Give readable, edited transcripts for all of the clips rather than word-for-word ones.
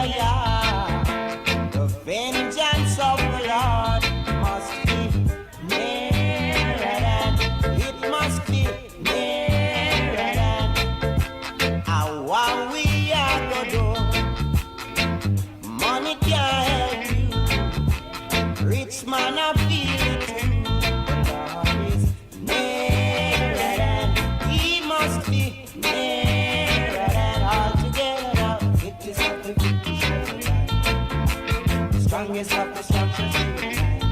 yeah. The vengeance of the Lord must be nearer than, it must be nearer than. How we are gonna do? Money can't help you. Rich man, I feel it too. The Lord is nearer than, he must be nearer than. Altogether, it is of the strongest of the strong shall see the light.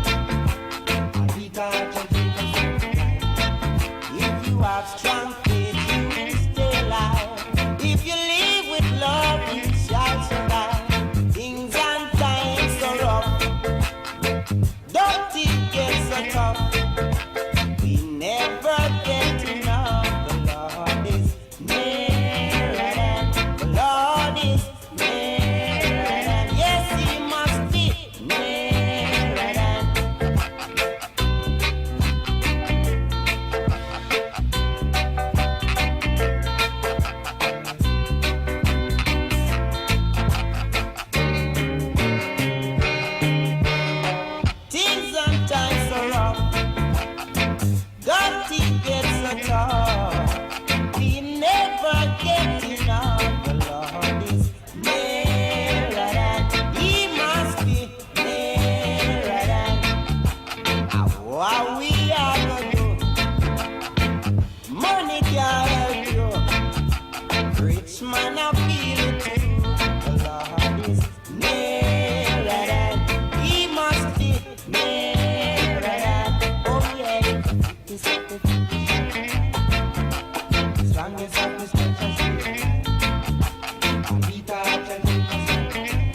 A weaker shall take us through the night. If you have strong faith, you will stay alive. If you live with love, you shall survive. Things and times are rough. Don't it get so tough? We never get enough. The Lord is nearer than. The Lord is nearer than. Yes, he must be nearer than. Things and times are rough. Don't it get so tough? We never get enough. The Lord is nearer than. He must be nearer than. How we are gonna do? Money can't help you. Rich man, I feel it too. The Lord is nearer than. He must be nearer than. Oh yeah, he's at the strongest of the strong shall see the light. A weaker shall take us through the night.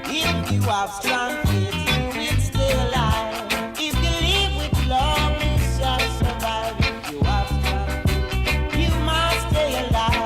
If you have strong faith, you will stay alive. If you live with love, you shall survive. If you have strong faith, you must stay alive.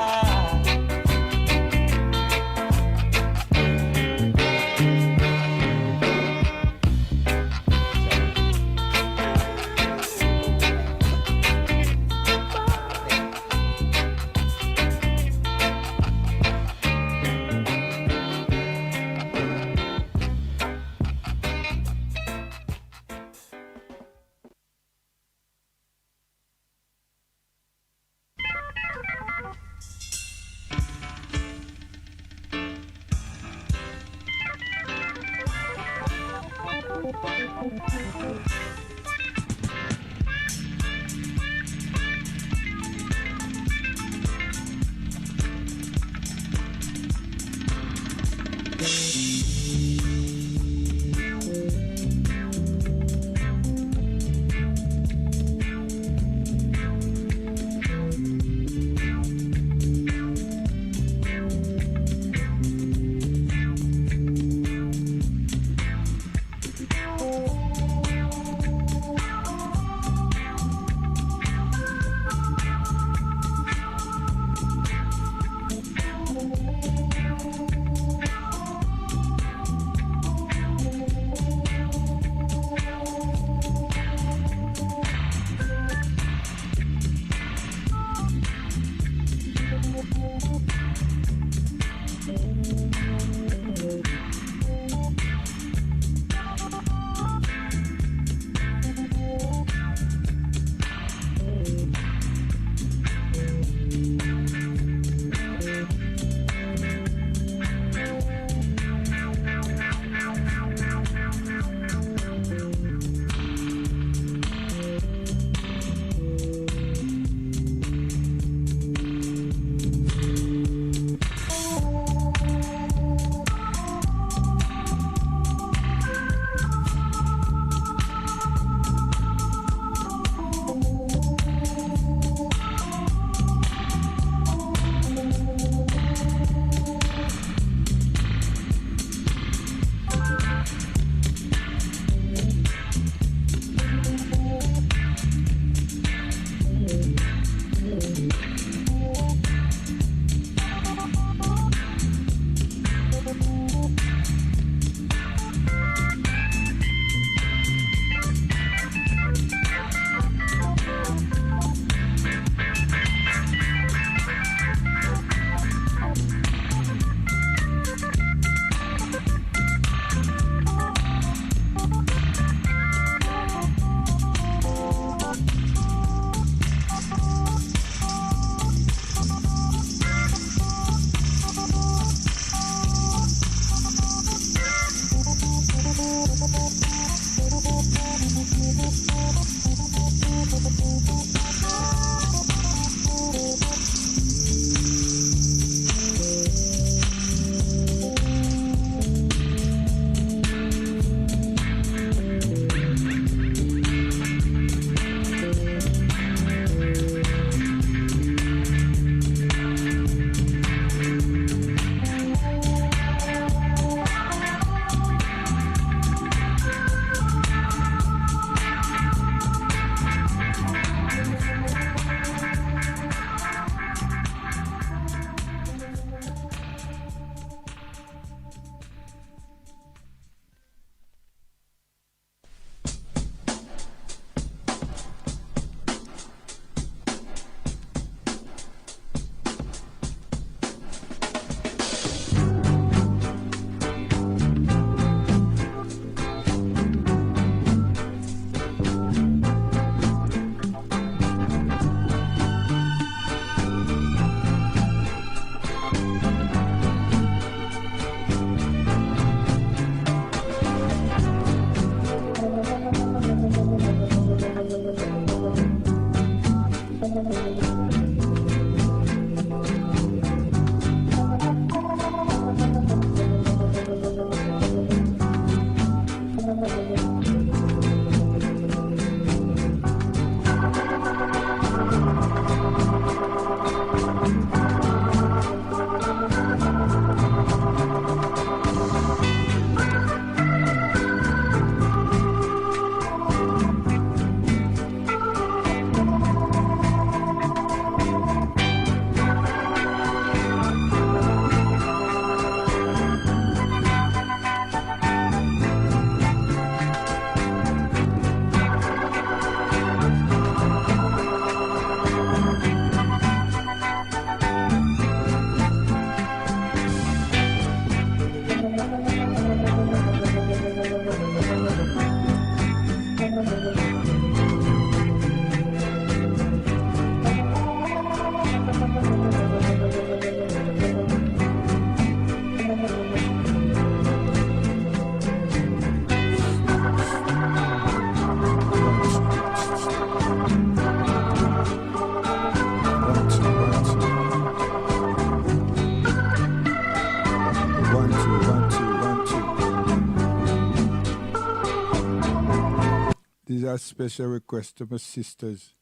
a special request to my sisters.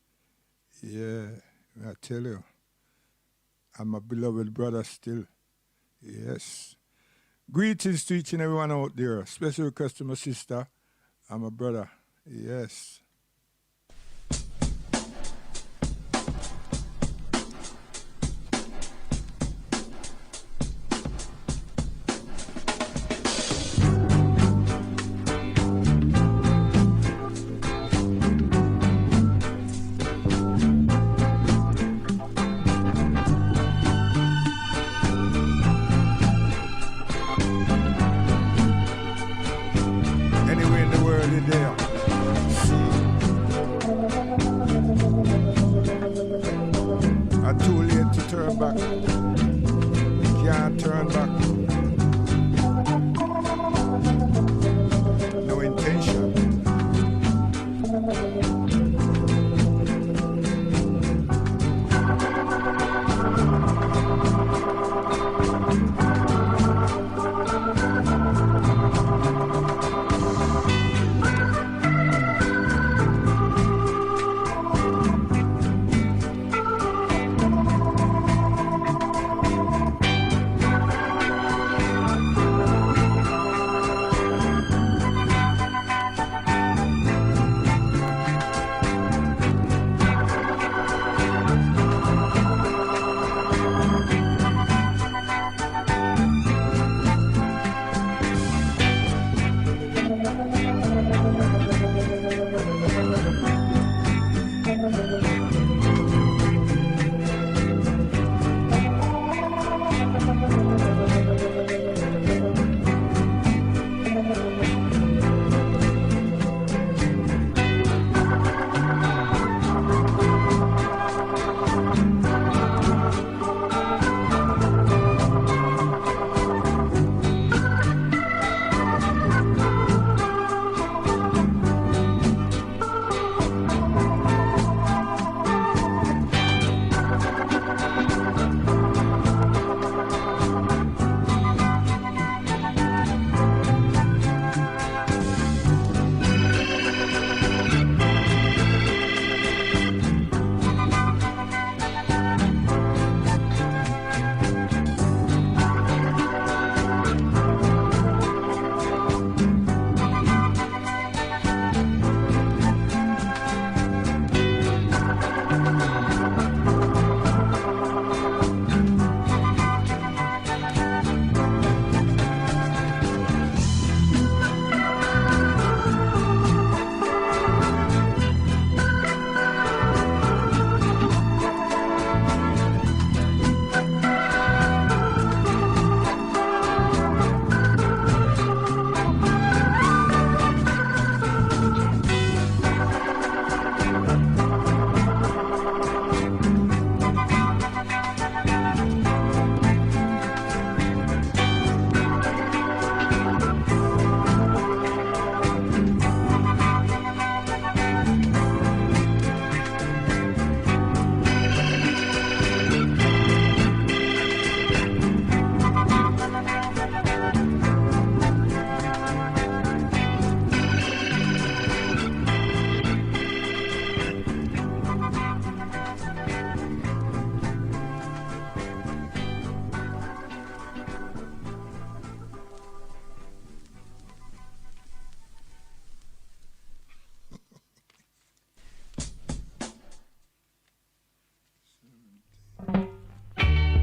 Yeah, I tell you. I'm my beloved brother still. Yes. Greetings to each and everyone out there. Special request to my sister and my brother. Yes. Anywhere in the world you're there. Are too late to turn back. Can't turn back. No intention.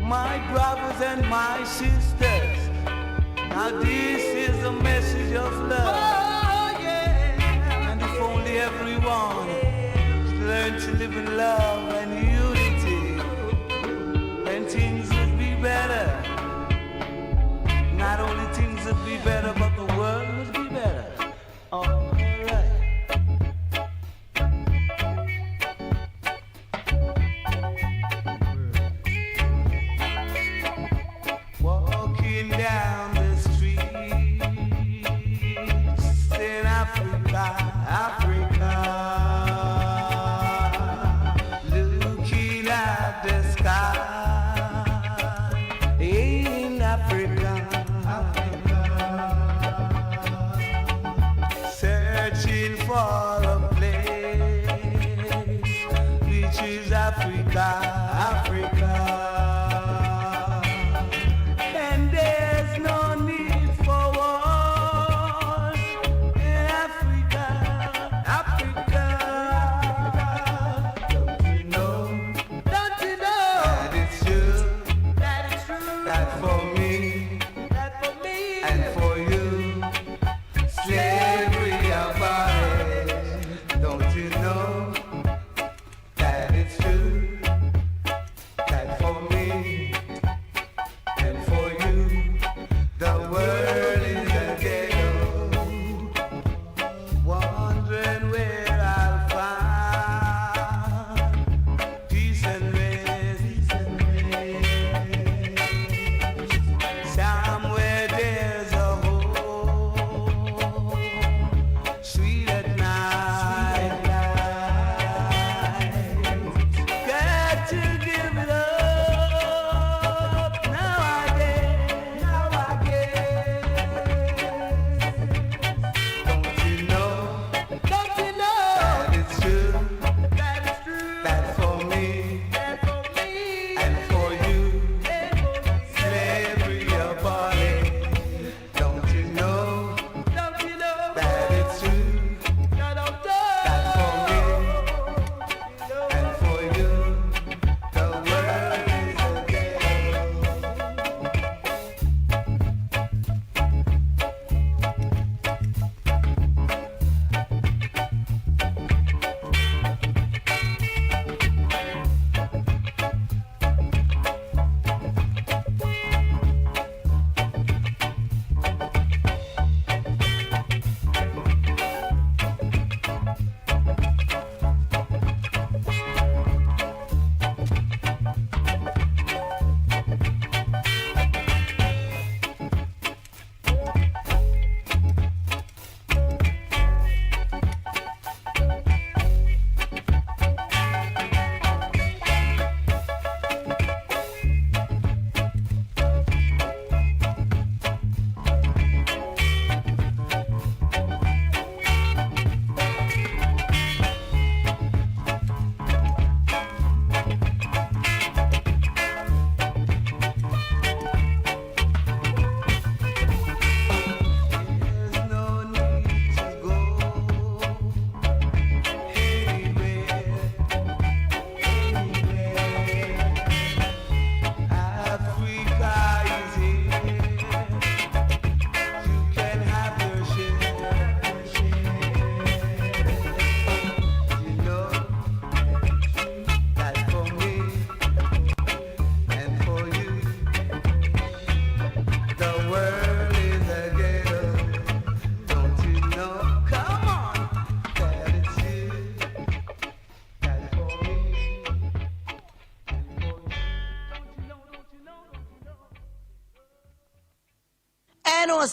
My brothers and my sisters, now this is a message of love. Oh, yeah. And if only everyone could learn to live in love and unity, then things would be better. Not only things would be better, but the world would be better. All right. Walking down the streets in Africa,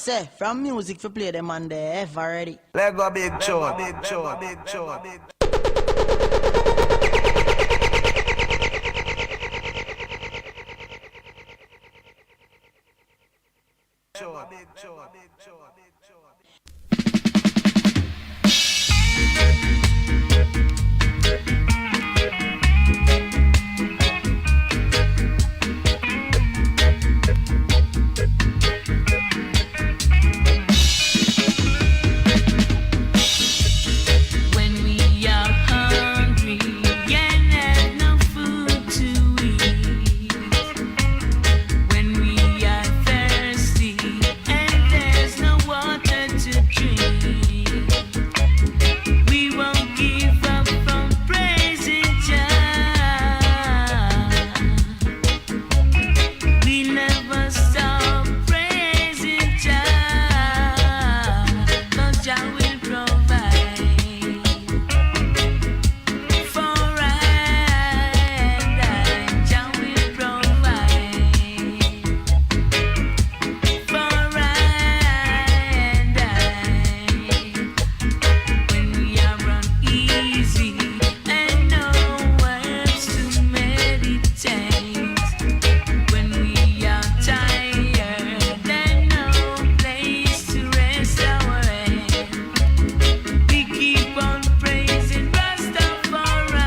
say, from music for play them on the F already. Let go big chore, big chore, big chore, big chore, big chore, big chore, big chore. When we are hungry and have no food to eat, when we are thirsty and there's no water to drink, we won't give up from praising Jah. We never stop praising Jah, 'cause Jah will provide for I. Jah will provide for I. When we are uneasy and nowhere to meditate, when we are tired and no place to rest our head, we keep on praising Rastafari.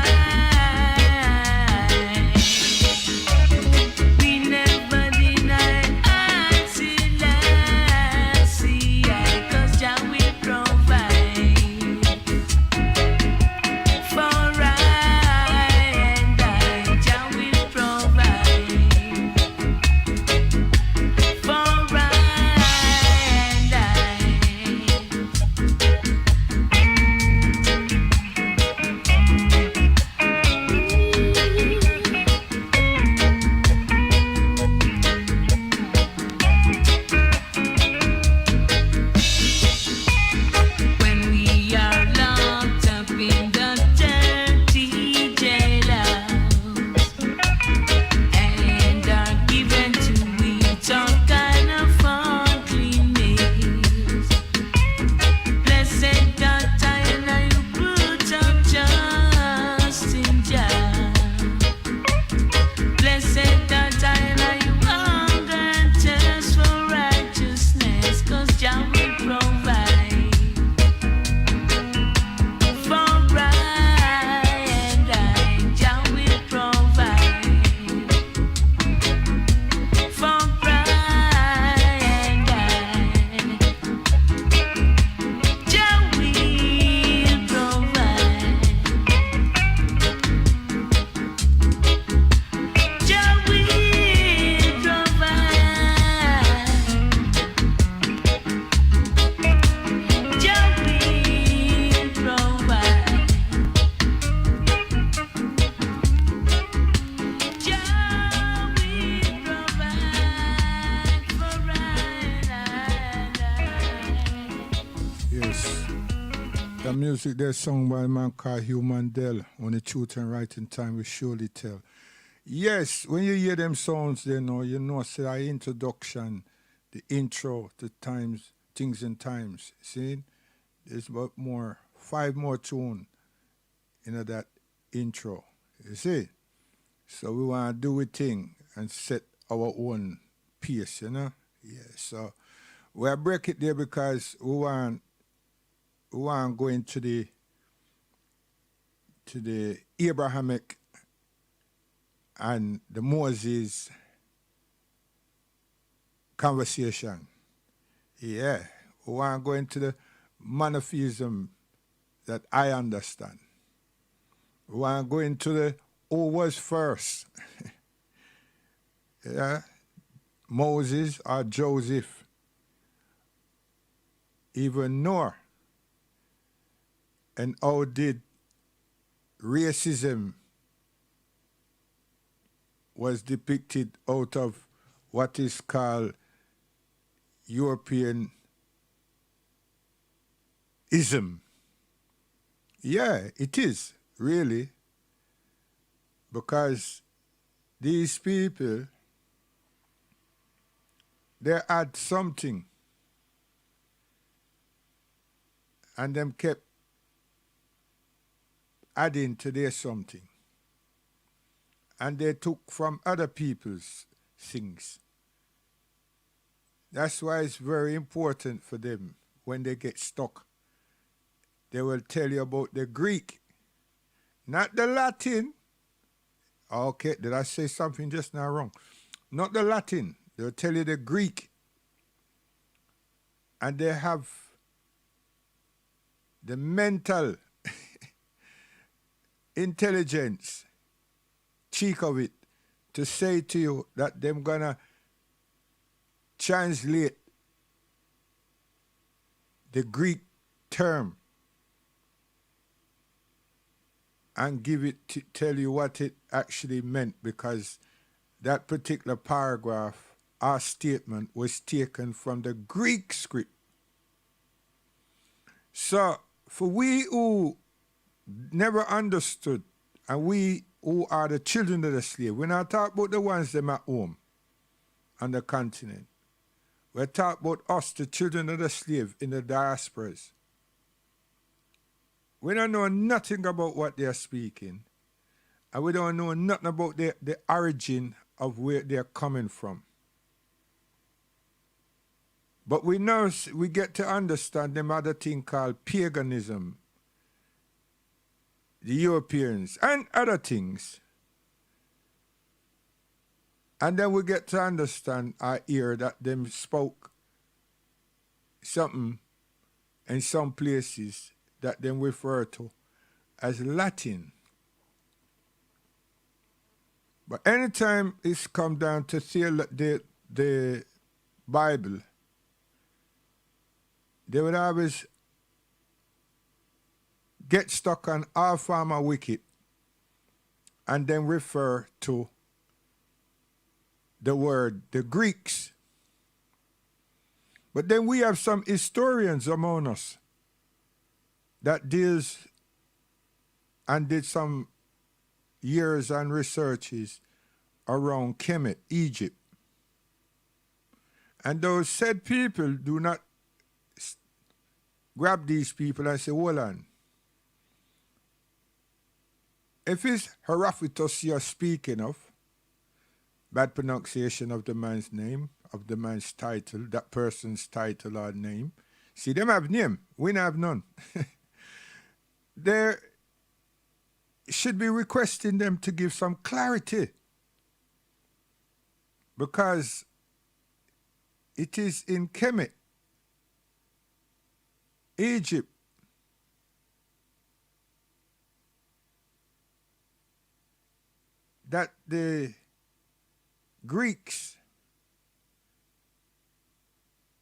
We never deny Selassie, 'cause Jah will provide for I. Jah will provide for when we are locked up in the dirty jailhouse and are given to eat all kind of uncleanness. Blessed God, I you put up trust in Jah. Blessed God, I you hunger and thirst for righteousness, 'cause Jah will provide for I. Jah will provide for I. Jah will provide. Jah will provide. Jah will provide. Jah will provide for I. Yes. The music there sung by a man called Hugh Mandel. On the truth and right in time we surely tell. Yes, when you hear them sounds there now, you know say our introduction, the intro to times, things and times. See? There's about 5 more tune in that intro. You see? So we want to do a thing and set our own pace, you know? Yeah, so we'll break it there because we want to go into the Abrahamic and the Moses conversation. Yeah, we want to go into the monotheism that I understand. We want to go into the who was first. Yeah, Moses or Joseph, even Noah. And how did racism was depicted out of what is called European ism. Yeah, it is, really. Because these people, they had something and them kept adding to their something. And they took from other people's things. That's why it's very important for them when they get stuck. They will tell you about the Greek, not the Latin. Okay, did I say something just now wrong? Not the Latin. They'll tell you the Greek. And they have the mental intelligence, cheek of it, to say to you that them gonna translate the Greek term and give it to tell you what it actually meant, because that particular paragraph or statement was taken from the Greek script. So for we who never understood, and we who are the children of the slave, we're not talking about the ones them at home on the continent. We're talking about us, the children of the slave in the diasporas. We don't know nothing about what they're speaking, and we don't know nothing about the origin of where they're coming from. But we know, we get to understand them other thing called paganism, the Europeans, and other things. And then we get to understand, I hear that them spoke something in some places that them refer to as Latin. But anytime it's come down to the Bible, they would always get stuck on all form of wicked and then refer to the word, the Greeks. But then we have some historians among us that deals and did some years and researches around Kemet, Egypt. And those said people do not grab these people and say, hold on. If it's Herodotus you're speaking of, bad pronunciation of the man's name, of the man's title, that person's title or name. See, them have name, we don't have none. There should be requesting them to give some clarity, because it is in Kemet, Egypt, that the Greeks,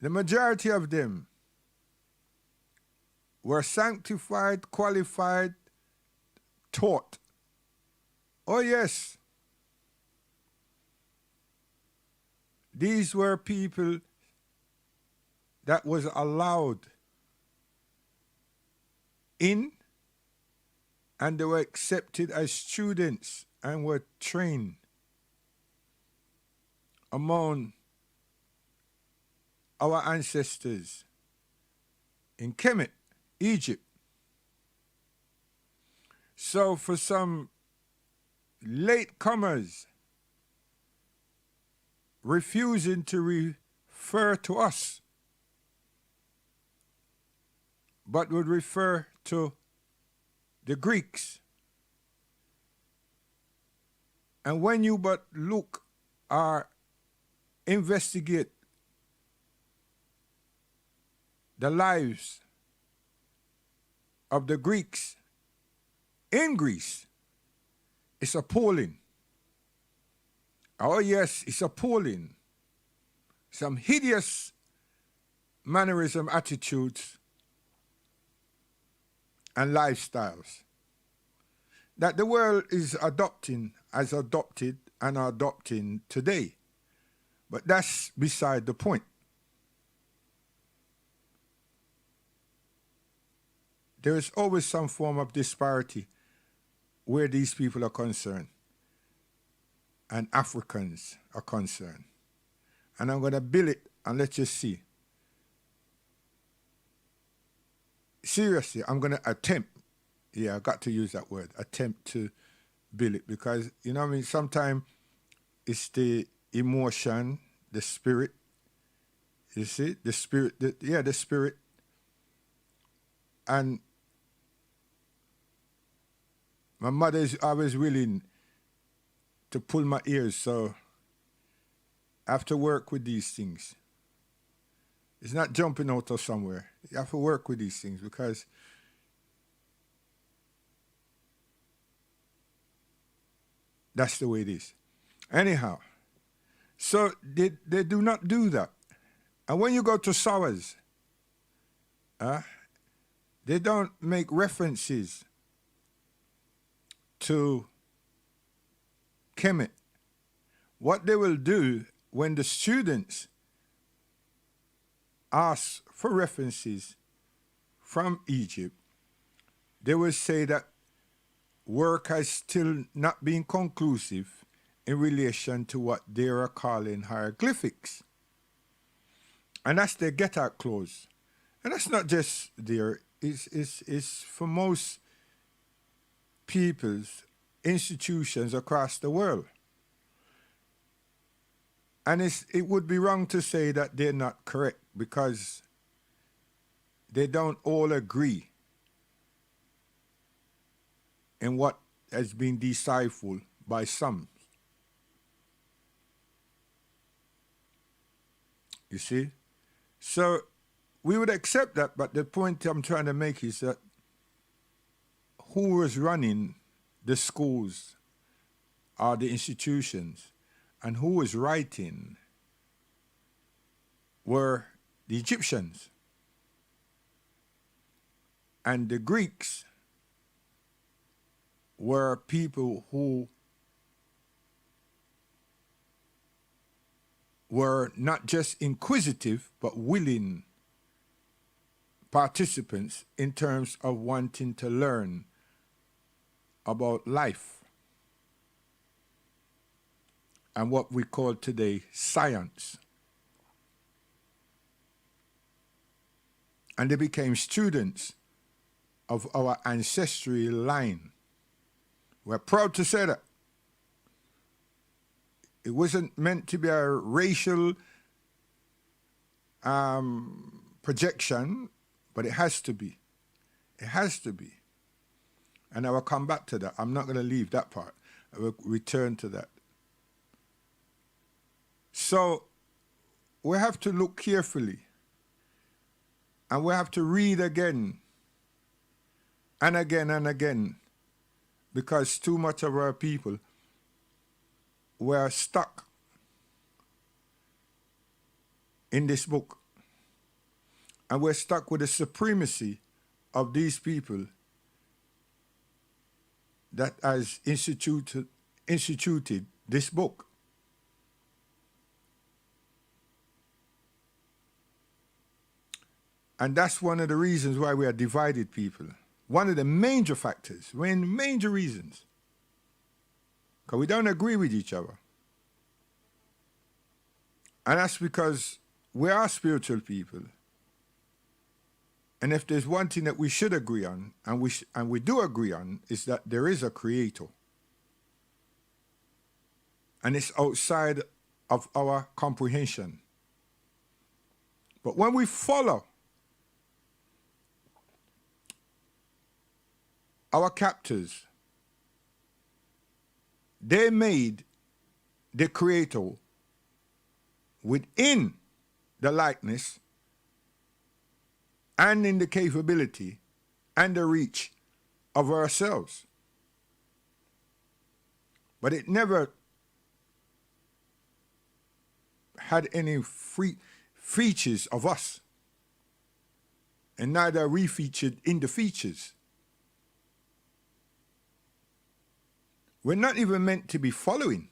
the majority of them, were sanctified, qualified, taught. Oh yes, these were people that was allowed in, and they were accepted as students and were trained among our ancestors in Kemet, Egypt. So for some latecomers refusing to refer to us, but would refer to the Greeks. And when you but look or investigate the lives of the Greeks in Greece, it's appalling. Oh yes, it's appalling. Some hideous mannerism, attitudes, and lifestyles that the world is adopting, as adopted and are adopting today. But that's beside the point. There is always some form of disparity where these people are concerned and Africans are concerned. And I'm going to build it and let you see. seriously, I'm going to attempt. Yeah, I got to use that word, attempt to build it, because, you know what I mean, sometimes it's the emotion, the spirit, you see, the spirit, the spirit. And my mother is always willing to pull my ears, so I have to work with these things. It's not jumping out of somewhere. You have to work with these things, because that's the way it is. Anyhow, so they do not do that. And when you go to Sowers, they don't make references to Kemet. What they will do when the students ask for references from Egypt, they will say that work has still not been conclusive in relation to what they are calling hieroglyphics. And that's their get-out clause. And that's not just there, it's for most people's institutions across the world. And it would be wrong to say that they're not correct, because they don't all agree in what has been deciphered by some. You see? So we would accept that, but the point I'm trying to make is that who was running the schools or the institutions and who was writing were the Egyptians. And the Greeks were people who were not just inquisitive, but willing participants in terms of wanting to learn about life and what we call today science. And they became students of our ancestral line. We're proud to say that. It wasn't meant to be a racial projection, but it has to be. It has to be. And I will come back to that. I'm not going to leave that part. I will return to that. So we have to look carefully, and we have to read again and again and again, because too much of our people were stuck in this book. And we're stuck with the supremacy of these people that has instituted this book. And that's one of the reasons why we are divided people. One of the major factors, major reasons. Because we don't agree with each other. And that's because we are spiritual people. And if there's one thing that we should agree on, and we do agree on, is that there is a creator. And it's outside of our comprehension. But when we follow our captors, they made the creator within the likeness and in the capability and the reach of ourselves. But it never had any features of us, and neither are we featured in the features. We're not even meant to be following.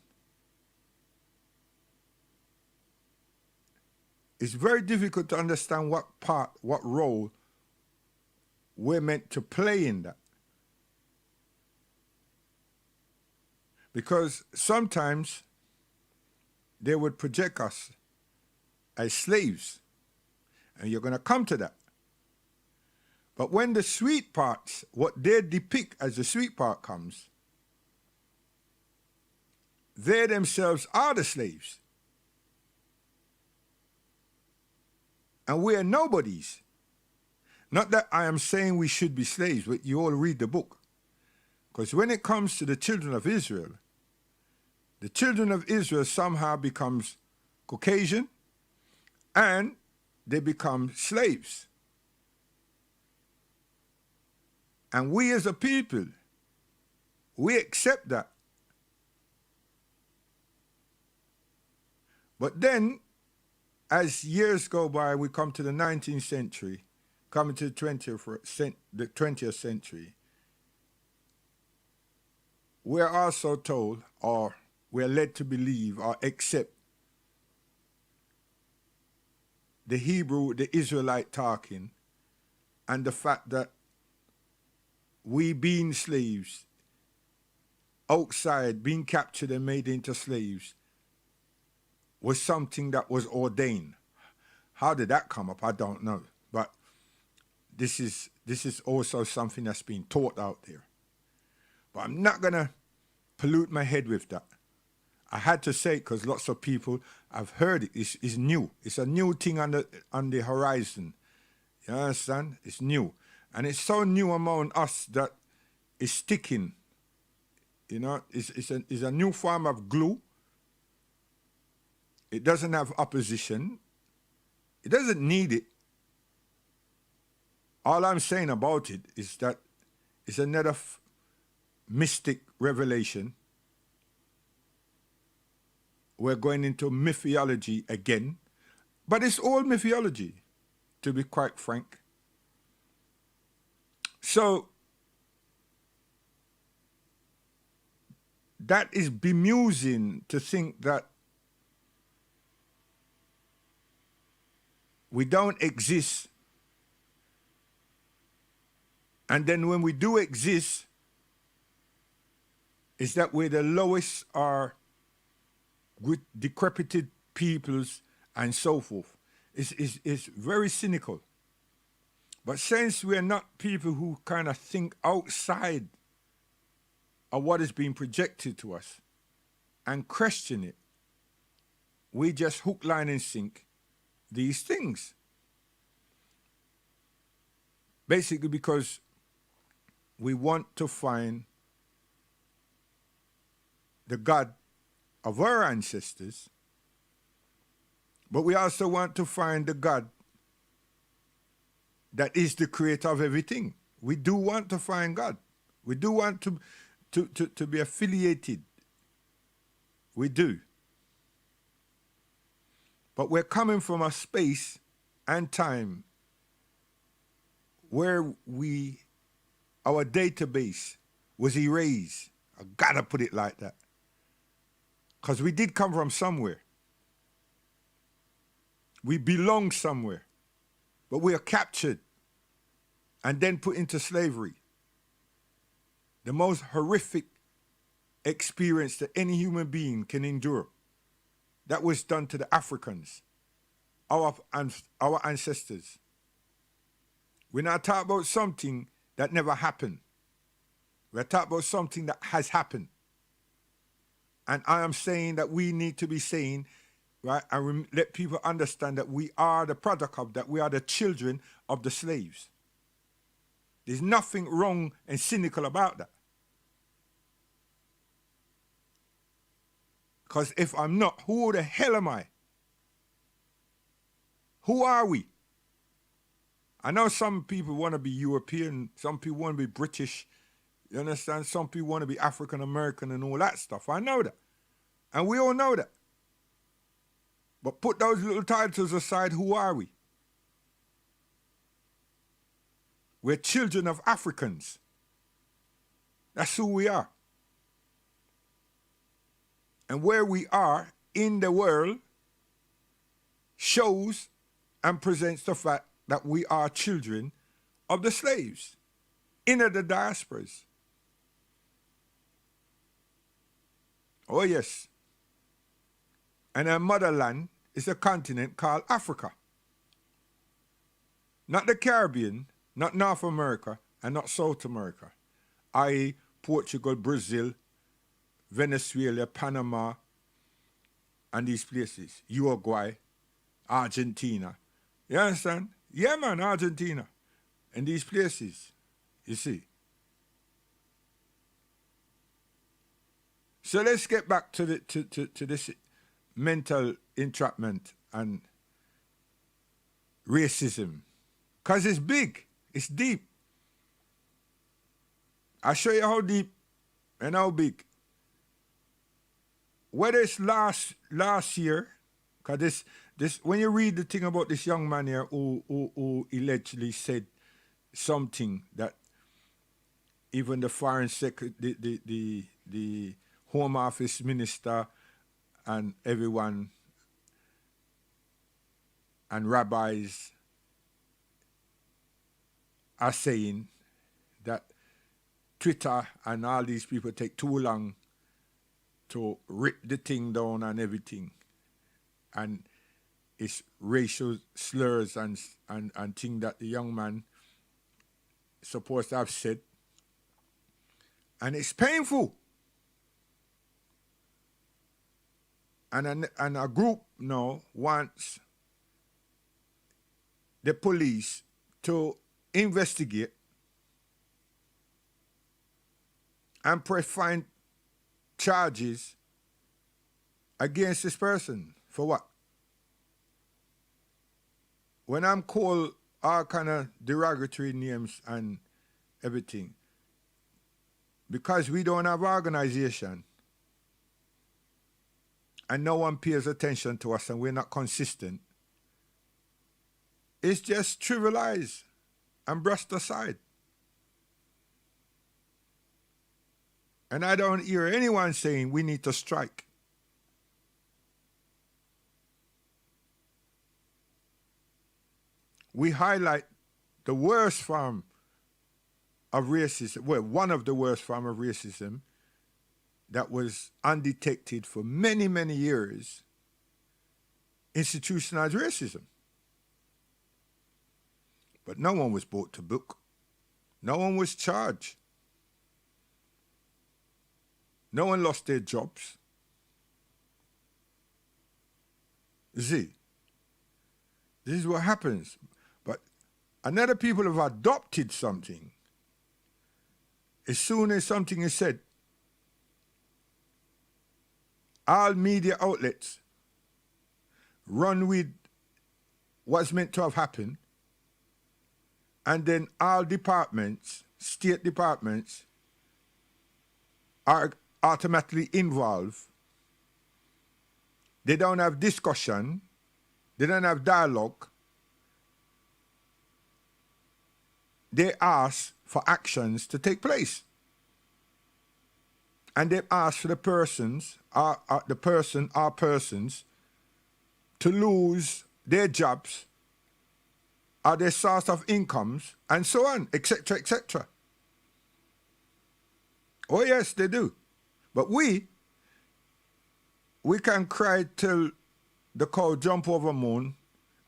It's very difficult to understand what part, what role we're meant to play in that. Because sometimes they would project us as slaves. And you're going to come to that. But when the sweet parts, what they depict as the sweet part comes, they themselves are the slaves. And we are nobodies. Not that I am saying we should be slaves, but you all read the book. Because when it comes to the children of Israel somehow becomes Caucasian and they become slaves. And we as a people, we accept that. But then, as years go by, we come to the 19th century, coming to the 20th century, we're also told, or we're led to believe or accept the Hebrew, the Israelite talking, and the fact that we being slaves, outside, being captured and made into slaves, was something that was ordained. How did that come up? I don't know. But this is also something that's being taught out there. But I'm not going to pollute my head with that. I had to say it because lots of people have heard it. It's new. It's a new thing on the horizon. You understand? It's new. And it's so new among us that it's sticking. You know, it's a new form of glue. It doesn't have opposition. It doesn't need it. All I'm saying about it is that it's another mystic revelation. We're going into mythology again. But it's all mythology, to be quite frank. So, that is bemusing to think that we don't exist. And then when we do exist, is that we're the lowest or decrepited peoples and so forth. It's very cynical. But since we're not people who kind of think outside of what is being projected to us and question it, we just hook, line, and sink these things. Basically because we want to find the God of our ancestors, but we also want to find the God that is the creator of everything. We do want to find God. We do want to be affiliated. We do. But we're coming from a space and time where our database was erased. I gotta put it like that. Because we did come from somewhere. We belong somewhere. But we are captured and then put into slavery. The most horrific experience that any human being can endure. That was done to the Africans, our ancestors. We're not talking about something that never happened. We're talking about something that has happened. And I am saying that we need to be saying, right, and let people understand that we are the product of that. We are the children of the slaves. There's nothing wrong and cynical about that. Because if I'm not, who the hell am I? Who are we? I know some people want to be European, some people want to be British, you understand? Some people want to be African American and all that stuff. I know that. And we all know that. But put those little titles aside, who are we? We're children of Africans. That's who we are. And where we are in the world shows and presents the fact that we are children of the slaves in the diasporas. Oh yes. And our motherland is a continent called Africa. Not the Caribbean, not North America and not South America, i.e. Portugal, Brazil, Venezuela, Panama, and these places, Uruguay, Argentina. You understand? Yeah, man, Argentina. And these places, you see. So let's get back to this mental entrapment and racism. Because it's big, it's deep. I'll show you how deep and how big. Whether it's last year, because this when you read the thing about this young man here who allegedly said something that even the foreign the Home Office minister and everyone and rabbis are saying that Twitter and all these people take too long to rip the thing down and everything. And it's racial slurs and things that the young man supposed to have said. And it's painful. And a group now wants the police to investigate and find charges against this person. For what? When I'm called all kind of derogatory names and everything, because we don't have organization and no one pays attention to us and we're not consistent, it's just trivialized and brushed aside. And I don't hear anyone saying we need to strike. We highlight the worst form of racism, well, one of the worst forms of racism that was undetected for many, many years, institutionalized racism. But no one was brought to book. No one was charged. No one lost their jobs. You see, this is what happens. But another people have adopted something. As soon as something is said, all media outlets run with what's meant to have happened, and then all departments, state departments, are automatically involved. They don't have discussion. They don't have dialogue. They ask for actions to take place. And they ask for the persons, persons, to lose their jobs, or their source of incomes, and so on, etc., etc. Oh yes, they do. But we can cry till the cow jump over moon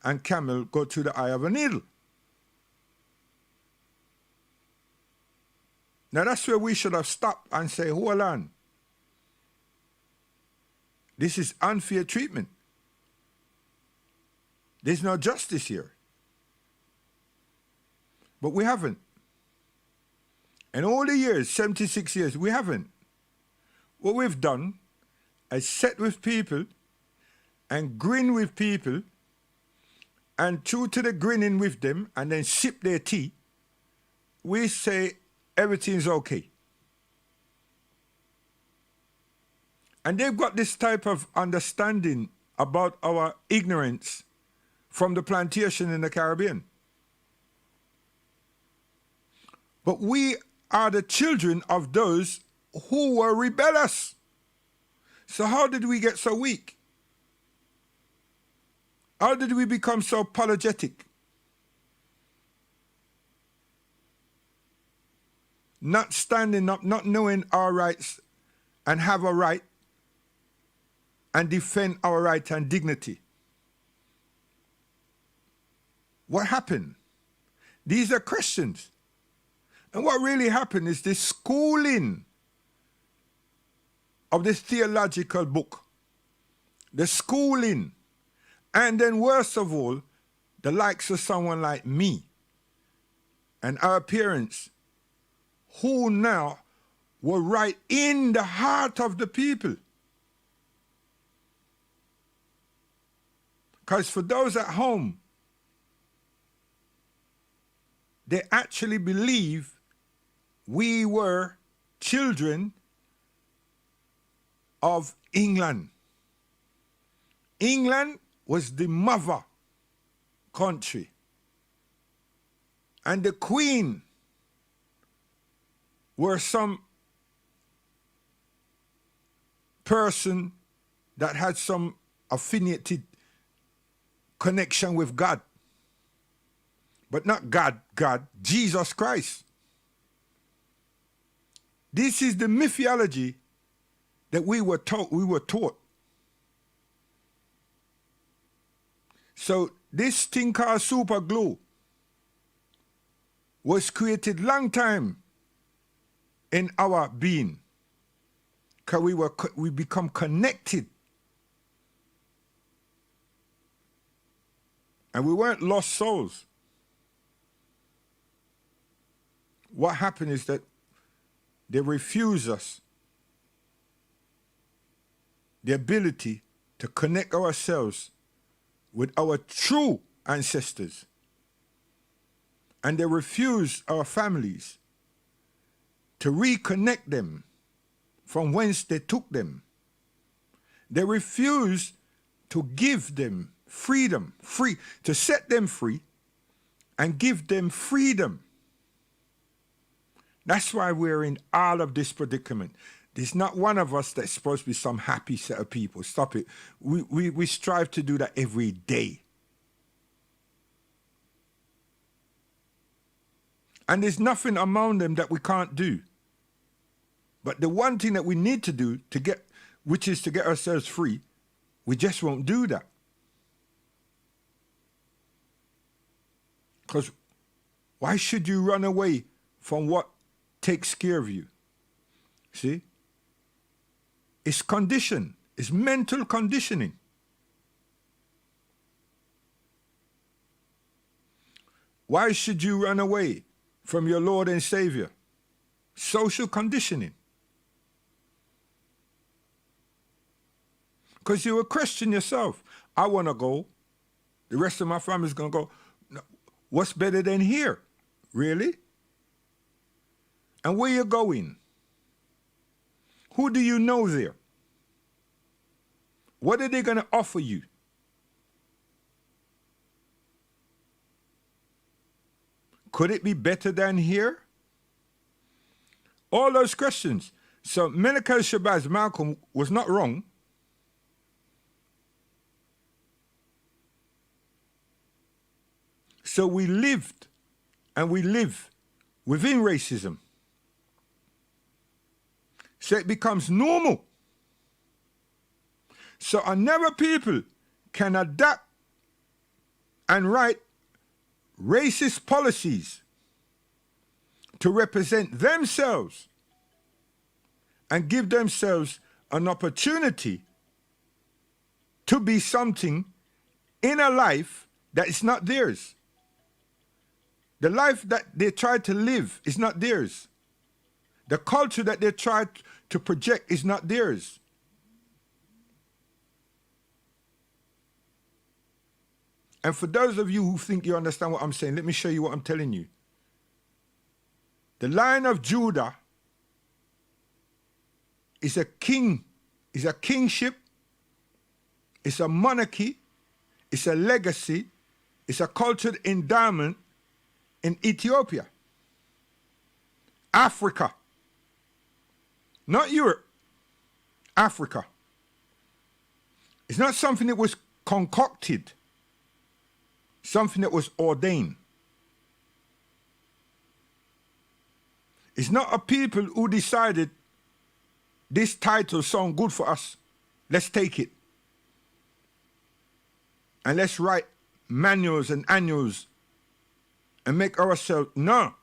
and camel go through the eye of a needle. Now that's where we should have stopped and say, hold on. This is unfair treatment. There's no justice here. But we haven't. In all the years, 76 years, we haven't. What we've done is sit with people and grin with people and chew to the grinning with them and then sip their tea. We say everything's okay. And they've got this type of understanding about our ignorance from the plantation in the Caribbean. But we are the children of those who were rebellious. So how did we get so weak? How did we become so apologetic? Not standing up, not knowing our rights and have a right and defend our right and dignity. What happened? These are Christians. And what really happened is this schooling of this theological book, the schooling, and then worst of all, the likes of someone like me and our parents, who now were right in the heart of the people. Because for those at home, they actually believe we were children of England. England was the mother country. And the Queen were some person that had some affiliated connection with God. But not God, Jesus Christ. This is the mythology that we were taught. So this thing called super glue was created long time in our being, because we become connected. And we weren't lost souls. What happened is that they refuse us the ability to connect ourselves with our true ancestors. And they refuse our families to reconnect them from whence they took them. They refuse to give them freedom, to set them free and give them freedom. That's why we're in all of this predicament. There's not one of us that's supposed to be some happy set of people. Stop it. We strive to do that every day. And there's nothing among them that we can't do. But the one thing that we need to do which is to get ourselves free, we just won't do that. Because why should you run away from what takes care of you? See? It's condition. It's mental conditioning. Why should you run away from your Lord and Savior? Social conditioning. Because you're a Christian yourself. I want to go. The rest of my family's going to go. No, what's better than here? Really? And where you going? Who do you know there? What are they going to offer you? Could it be better than here? All those questions. So Menachem Shabazz Malcolm was not wrong. So we lived and we live within racism. So it becomes normal. So another people can adapt and write racist policies to represent themselves and give themselves an opportunity to be something in a life that is not theirs. The life that they try to live is not theirs. The culture that they try to project is not theirs. And for those of you who think you understand what I'm saying, let me show you what I'm telling you. The Lion of Judah is a king, is a kingship, it's a monarchy, it's a legacy, it's a cultural endowment in Ethiopia, Africa, not Europe, Africa. It's not something that was concocted, something that was ordained. It's not a people who decided this title sounds good for us. Let's take it. And let's write manuals and annuals and make ourselves. No.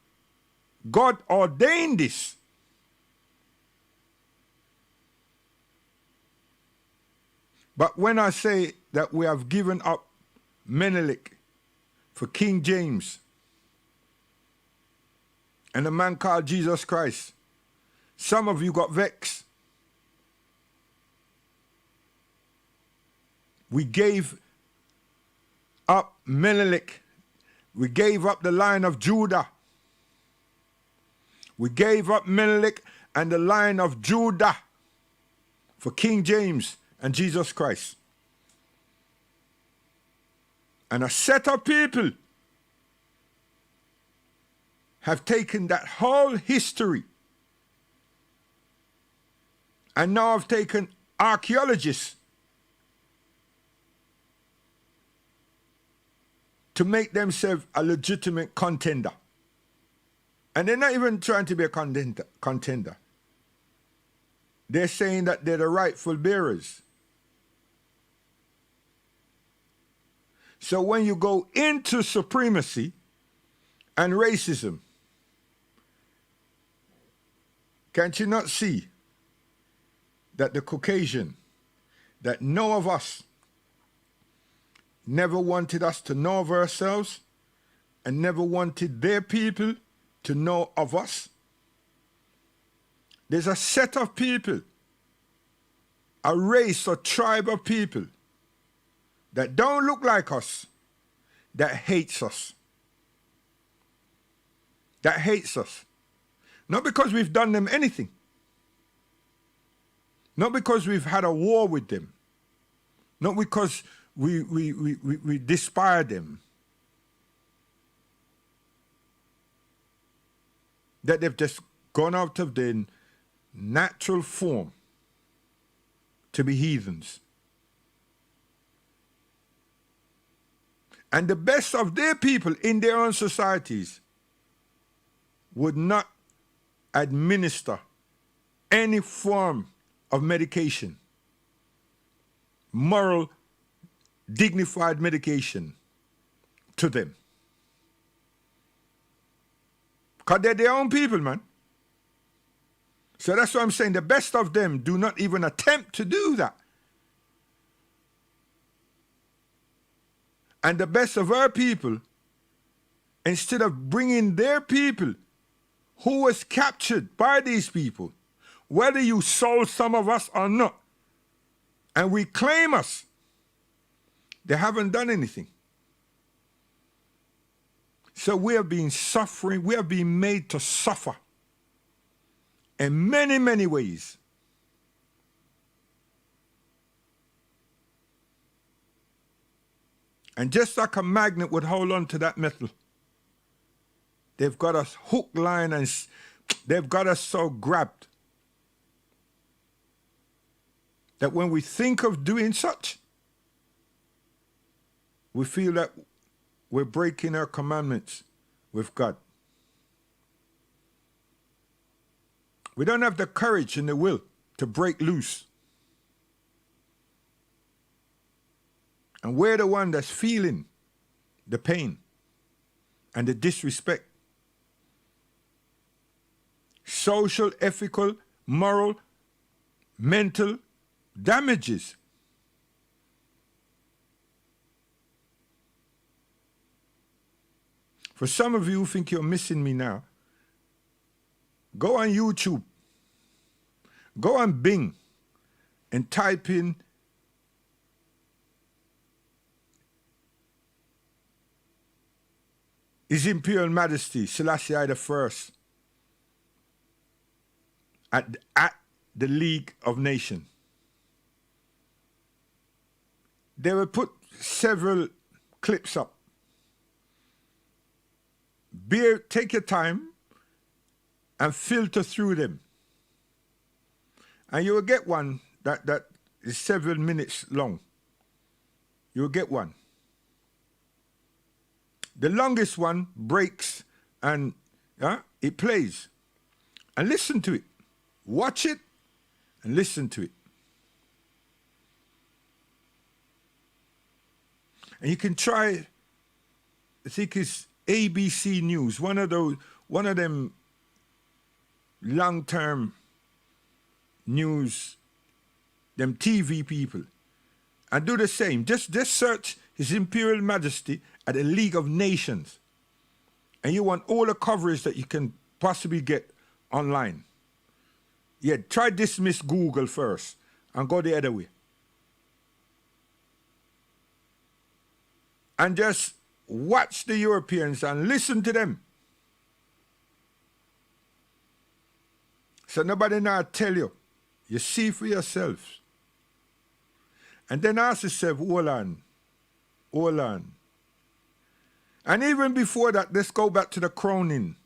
God ordained this. But when I say that we have given up Menelik for King James and a man called Jesus Christ, some of you got vexed. We gave up Menelik. We gave up the line of Judah. We gave up Menelik and the line of Judah for King James and Jesus Christ. And a set of people have taken that whole history and now have taken archaeologists to make themselves a legitimate contender. And they're not even trying to be a contender. They're saying that they're the rightful bearers. So when you go into supremacy and racism, can't you not see that the Caucasian, that none of us never wanted us to know of ourselves and never wanted their people to know of us? There's a set of people, a race or tribe of people that don't look like us, that hates us. That hates us. Not because we've done them anything. Not because we've had a war with them. Not because we despise them. That they've just gone out of their natural form to be heathens. And the best of their people in their own societies would not administer any form of medication, moral, dignified medication to them. Because they're their own people, man. So that's why I'm saying the best of them do not even attempt to do that. And the best of our people, instead of bringing their people who was captured by these people, whether you sold some of us or not, and we claim us, they haven't done anything. So we have been suffering, we have been made to suffer in many, many ways. And just like a magnet would hold on to that metal, they've got us hook, line, and they've got us so grabbed that when we think of doing such, we feel that we're breaking our commandments with God. We don't have the courage and the will to break loose. And we're the one that's feeling the pain and the disrespect. Social, ethical, moral, mental damages. For some of you who think you're missing me now, go on YouTube, go on Bing, and type in His Imperial Majesty Selassie I at the League of Nations. They will put several clips up. Take your time and filter through them. And you will get one that is 7 minutes long. You will get one. The longest one breaks and it plays. And listen to it. Watch it and listen to it. And you can try, I think it's ABC News, one of them long-term news, them TV people, and do the same. Just search His Imperial Majesty at the League of Nations, and you want all the coverage that you can possibly get online. Yeah, try dismiss Google first and go the other way. And just watch the Europeans and listen to them. So nobody now tell you. You see for yourselves. And then ask yourself, hold on. And even before that, let's go back to the crowning.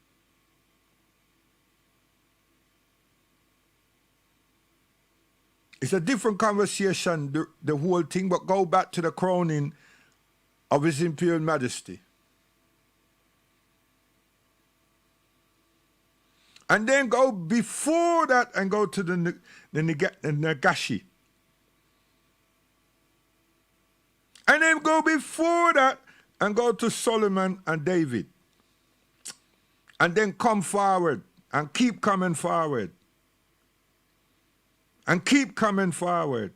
It's a different conversation, the whole thing, but go back to the crowning of His Imperial Majesty. And then go before that and go to the Nagashi. And then go before that and go to Solomon and David. And then come forward and keep coming forward. And keep coming forward.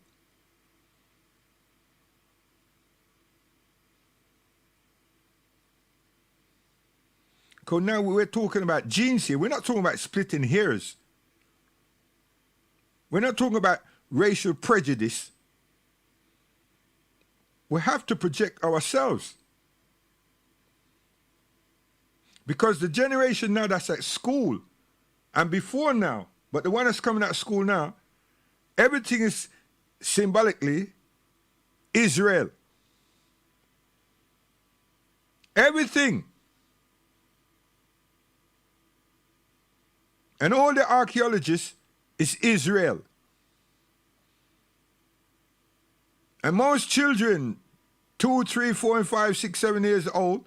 Because now we're talking about genes here. We're not talking about splitting hairs. We're not talking about racial prejudice. We have to project ourselves. Because the generation now that's at school, and before now, but the one that's coming out of school now, everything is symbolically Israel. Everything. And all the archaeologists is Israel. And most children, 2, 3, 4, and 5, 6, 7 years old,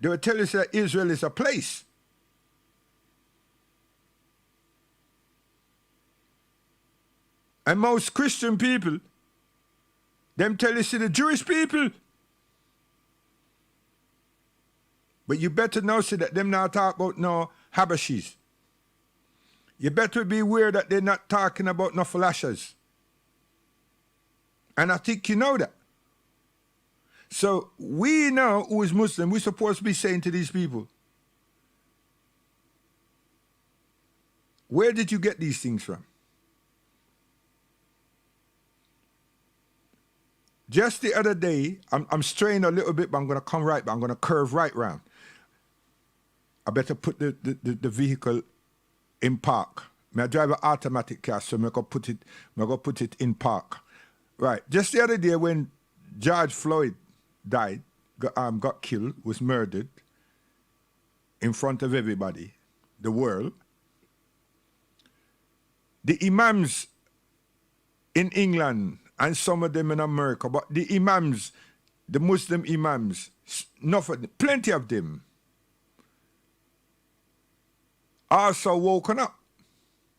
they will tell us that Israel is a place. And most Christian people, them tell us the Jewish people. But you better know see that them not talk about no Habashis. You better be aware that they're not talking about no Falashas. And I think you know that. So we know who is Muslim. We're supposed to be saying to these people, where did you get these things from? Just the other day, I'm straying a little bit, but I'm going to come right, but I'm going to curve right round. I better put the vehicle in park. I drive an automatic car, so I'm going to put it in park. Right. Just the other day when George Floyd died, got killed, was murdered in front of everybody, the world, the imams in England and some of them in America, but the imams, the Muslim imams, plenty of them, also woken up.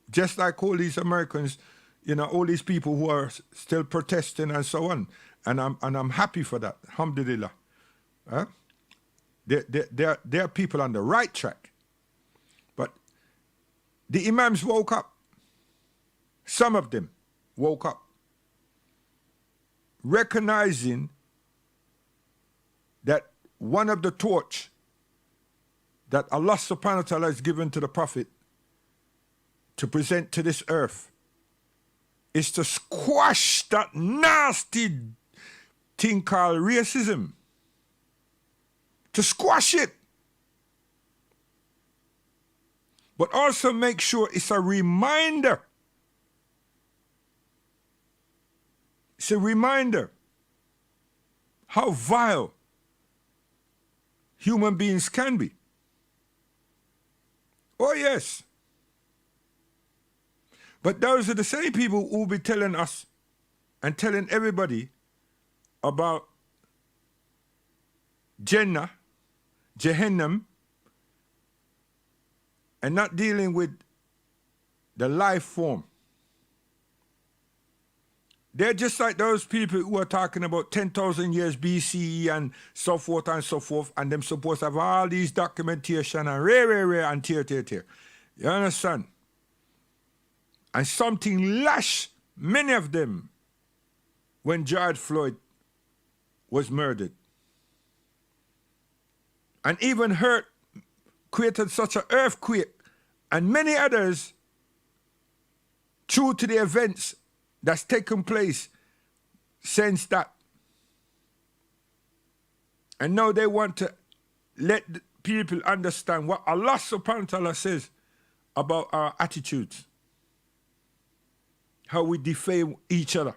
Just like all these Americans, you know, all these people who are still protesting and so on. And I'm happy for that. Alhamdulillah. Huh? There are people on the right track. But the imams woke up. Some of them woke up. Recognizing that one of the torch that Allah subhanahu wa ta'ala has given to the Prophet to present to this earth is to squash that nasty thing called racism. To squash it. But also make sure it's a reminder. It's a reminder how vile human beings can be. Oh, yes. But those are the same people who will be telling us and telling everybody about Jannah, Jahannam, and not dealing with the life form. They're just like those people who are talking about 10,000 years BCE and so forth, and them supposed to have all these documentation and rare, and tear. You understand? And something lashed many of them when George Floyd was murdered. And even hurt, created such an earthquake, and many others, true to the events that's taken place since that. And now they want to let people understand what Allah subhanahu wa ta'ala says about our attitudes, how we defame each other,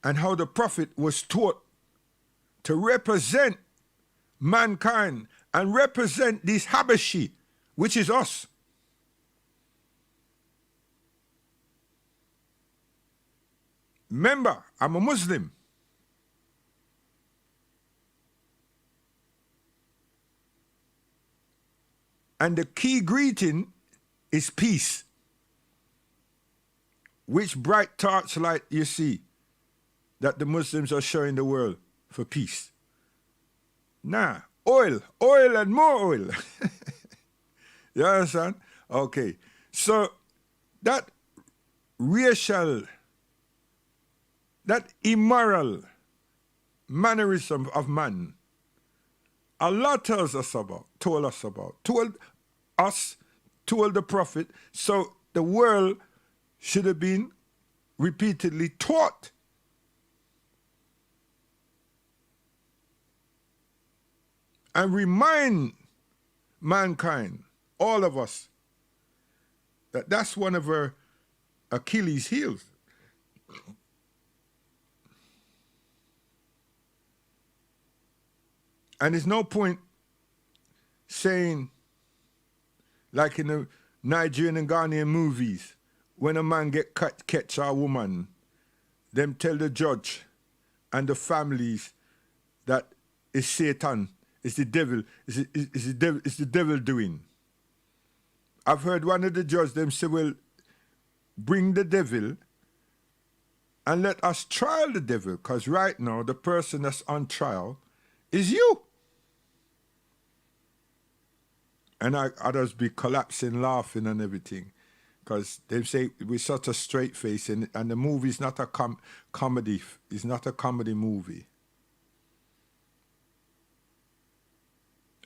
and how the Prophet was taught to represent mankind and represent this Habashi, which is us. Remember, I'm a Muslim. And the key greeting is peace. Which bright torchlight you see that the Muslims are showing the world for peace? Nah, oil and more oil. You understand? Okay. So that racial, that immoral mannerism of man, Allah told us about, told the Prophet, so the world should have been repeatedly taught. And remind mankind, all of us, that that's one of our Achilles' heels. And there's no point saying, like in the Nigerian and Ghanaian movies, when a man catch a woman, them tell the judge and the families that it's Satan, it's the devil, it's the devil doing. I've heard one of the judges them say, well, bring the devil and let us trial the devil, because right now the person that's on trial is you. And others be collapsing, laughing and everything, because they say with such a straight face, and the movie is not a comedy. It's not a comedy movie.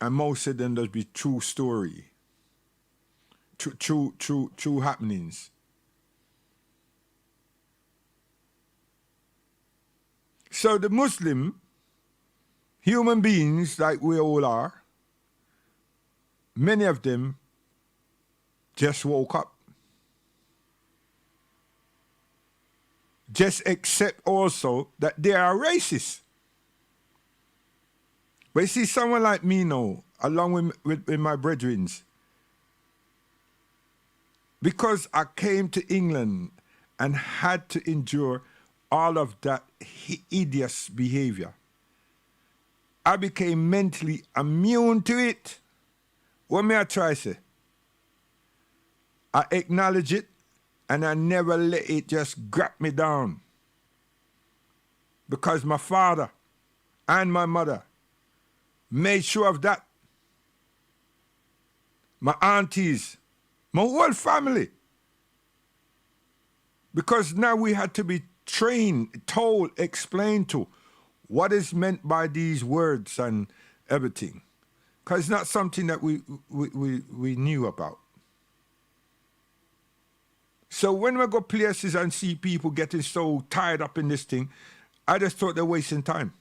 And most of them does be true story, true happenings. So the Muslim human beings, like we all are, many of them just woke up. Just accept also that they are racist. But you see, someone like me now, along with my brethren, because I came to England and had to endure all of that hideous behavior, I became mentally immune to it. What may I try to say? I acknowledge it and I never let it just grab me down. Because my father and my mother made sure of that. My aunties, my whole family. Because now we had to be trained, told, explained to what is meant by these words and everything. Because it's not something that we knew about. So when we go places and see people getting so tied up in this thing, I just thought they're wasting time.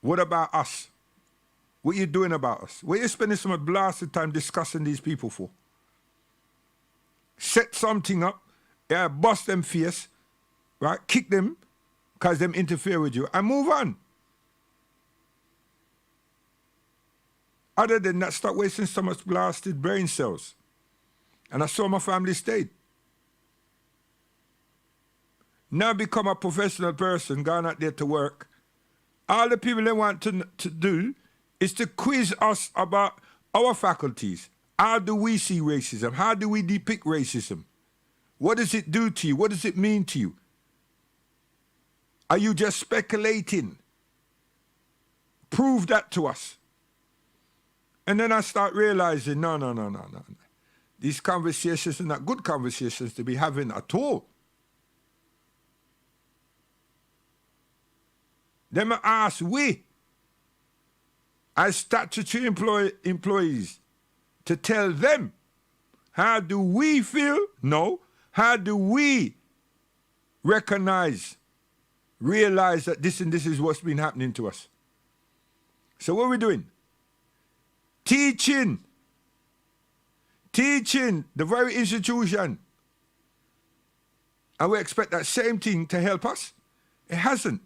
What about us? What are you doing about us? What are you spending so much blasted time discussing these people for? Set something up, bust them face, right? Kick them, because them interfere with you, and move on. Other than that, stop wasting so much blasted brain cells. And I saw my family state. Now become a professional person, gone out there to work. All the people they want to do is to quiz us about our faculties. How do we see racism? How do we depict racism? What does it do to you? What does it mean to you? Are you just speculating? Prove that to us. And then I start realizing, no. These conversations are not good conversations to be having at all. Then I ask we, as statutory employees, to tell them, how do we feel? No. How do we realize that this and this is what's been happening to us? So what are we doing? Teaching the very institution. And we expect that same thing to help us? It hasn't.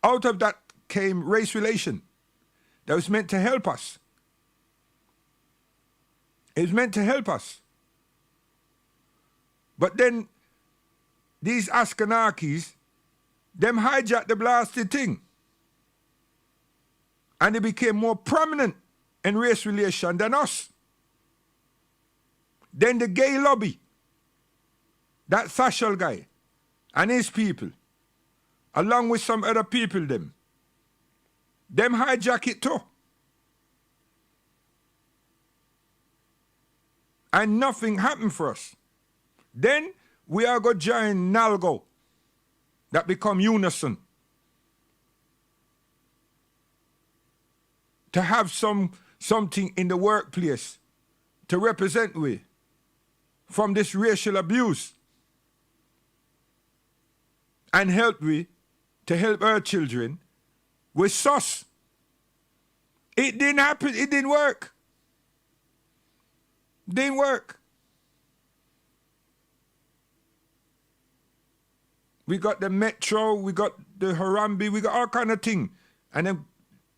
Out of that came race relation. That was meant to help us. It was meant to help us. But then these Askanakis, them hijacked the blasted thing. And they became more prominent in race relation than us. Then the gay lobby, that Thashel guy and his people, along with some other people, them hijack it too. And nothing happened for us. Then we are going to join Nalgo, that become Unison, to have something in the workplace to represent we from this racial abuse and help we to help our children with SUS. It didn't happen. It didn't work. Didn't work. We got the Metro, we got the Harambe, we got all kind of thing. And then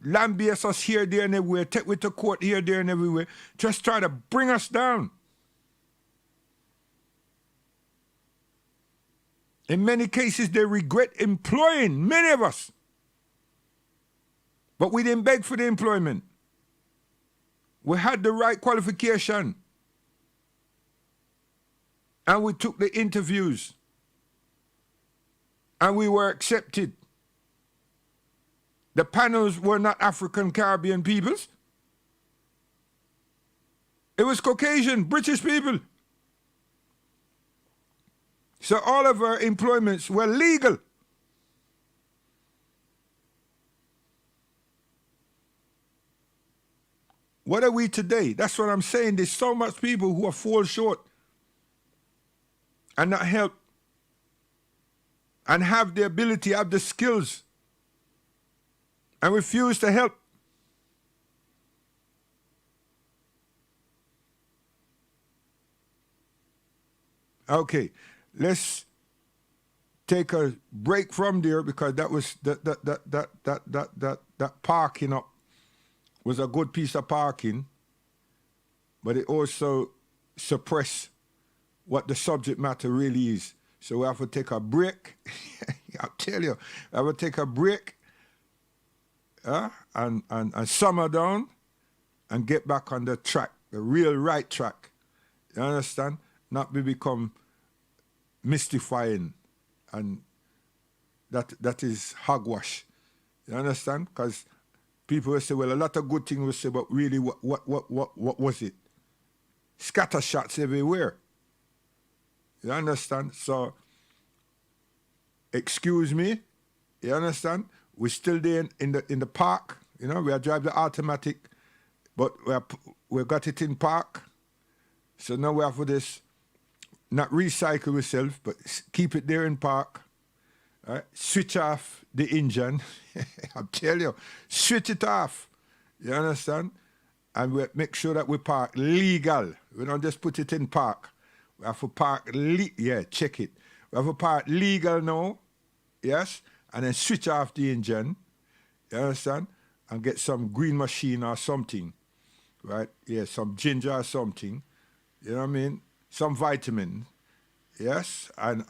lambias us here, there, and everywhere, take we to court here, there, and everywhere, just try to bring us down. In many cases, they regret employing many of us. But we didn't beg for the employment. We had the right qualification. And we took the interviews. And we were accepted. The panels were not African Caribbean peoples. It was Caucasian, British people. So all of our employments were legal. What are we today? That's what I'm saying. There's so much people who are fall short and not help and have the ability, have the skills and refuse to help. Okay, let's take a break from there because that was that parking up was a good piece of parking, but it also suppressed what the subject matter really is. So we have to take a break. I'll tell you, I will take a break and summer down and get back on the track, the real right track. You understand? Not be become mystifying and that is hogwash. You understand? Because people will say, well, a lot of good things will say, but really, what was it? Scatter shots everywhere. You understand? So, excuse me. You understand? We're still there in the park. You know, we are driving the automatic, but we got it in park. So now we have for this, not recycle ourselves, but keep it there in park. Right? Switch off the engine. I'll tell you, switch it off. You understand? And we make sure that we park legal. We don't just put it in park. We have to park, check it. We have to park legal now, yes, and then switch off the engine, you understand? And get some green machine or something, right? Yeah, some ginger or something, you know what I mean? Some vitamin, yes, and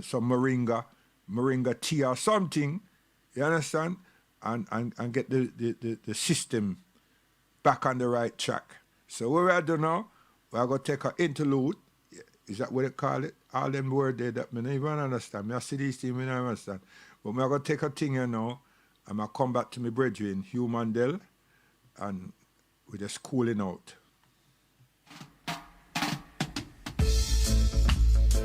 some moringa tea or something, you understand? And get the system back on the right track. So what we are doing now, we are going to take an interlude, is that what they call it? All them word there that me don't even understand. Me I see these things, me don't understand. But me I gonna take a thing here now, and I come back to my brethren, Hugh Mandel, and we just cooling out.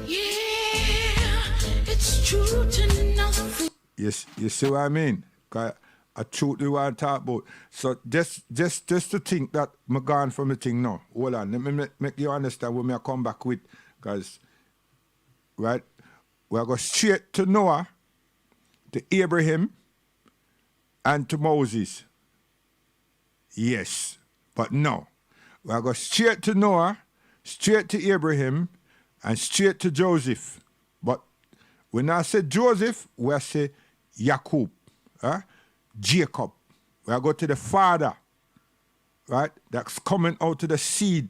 Yeah, it's true to nothing. Yes, you see what I mean? 'Cause a truth we want to talk about. So just to think that I'm gone from the thing now. Hold on, let me make you understand what me I come back with. Because, right, we'll go straight to Noah, to Abraham, and to Moses. Yes, but no. We'll go straight to Noah, straight to Abraham, and straight to Joseph. But when I say Joseph, we'll say Jacob, Jacob. We'll go to the father, right, that's coming out of the seed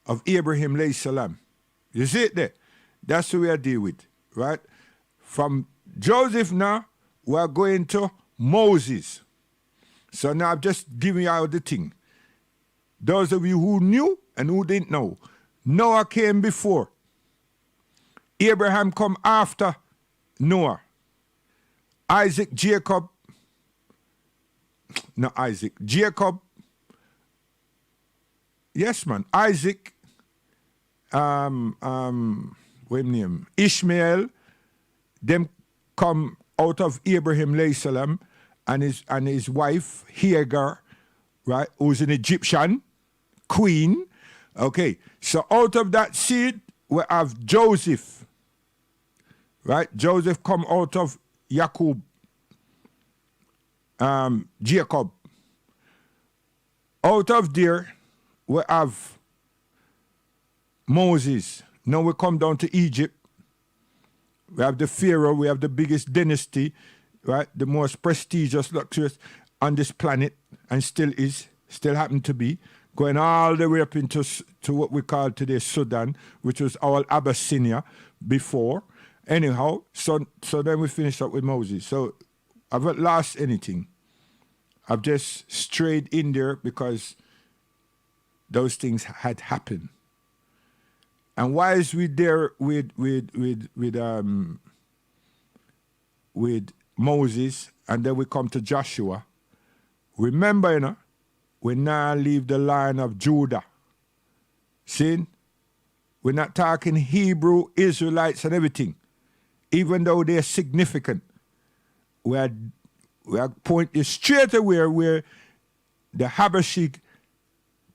of Abraham, alayhi salam. You see it there? That's what we are dealing with, right? From Joseph now, we are going to Moses. So now I'm just giving you out the thing. Those of you who knew and who didn't know, Noah came before. Abraham come after Noah. Isaac, Jacob, not Isaac, Jacob, yes man, Isaac, what name? Ishmael, them come out of Abraham alayhi salam and his wife Hagar, right, who's an Egyptian queen. Okay, so out of that seed we have Joseph, right? Joseph come out of Jacob, Jacob. Out of there we have Moses. Now we come down to Egypt. We have the Pharaoh, we have the biggest dynasty, right? The most prestigious, luxurious on this planet, and still happen to be, going all the way up into to what we call today Sudan, which was all Abyssinia before. Anyhow, so then we finish up with Moses. So I've not lost anything. I've just strayed in there because those things had happened. And why is we there with Moses, and then we come to Joshua? Remember, you know, we now leave the line of Judah. See? We're not talking Hebrew, Israelites, and everything, even though they're significant. We are pointing straight away where the Habashi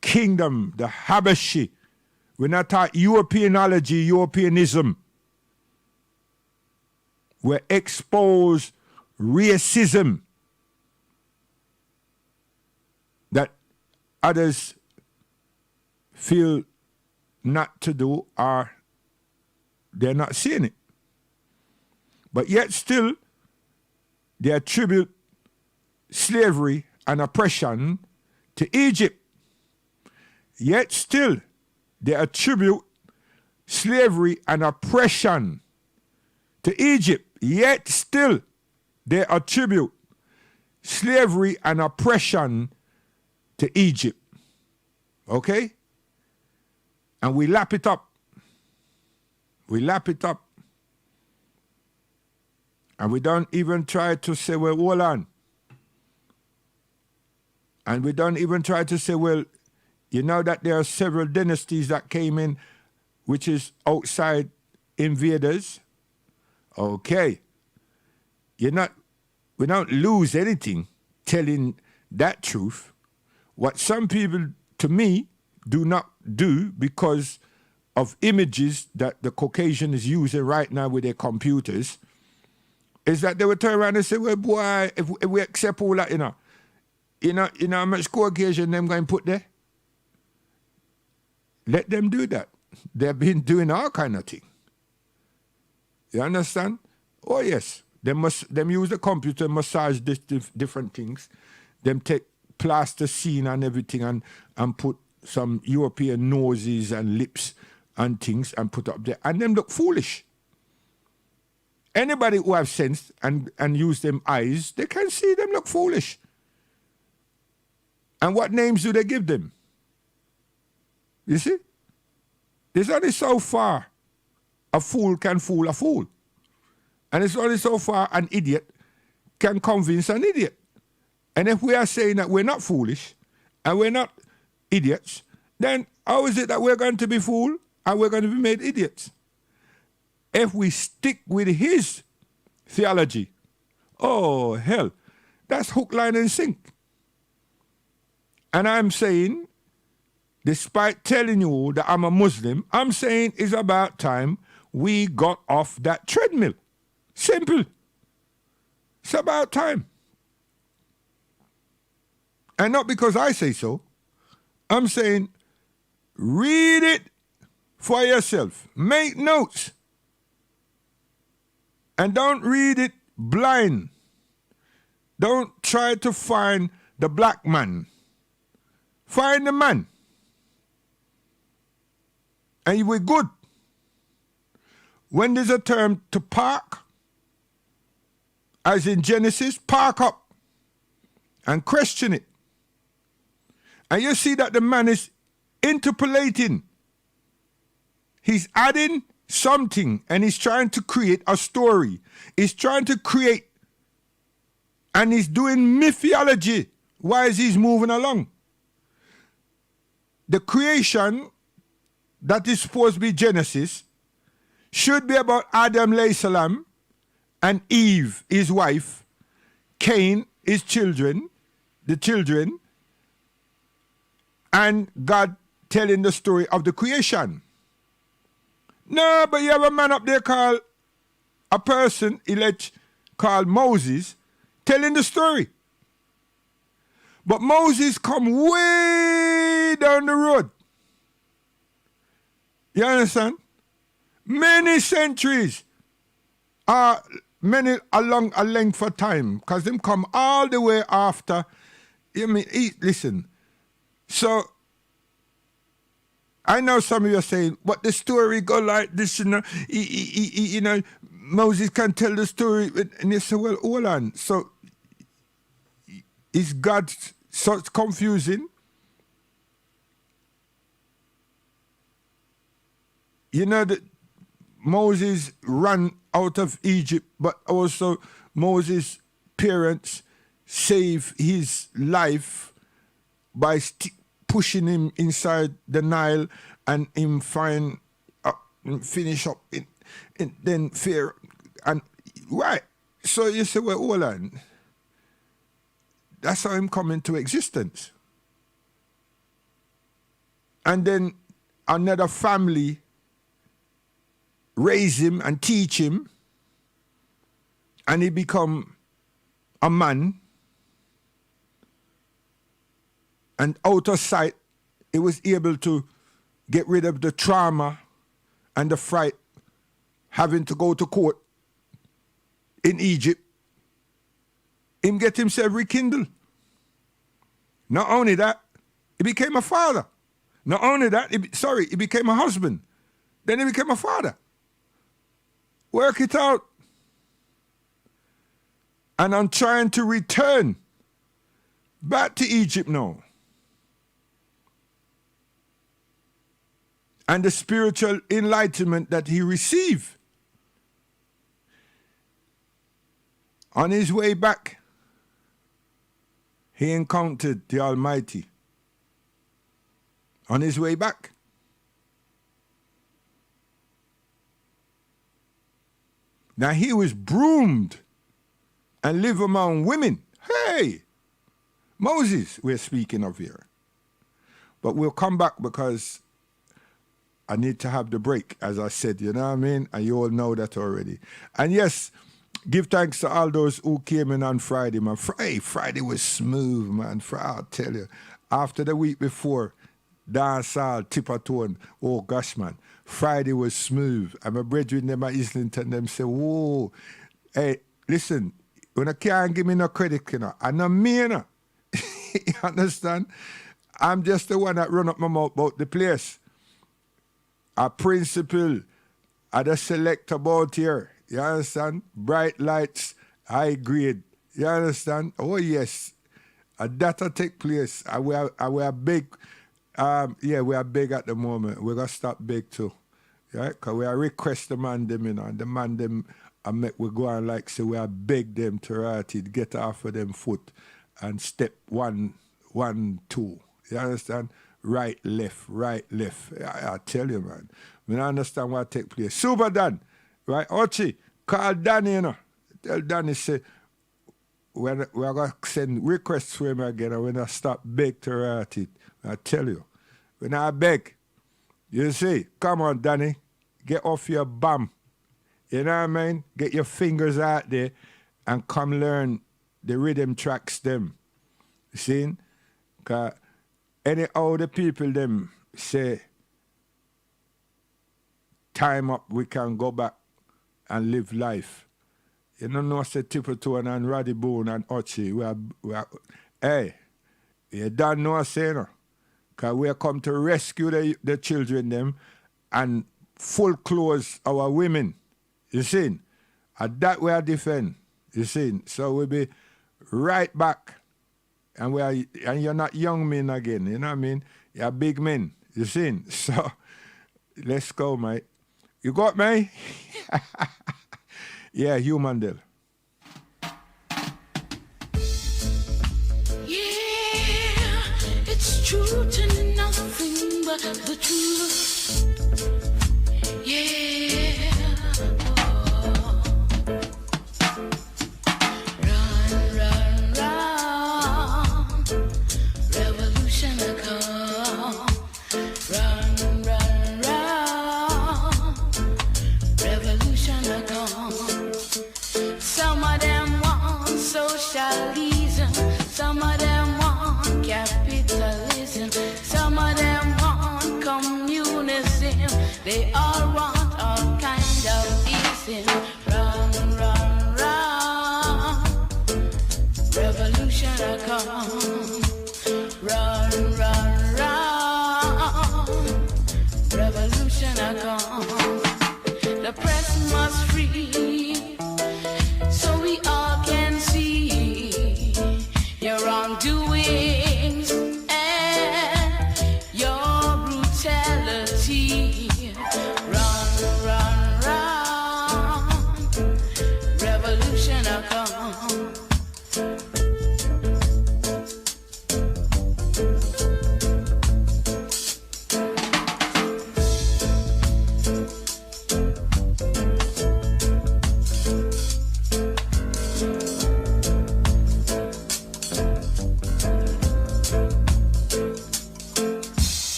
kingdom, the Habashi. We're not talking Europeanology, Europeanism. We expose racism that others feel not to do, or they're not seeing it. But yet still, they attribute slavery and oppression to Egypt. Yet still, they attribute slavery and oppression to Egypt. Yet still, they attribute slavery and oppression to Egypt. Okay? And we lap it up. We lap it up. And we don't even try to say, well, hold on. And we don't even try to say, well, you know that there are several dynasties that came in, which is outside invaders. Okay. We don't lose anything telling that truth. What some people, to me, do not do because of images that the Caucasian is using right now with their computers, is that they would turn around and say, well, boy, if we accept all that, you know how much Caucasian them going to put there? Let them do that. They've been doing all kind of thing. You understand? Oh yes, them use the computer, massage different things. Them take plasticine and everything and put some European noses and lips and things and put up there, and them look foolish. Anybody who have sense and use them eyes, they can see them look foolish. And what names do they give them? You see? There's only so far a fool can fool a fool. And it's only so far an idiot can convince an idiot. And if we are saying that we're not foolish and we're not idiots, then how is it that we're going to be fooled and we're going to be made idiots? If we stick with his theology, oh hell, that's hook, line, and sink. And I'm saying, despite telling you that I'm a Muslim, I'm saying it's about time we got off that treadmill. Simple. It's about time. And not because I say so. I'm saying read it for yourself. Make notes. And don't read it blind. Don't try to find the black man. Find the man. And you will good. When there's a term to park, as in Genesis, park up and question it. And you see that the man is interpolating. He's adding something and he's trying to create a story. He's trying to create and he's doing mythology while he's moving along. The creation that is supposed to be Genesis should be about Adam alayhi salam and Eve, his wife, Cain, his children, the children, and God telling the story of the creation. No, but you have a man up there called, a person elect called Moses, telling the story. But Moses come way down the road. You understand? Many centuries, many along a length of time, because them come all the way after. Listen. So, I know some of you are saying, but the story go like this, Moses can tell the story. And you say, well, hold on. So, is God so confusing? You know that Moses ran out of Egypt, but also Moses' parents saved his life by pushing him inside the Nile and him finish up in then fear and right. So you say, well, hold on. That's how him come into existence. And then another family raise him and teach him, and he become a man. And out of sight, he was able to get rid of the trauma and the fright having to go to court in Egypt. Him get himself rekindled. Not only that, he became a father. Not only that, he became a husband. Then he became a father. Work it out. And I'm trying to return back to Egypt now. And the spiritual enlightenment that he received. On his way back, he encountered the Almighty. On his way back. Now he was broomed and lived among women. Hey, Moses we're speaking of here. But we'll come back because I need to have the break, as I said, you know what I mean? And you all know that already. And yes, give thanks to all those who came in on Friday, man. Friday was smooth, man. I'll tell you. After the week before, dancehall, tipatone, oh gosh, man. Friday was smooth. And my brethren them at Islington, them say, whoa, hey, listen, when I can't give me no credit, you know, I'm not me, you know. You understand? I'm just the one that run up my mouth about the place. A principal, I just select about here. You understand? Bright lights, high grade. You understand? Oh yes. That take place. I will big Yeah, we are big at the moment. We're gonna stop big too. Right? Because we are request the man them, and the man them make we go on like say we are beg them to right it, get off of them foot and step 1, 1, 2. You understand? Right, left, right, left. I tell you, man. I don't understand what take place. Super Dan, right? Ochi, call Danny, Tell Danny, say, we're going to send requests for him again, and we're going to stop beg to write it. I tell you. We're not beg. You see? Come on, Danny. Get off your bum. You know what I mean? Get your fingers out there and come learn the rhythm tracks them. You see? Because anyhow the people them say, time up, we can go back and live life. You don't know, say Tippertone and Roddy Boone and Ochi. Hey, you don't know, say, no? Because we come to rescue the children them and full clothes our women. You see? And that we are defend. You see? So we'll be right back. And you're not young men again, you know what I mean? You're big men. You see? So let's go, mate. You got me? Yeah, Hugh Mandel. Yeah, it's true to nothing but the truth. Yeah. Oh. Run, run, run. Revolution will come. Run, run, run. Revolution will come. Some of them want socialism. Some of them want capitalism. Some of them want communism. They all want all kind of ism. Run, run, run. Revolution will come. Run, run, run. Revolution will come. The press must free, so we all can see your wrongdoings and your brutality. Run, run, run. Revolution will come.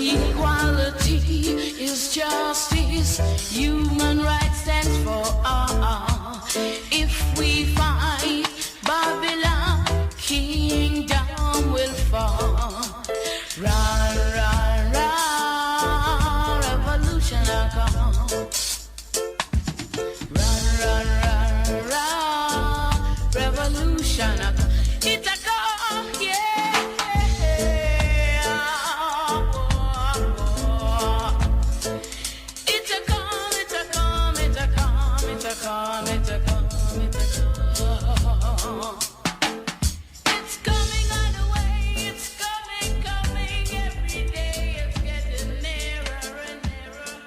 Equality is justice. Human rights stands for all. If we fight Babylon, kingdom will fall. Run, run, run. Revolution will come. Run, run, run, run. Revolution will come. It's a come, yeah. It's a come, it's a come, it's a come, it's a come, it's a come, it's a come. It's coming on the way, it's coming, coming every day. It's getting nearer and nearer.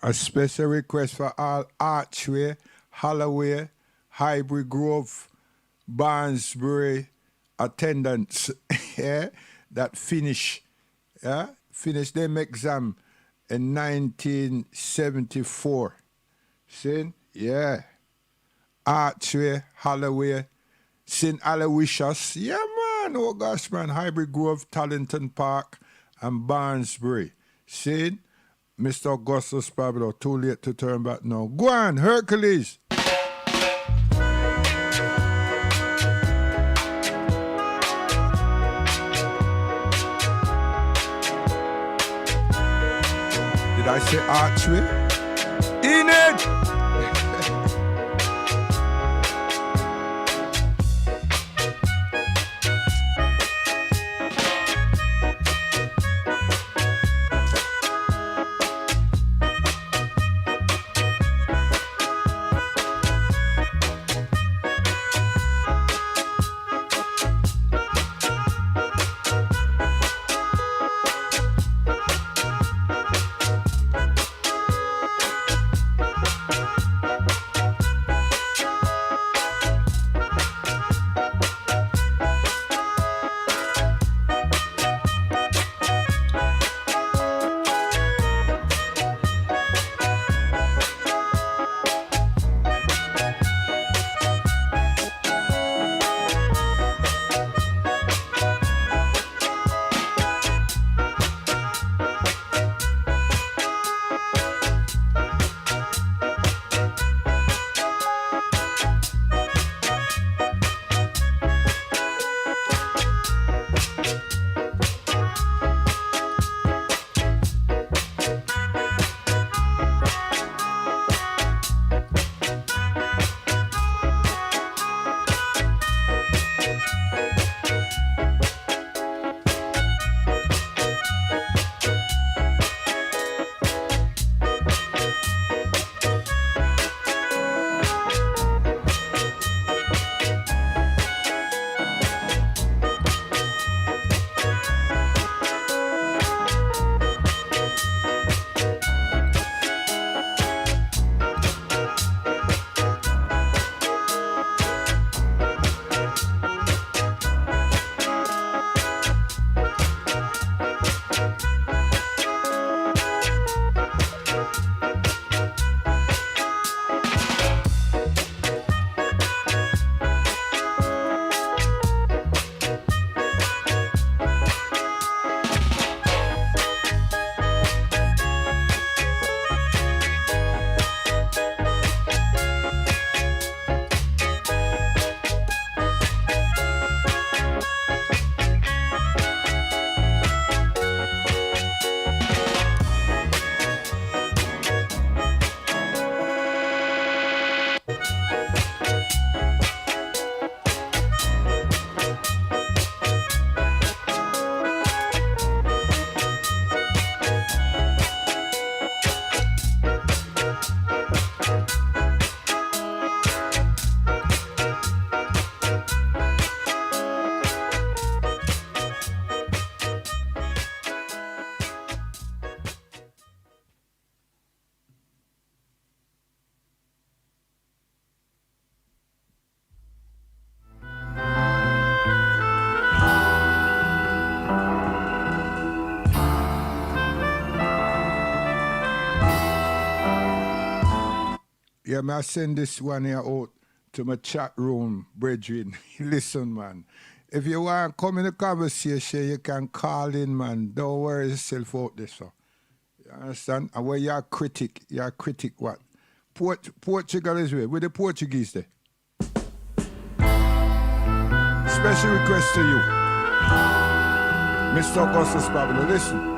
A special request for all Archway, Holloway, Highbury Grove, Barnsbury attendants yeah, that finish them exam in 1974. See? Yeah. Archway, Holloway, St. Aloysius. Yeah, man. Oh, gosh, man. Hybrid Grove, Tarleton Park, and Barnesbury. See? Mr. Augustus Pablo, too late to turn back now. Go on, Hercules. Did I say Archway? Enid! Yeah, I send this one here out to my chat room, brethren. Listen, man. If you want to come in the conversation, you can call in, man. Don't worry yourself out there, so. You understand? And when you're a critic what? Portugal is where? Where the Portuguese there? Special request to you. Mr. Augustus Pablo, listen.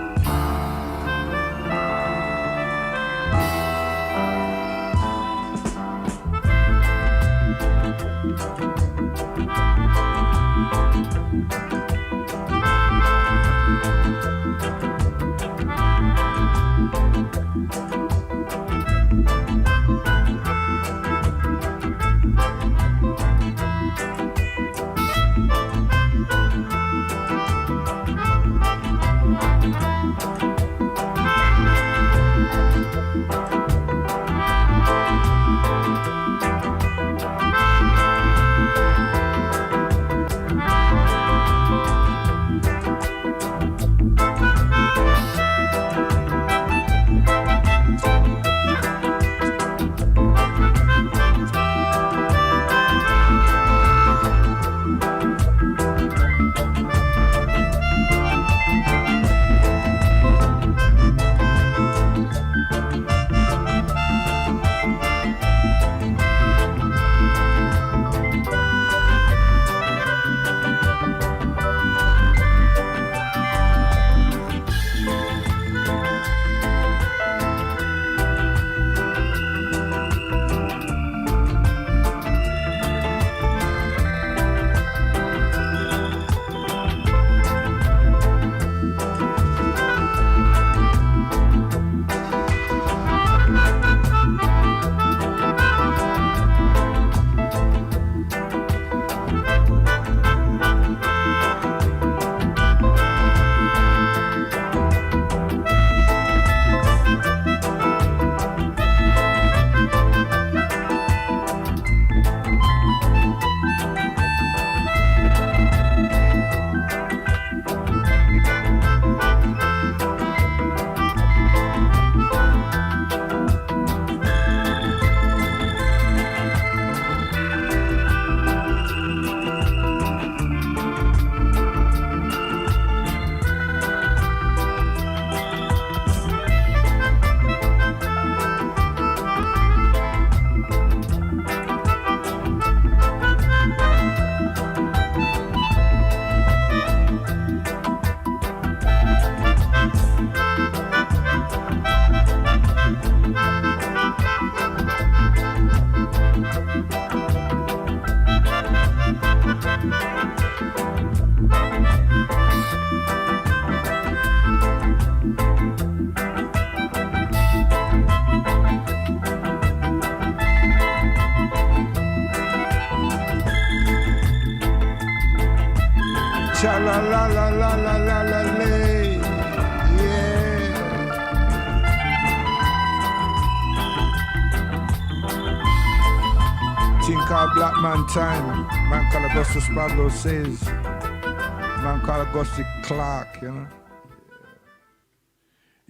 called Black Man Time. Man called Augustus Pablo says. Man called Augustus Clark, you know.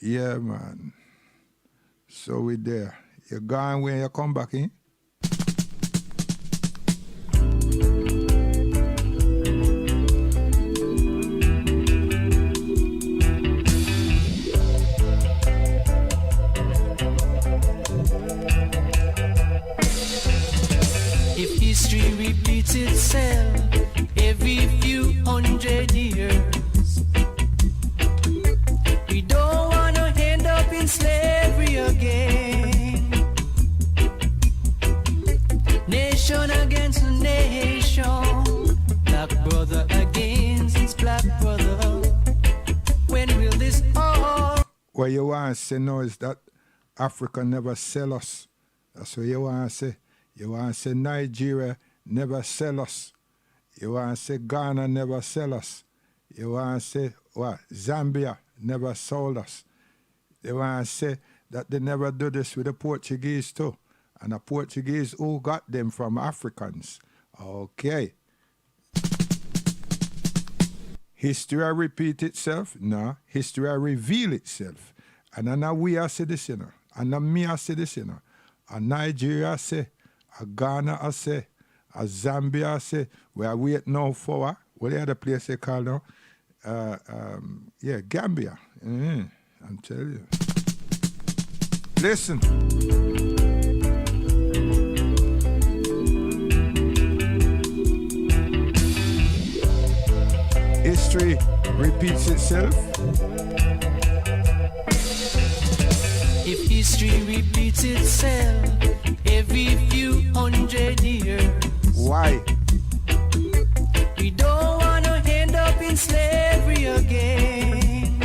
Yeah, man. So we there. You gone when you come back in? If history repeats itself every few hundred years, we don't want to end up in slavery again. Nation against nation, black brother against black brother. When will this all? What you want to say now is that Africa never sell us. That's what you want to say. You want to say Nigeria never sell us. You want to say Ghana never sell us. You want to say what? Zambia never sold us. You want to say that they never do this with the Portuguese too. And the Portuguese who got them from Africans. Okay. History repeat itself? No. History reveal itself. And now we are say this, you know. And now me I say this, you know. And Nigeria say, a Ghana I say, a Zambia I say, we are waiting now for what the other place they call now? Yeah, Gambia. I'm telling you. Listen. History repeats itself. If history repeats itself every few hundred years, why? We don't want to end up in slavery again.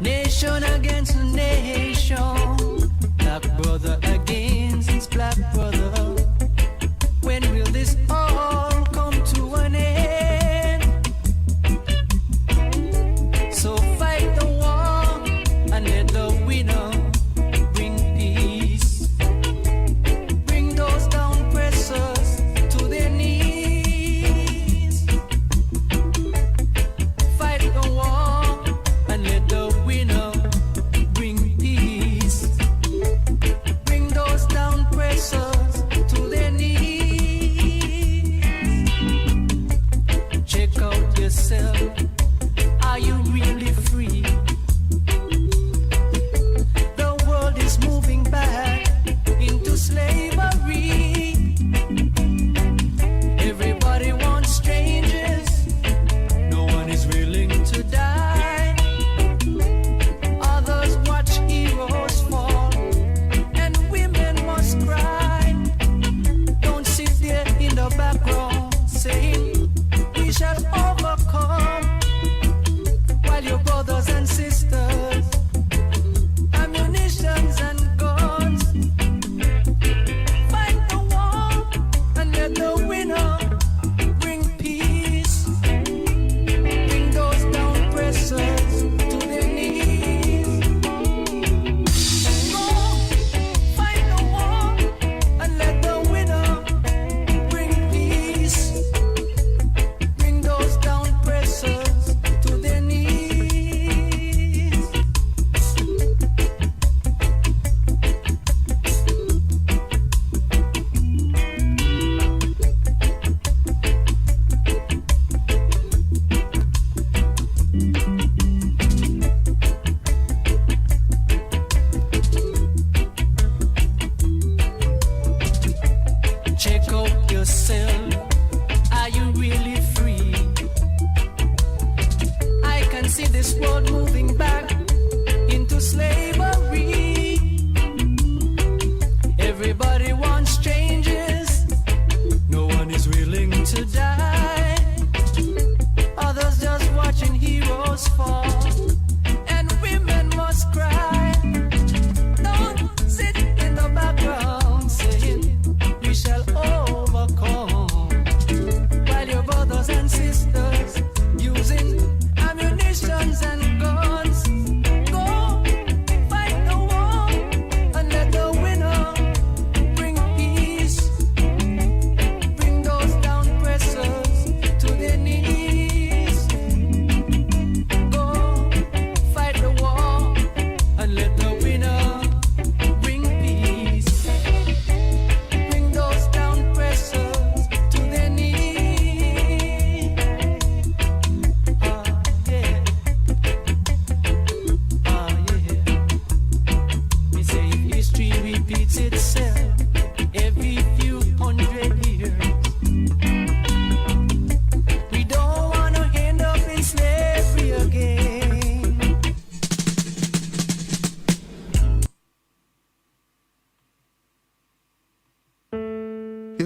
Nation against nation, black brother against black brother. When will this all come to an end? So fight the war and let the winner bring peace. Bring those down pressers to their knees. Fight the war and let the winner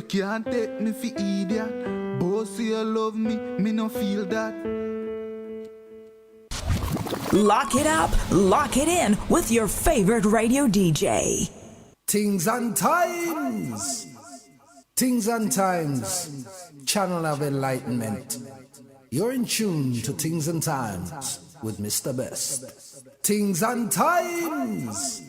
Can't take me for idiot. Boss, you love me no feel that. Lock it up, lock it in with your favorite radio DJ. Things and Times. Things and Times. Channel of Enlightenment. You're in tune to Things and Times with Mr. Best. Things and Times.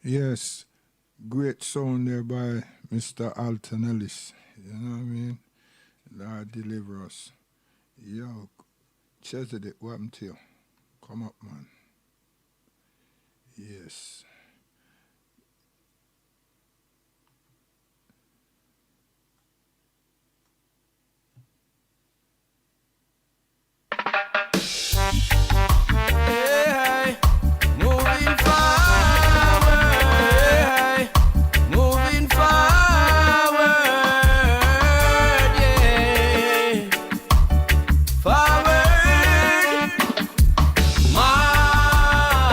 Yes, great sound there by Mr. Alton Ellis. You know what I mean? Lord deliver us. Yo, Chesedek, what happened to you? Come up, man. Yes. Hey, moving forward, moving forward, yeah. Forward, march,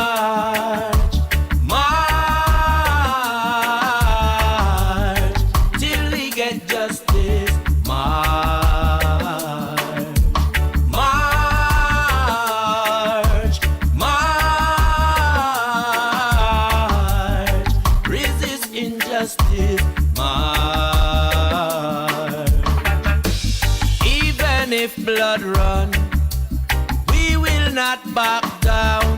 march, till we get justice, march, march, march, resist injustice, march. Even if blood run, we will not back down.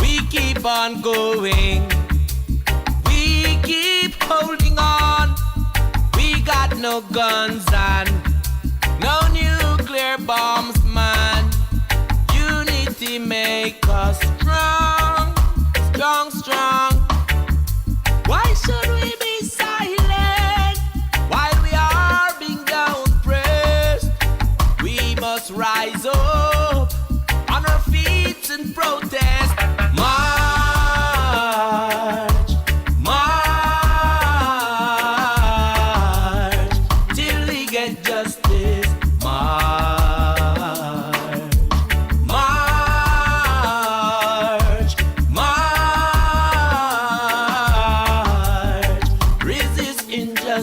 We keep on going. We keep holding on. We got no guns and no nuclear bombs, man. Unity make us strong, strong, strong. Why should we be silent?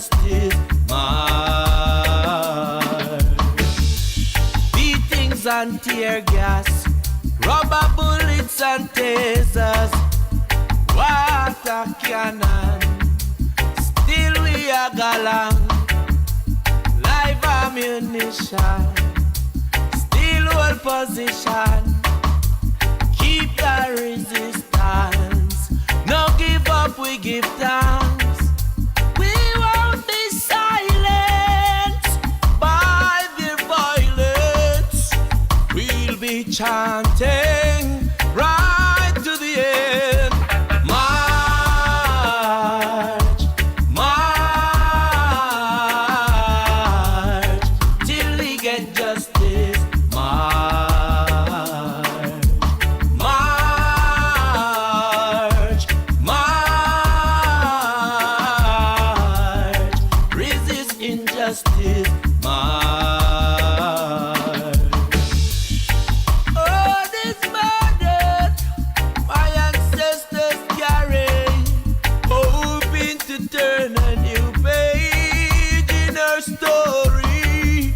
injustice march. Beatings and tear gas, rubber bullets and tasers, water cannon, still we are galang. Live ammunition, still hold position, keep the resistance. No give up, we give thanks. We won't be silenced by their violence. We'll be chanting right to the end. March, march, till we get justice. March, march, march, resist injustice. March. Oh, this burden my ancestors carry, hoping to turn a new page in our story.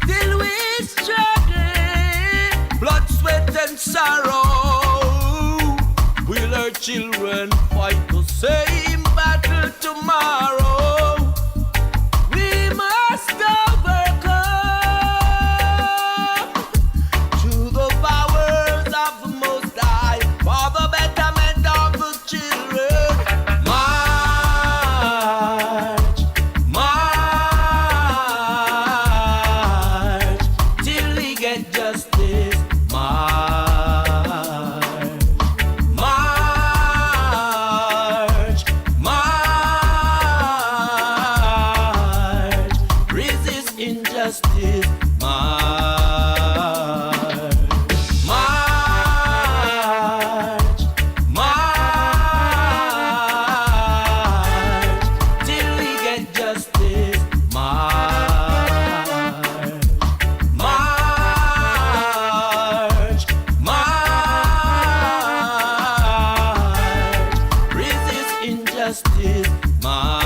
Still we struggling, blood, sweat and sorrow. Will our children fight the same battle tomorrow? We must overcome through the powers of the Most High for the betterment of the children. March, march, till we get justice. March, march, march, resist injustice. March, march, march, till we get justice. March, march, march, resist injustice. March.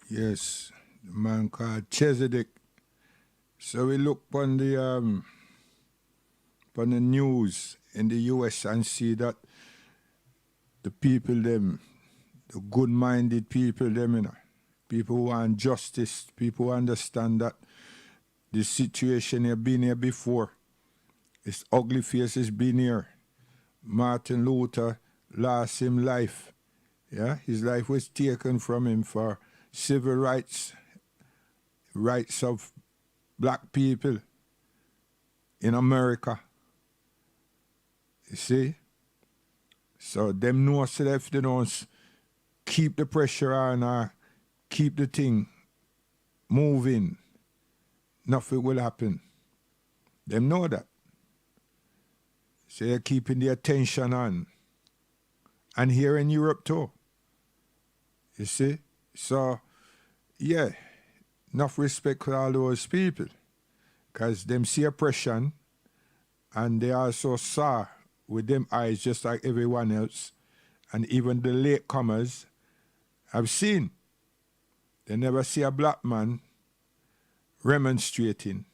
Yes, the man called Chesedek. So we look on the news in the US and see that the people them, the good-minded people them, you know, people who want justice, people who understand that the situation have been here before. This ugly face has been here. Martin Luther lost his life. Yeah, his life was taken from him for civil rights, rights of black people in America. You see? So them know so that if they don't keep the pressure on or keep the thing moving, nothing will happen. Them know that. So they're keeping the attention on. And here in Europe too. You see? So, yeah, enough respect for all those people. Because them see oppression and they also saw with them eyes just like everyone else. And even the latecomers have seen. They never see a black man remonstrating.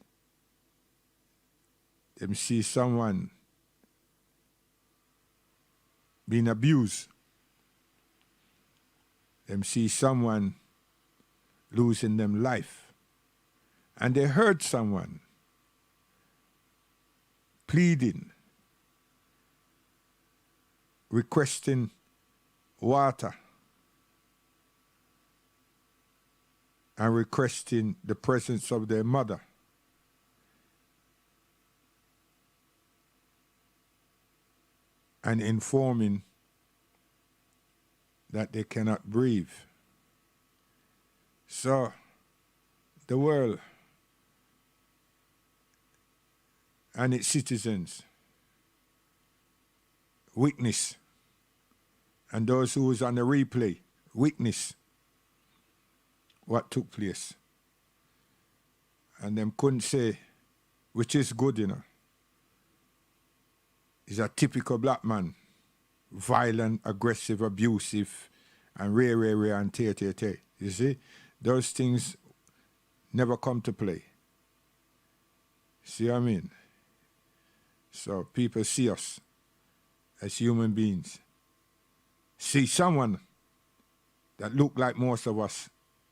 Them see someone being abused. Them see someone losing them life. And they heard someone pleading, requesting water, and requesting the presence of their mother. And informing that they cannot breathe. So, the world and its citizens witness, and those who was on the replay witness what took place. And them couldn't say, which is good, you know. He's a typical black man. Violent, aggressive, abusive, and rare, and tear. You see? Those things never come to play. See what I mean? So people see us as human beings. See someone that look like most of us,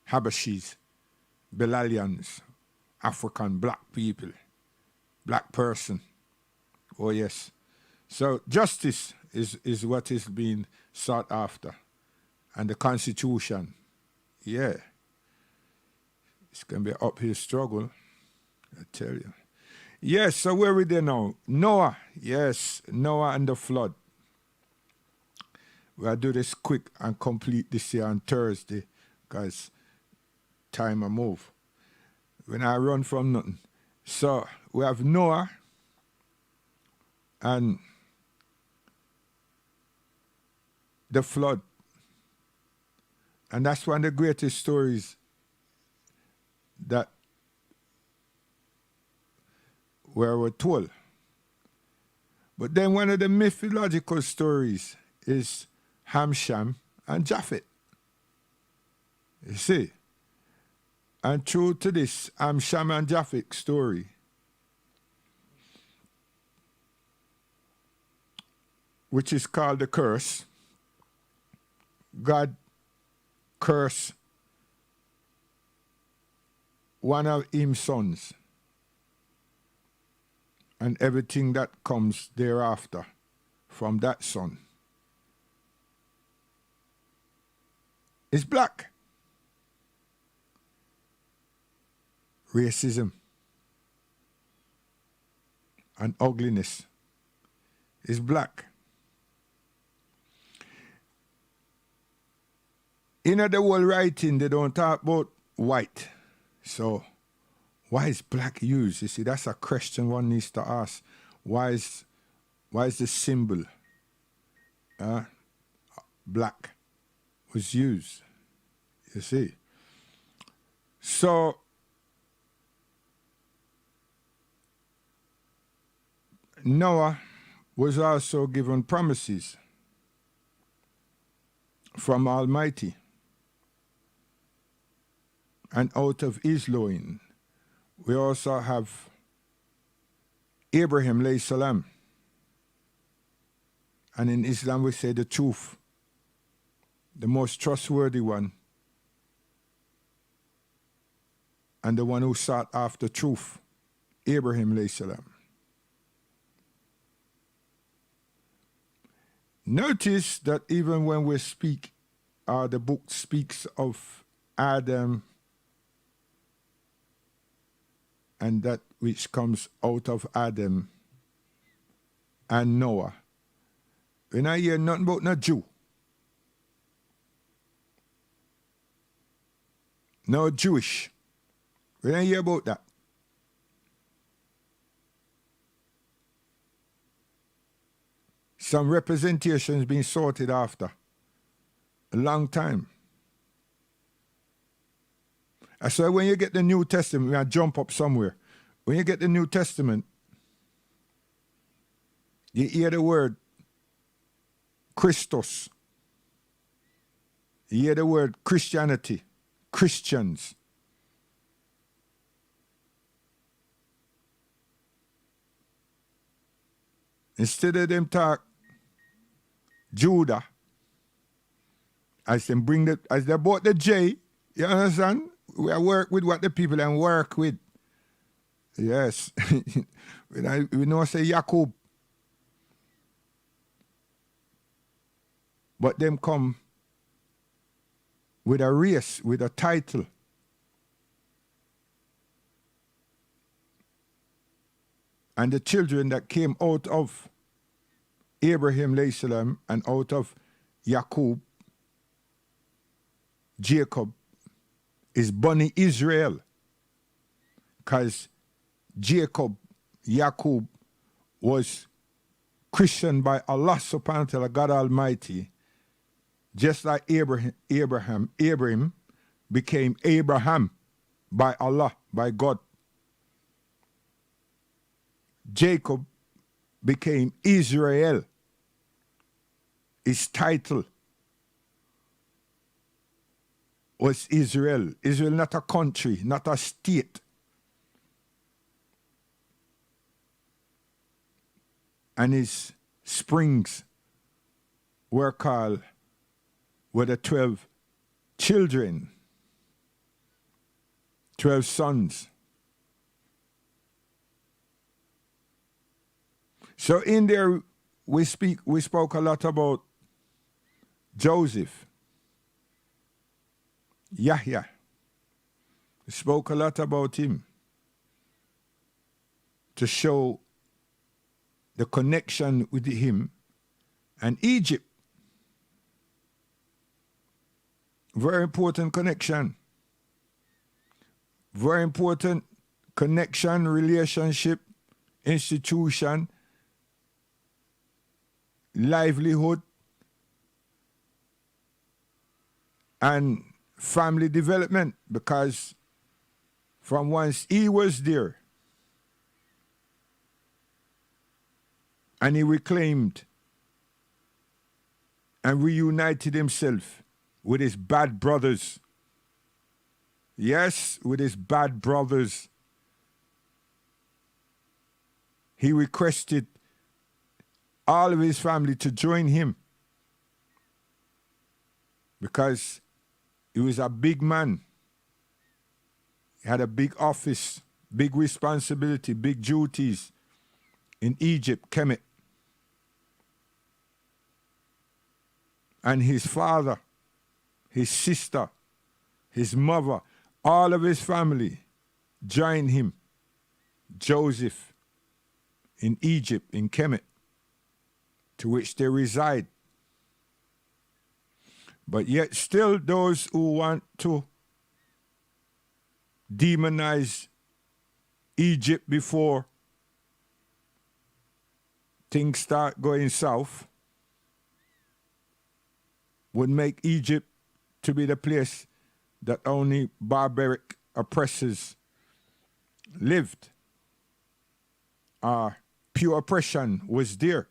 Habashis, Bilalians, African black people, black person. Oh yes. So justice is what is being sought after. And the Constitution, yeah. It's going to be an uphill struggle, I tell you. Yes, so where are we there now? Noah, yes, Noah and the flood. We'll do this quick and complete this year on Thursday because time I move. When I run from nothing. So we have Noah and the flood. And that's one of the greatest stories that were told. But then one of the mythological stories is Ham, Shem, and Japheth. You see? And true to this Ham, Shem, and Japheth story, which is called the curse, God cursed one of his sons and everything that comes thereafter from that son is black. Racism and ugliness is black. In the whole writing, they don't talk about white. So why is black used? You see, that's a question one needs to ask. Why is the symbol black was used? You see. So Noah was also given promises from Almighty. And out of his loin, we also have Abraham, alayhi salam. And in Islam, we say the truth, the most trustworthy one, and the one who sought after truth, Abraham, alayhi salam. Notice that even when we speak, the book speaks of Adam and that which comes out of Adam and Noah. When I hear nothing about no Jew, no Jewish, when I hear about that, some representations being sorted after a long time. So when you get the New Testament, I jump up somewhere. When you get the New Testament, you hear the word Christos. You hear the word Christianity, Christians. Instead of them talk Judah, as they brought the J, you understand? We work with what the people and work with. Yes. we know say Jacob. But them come with a race, with a title. And the children that came out of Abraham, alayhi salam, and out of Jacob, Jacob, is Bani Israel. Because Jacob, was christened by Allah subhanahu wa ta'ala, God Almighty, just like Abraham became Abraham by Allah, by God Jacob became Israel. His title was Israel. Israel, not a country, not a state. And his springs were the 12 children, 12 sons. So in there, we spoke a lot about Joseph, Yahya. We spoke a lot about him to show the connection with him and Egypt. Very important connection. Very important connection, relationship, institution, livelihood, and family development, because from once he was there and he reclaimed and reunited himself with his bad brothers. Yes, with his bad brothers. He requested all of his family to join him because he was a big man. He had a big office, big responsibility, big duties in Egypt, Kemet. And his father, his sister, his mother, all of his family joined him, Joseph, in Egypt, in Kemet, to which they reside. But yet still those who want to demonize Egypt before things start going south would make Egypt to be the place that only barbaric oppressors lived. Pure oppression was there.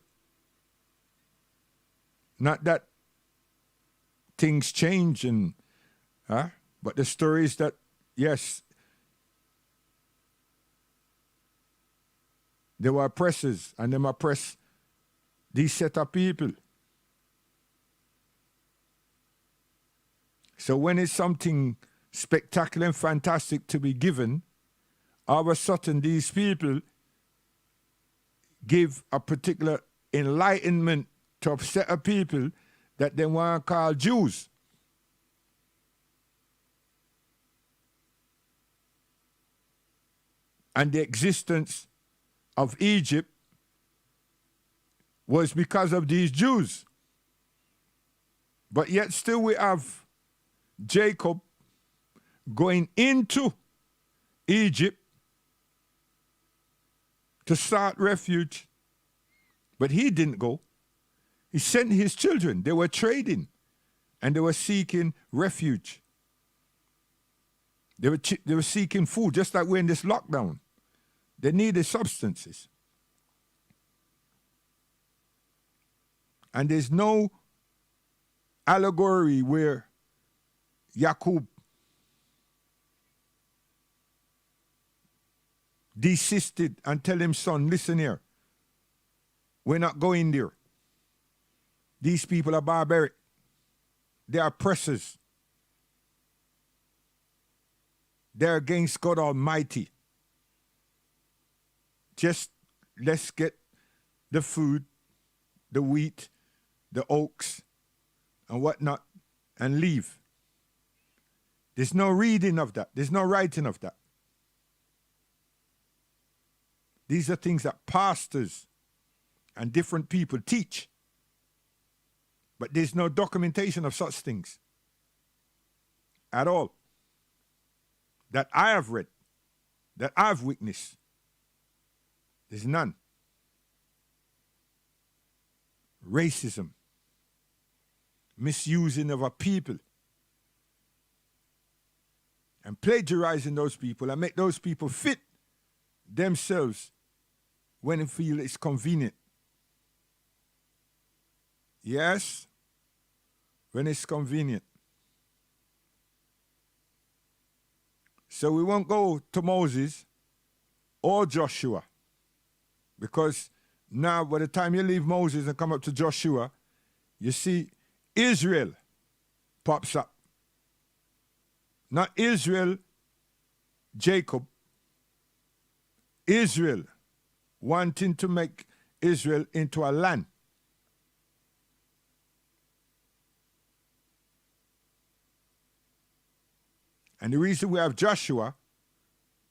Not that things change, but the story is that, yes, there were oppressors, and them oppress these set of people. So when it's something spectacular and fantastic to be given, all of a sudden these people give a particular enlightenment to a set of people that they want to call Jews. And the existence of Egypt was because of these Jews. But yet still we have Jacob going into Egypt to start refuge. But he didn't go. He sent his children. They were trading and they were seeking refuge. They were seeking food, just like we're in this lockdown. They needed substances. And there's no allegory where Jacob desisted and tell him, son, listen here. We're not going there. These people are barbaric. They are oppressors. They're against God Almighty. Just let's get the food, the wheat, the oaks, and whatnot, and leave. There's no reading of that. There's no writing of that. These are things that pastors and different people teach. But there's no documentation of such things at all that I have read, that I've witnessed. There's none. Racism, misusing of a people, and plagiarizing those people and make those people fit themselves when it feels it's convenient. Yes, when it's convenient. So we won't go to Moses or Joshua, because now by the time you leave Moses and come up to Joshua, you see Israel pops up. Not Israel, Jacob. Israel, wanting to make Israel into a land. And the reason we have Joshua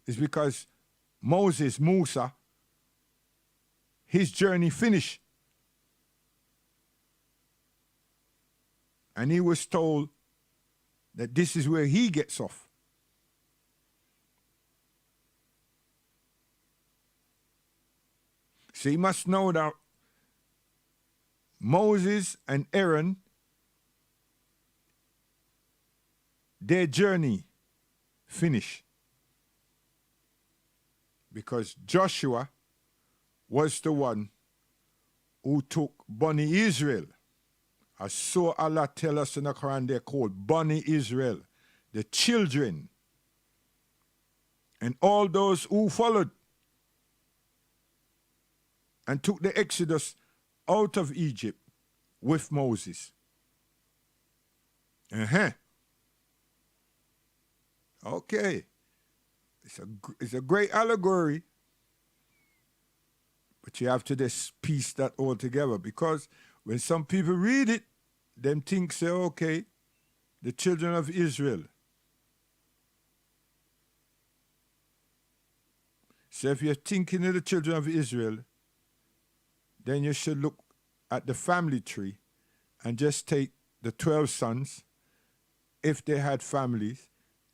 is because Moses, Musa, his journey finished. And he was told that this is where he gets off. So you must know that Moses and Aaron, their journey finished. Because Joshua was the one who took Bani Israel. As so Allah tell us in the Quran, they're called Bani Israel, the children, and all those who followed and took the Exodus out of Egypt with Moses. Okay. It's a great allegory, but you have to just piece that all together, because when some people read it, them think, say, okay, the children of Israel. So if you're thinking of the children of Israel, then you should look at the family tree and just take the 12 sons, if they had families,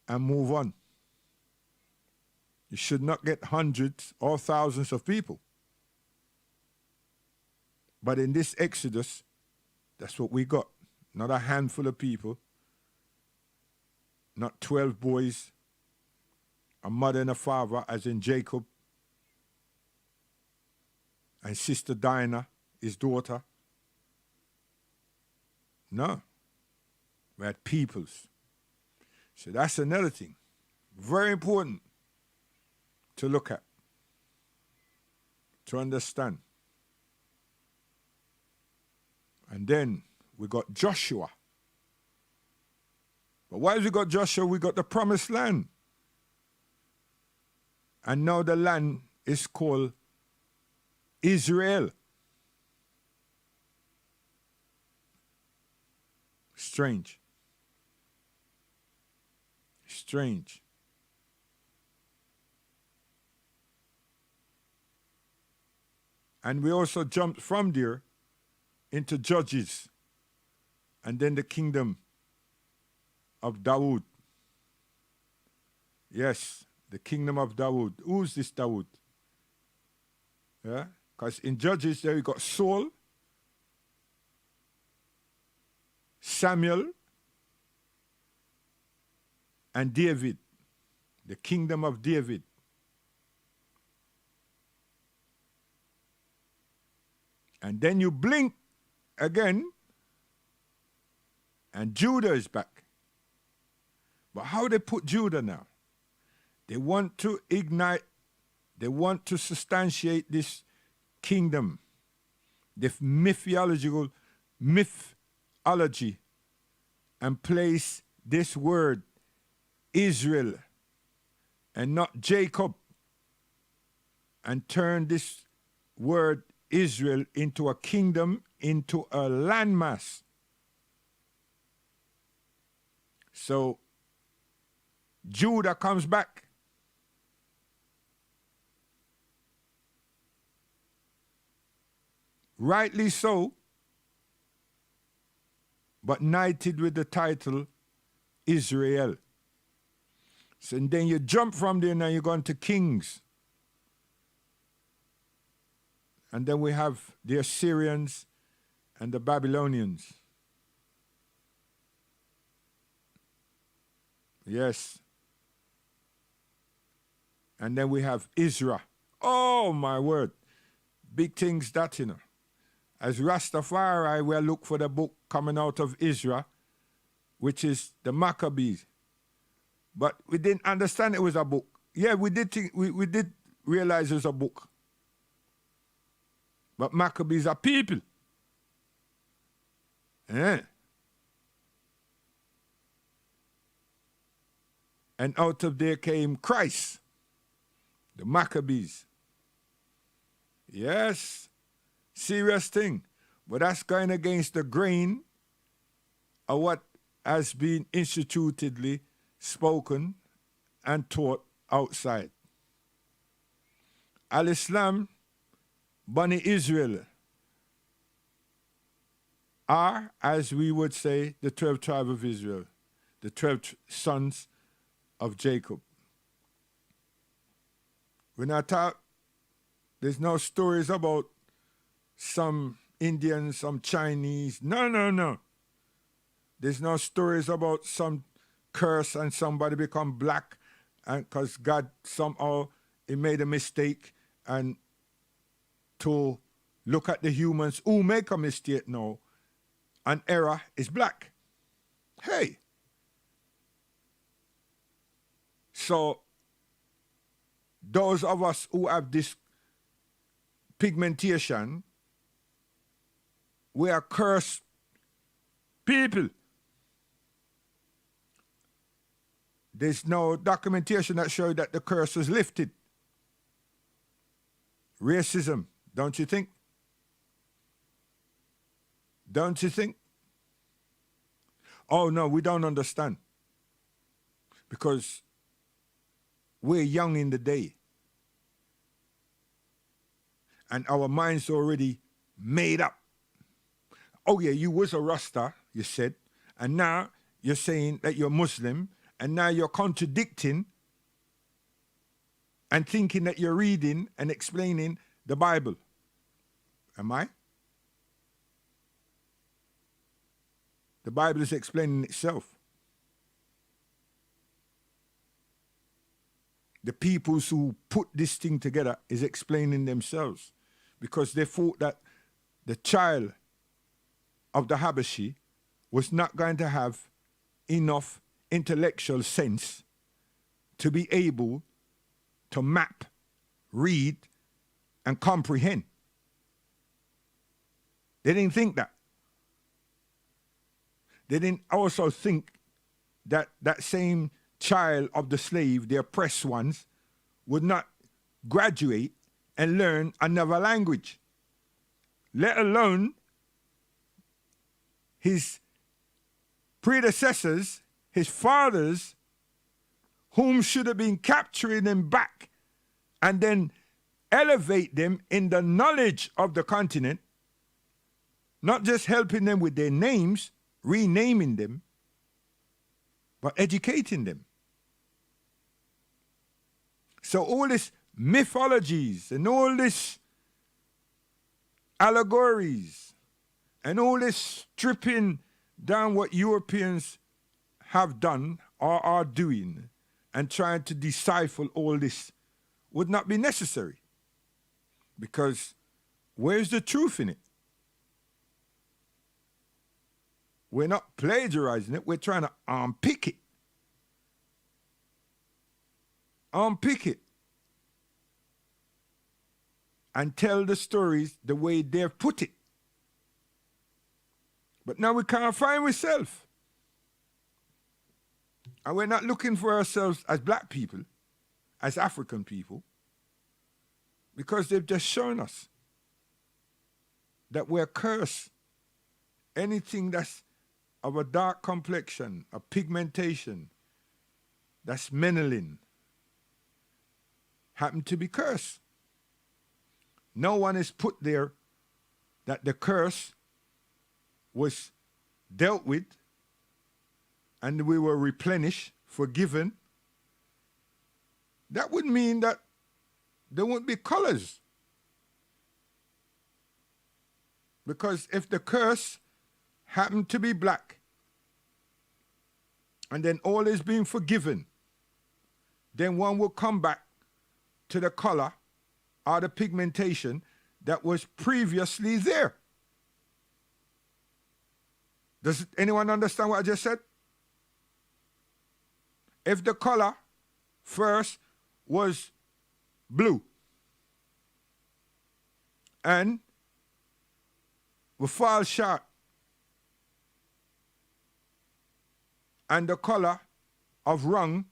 and move on. You should not get hundreds or thousands of people. But in this Exodus, that's what we got. Not a handful of people, not 12 boys, a mother and a father, as in Jacob, and Sister Dinah, his daughter. No. We had peoples. So that's another thing. Very important to look at, to understand. And then we got Joshua. But why have we got Joshua? We got the promised land. And now the land is called Israel. Strange. Strange. And we also jumped from there into Judges, and then the kingdom of Dawood. Yes, the kingdom of Dawood. Who's this Dawood? Yeah, because in Judges there we got Saul, Samuel, and David, the kingdom of David. And then you blink again, and Judah is back. But how they put Judah now? They want to ignite, they want to substantiate this kingdom, the mythology, and place this word Israel and not Jacob, and turn this word Israel into a kingdom, into a landmass. So Judah comes back. Rightly so, but knighted with the title Israel. So and then you jump from there, now you're going to Kings. And then we have the Assyrians and the Babylonians. Yes. And then we have Israel. Oh, my word. big things that, you know. As Rastafari, we look for the book coming out of Israel, which is the Maccabees. But we didn't understand it was a book. Yeah, we did realize it was a book. But Maccabees are people. Yeah. And out of there came Christ, the Maccabees. Yes, serious thing. But that's going against the grain of what has been institutedly spoken and taught outside. Al-Islam, Bani Israel, are, as we would say, the 12 tribes of Israel, the 12 sons of Jacob. When I talk, there's no stories about some Indians, some Chinese. No. There's no stories about some curse and somebody become black and because God somehow he made a mistake, and to look at the humans who make a mistake now, an error is black. Hey. So those of us who have this pigmentation, we are cursed people. There's no documentation that shows that the curse was lifted. Racism, don't you think? Don't you think? Oh no, we don't understand. Because we're young in the day. And our minds already made up. Oh yeah, you was a Rasta, you said, and now you're saying that you're Muslim, and now you're contradicting and thinking that you're reading and explaining the Bible. Am I? The Bible is explaining itself. The peoples who put this thing together is explaining themselves, because they thought that the child of the Habashi was not going to have enough intellectual sense to be able to map, read, and comprehend. They didn't think that. They didn't also think that that same child of the slave, the oppressed ones, would not graduate and learn another language, let alone his predecessors, his fathers, whom should have been capturing them back and then elevate them in the knowledge of the continent, not just helping them with their names, renaming them, but educating them. So all this mythologies and all this allegories and all this stripping down what Europeans have done or are doing and trying to decipher all this would not be necessary. Because where's the truth in it? We're not plagiarizing it, we're trying to unpick it. Unpick it. And tell the stories the way they've put it. But now we can't find ourselves. And we're not looking for ourselves as black people, as African people, because they've just shown us that we're cursed. Anything that's of a dark complexion, a pigmentation, that's melanin, happen to be cursed. No one is put there that the curse was dealt with and we were replenished, forgiven. That would mean that there wouldn't be colors. Because if the curse happened to be black and then all is being forgiven, then one will come back to the color or the pigmentation that was previously there. Does anyone understand what I just said? If the color first was blue and we fall short and the color of wrong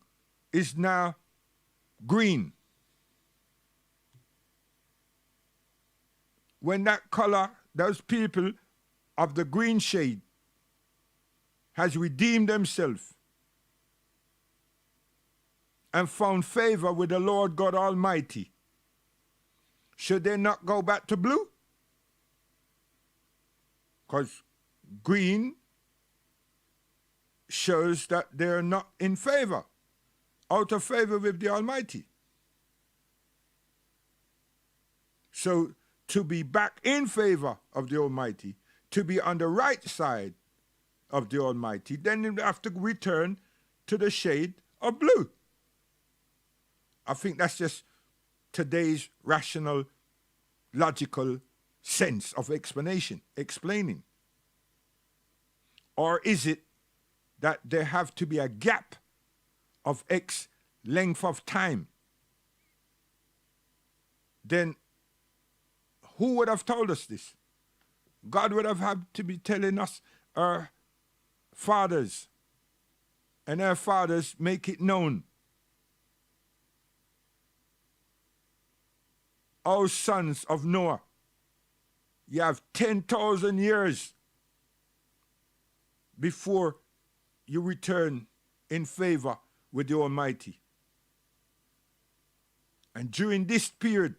is now green. When that color, those people of the green shade has redeemed themselves and found favor with the Lord God Almighty, should they not go back to blue? Because green shows that they're not in favor, out of favor with the Almighty. So to be back in favor of the Almighty, to be on the right side of the Almighty, then you have to return to the shade of blue. I think that's just today's rational, logical sense of explaining. Or is it that there have to be a gap of X length of time? Then who would have told us this? God would have had to be telling us, our fathers, and our fathers make it known. O sons of Noah, you have 10,000 years before you return in favor with the Almighty. And during this period,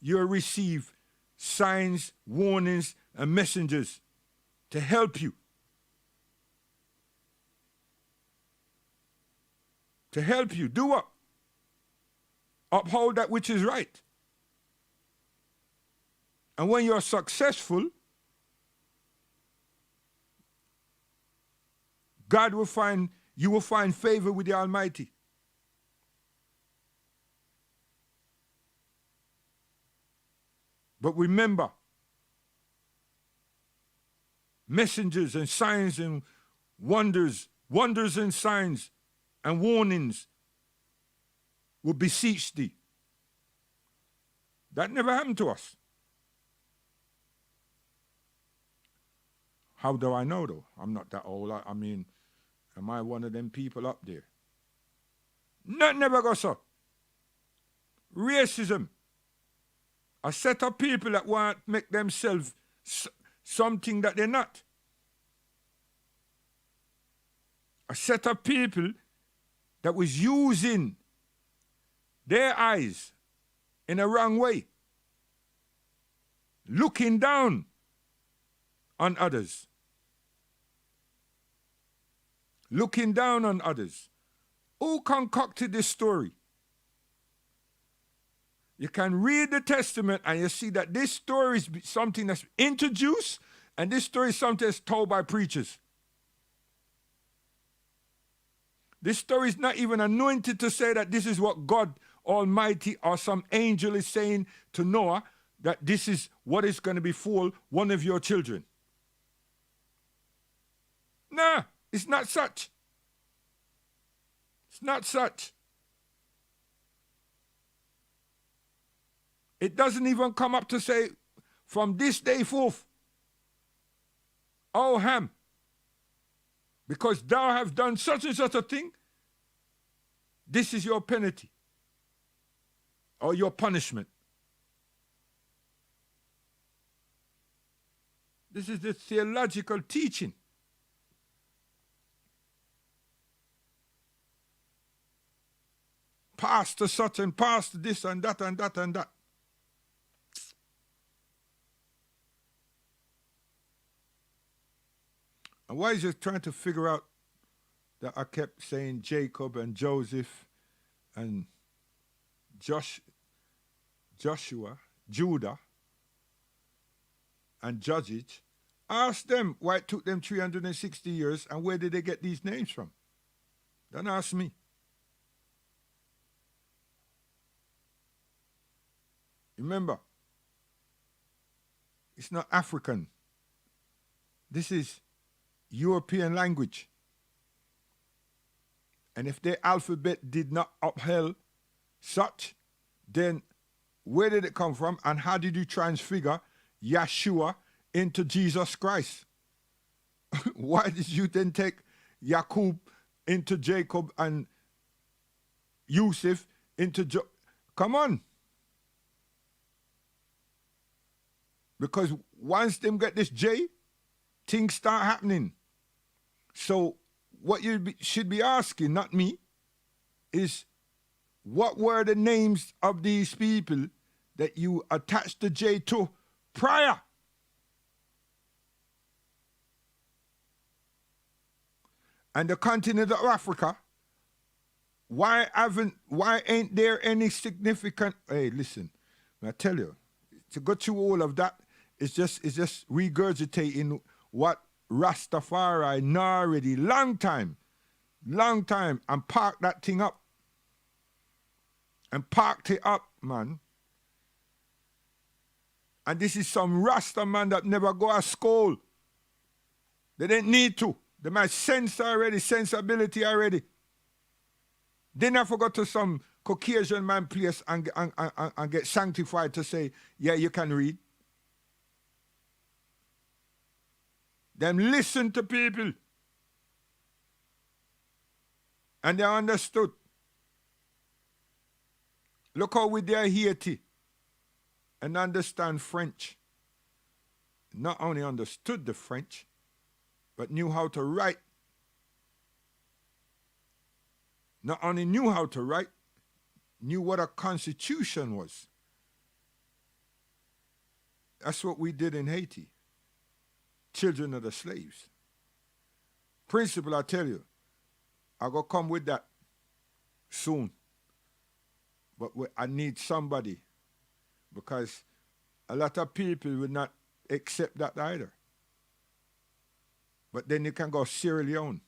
you'll receive signs, warnings, and messengers to help you. To help you do what? Uphold that which is right. And when you're successful, you will find favor with the Almighty. But remember, messengers and signs and wonders and signs and warnings will beseech thee. That never happened to us. How do I know, though? I'm not that old. I mean, am I one of them people up there? Never go so. Racism. A set of people that want to make themselves something that they're not. A set of people that was using their eyes in a wrong way. Looking down on others. Looking down on others. Who concocted this story? You can read the Testament and you see that this story is something that's introduced, and this story is something that's told by preachers. This story is not even anointed to say that this is what God Almighty or some angel is saying to Noah, that this is what is going to befall one of your children. Nah, it's not such. It's not such. It doesn't even come up to say, from this day forth, O Ham, because thou have done such and such a thing, this is your penalty or your punishment. This is the theological teaching. Pastor such and pastor this and that and that and that. And why is you trying to figure out that I kept saying Jacob and Joseph and Joshua, Judah, and Judges? Ask them why it took them 360 years and where did they get these names from? Don't ask me. Remember, It's not African. This is European language. And if their alphabet did not upheld such, then where did it come from? And how did you transfigure Yeshua into Jesus Christ? Why did you then take Jacob into Jacob and Yusuf into Come on. Because once them get this J, things start happening. So what you should be asking, not me, is what were the names of these people that you attached the J to prior? And the continent of Africa, why ain't there any significant? Hey, listen, I tell you, to go through all of that, it's just regurgitating what Rastafari know already long time, and parked that thing up. And parked it up, man. And this is some Rasta man that never go to school. They didn't need to. They might sensibility already. They never go to some Caucasian man place and get sanctified to say, yeah, you can read. Them listen to people. And they understood. Look how we there Haiti and understand French. Not only understood the French, but knew how to write. Not only knew how to write, knew what a constitution was. That's what we did in Haiti. Children of the slaves. Principle, I tell you, I'm going to come with that soon. But I need somebody, because a lot of people will not accept that either. But then you can go Sierra Leone.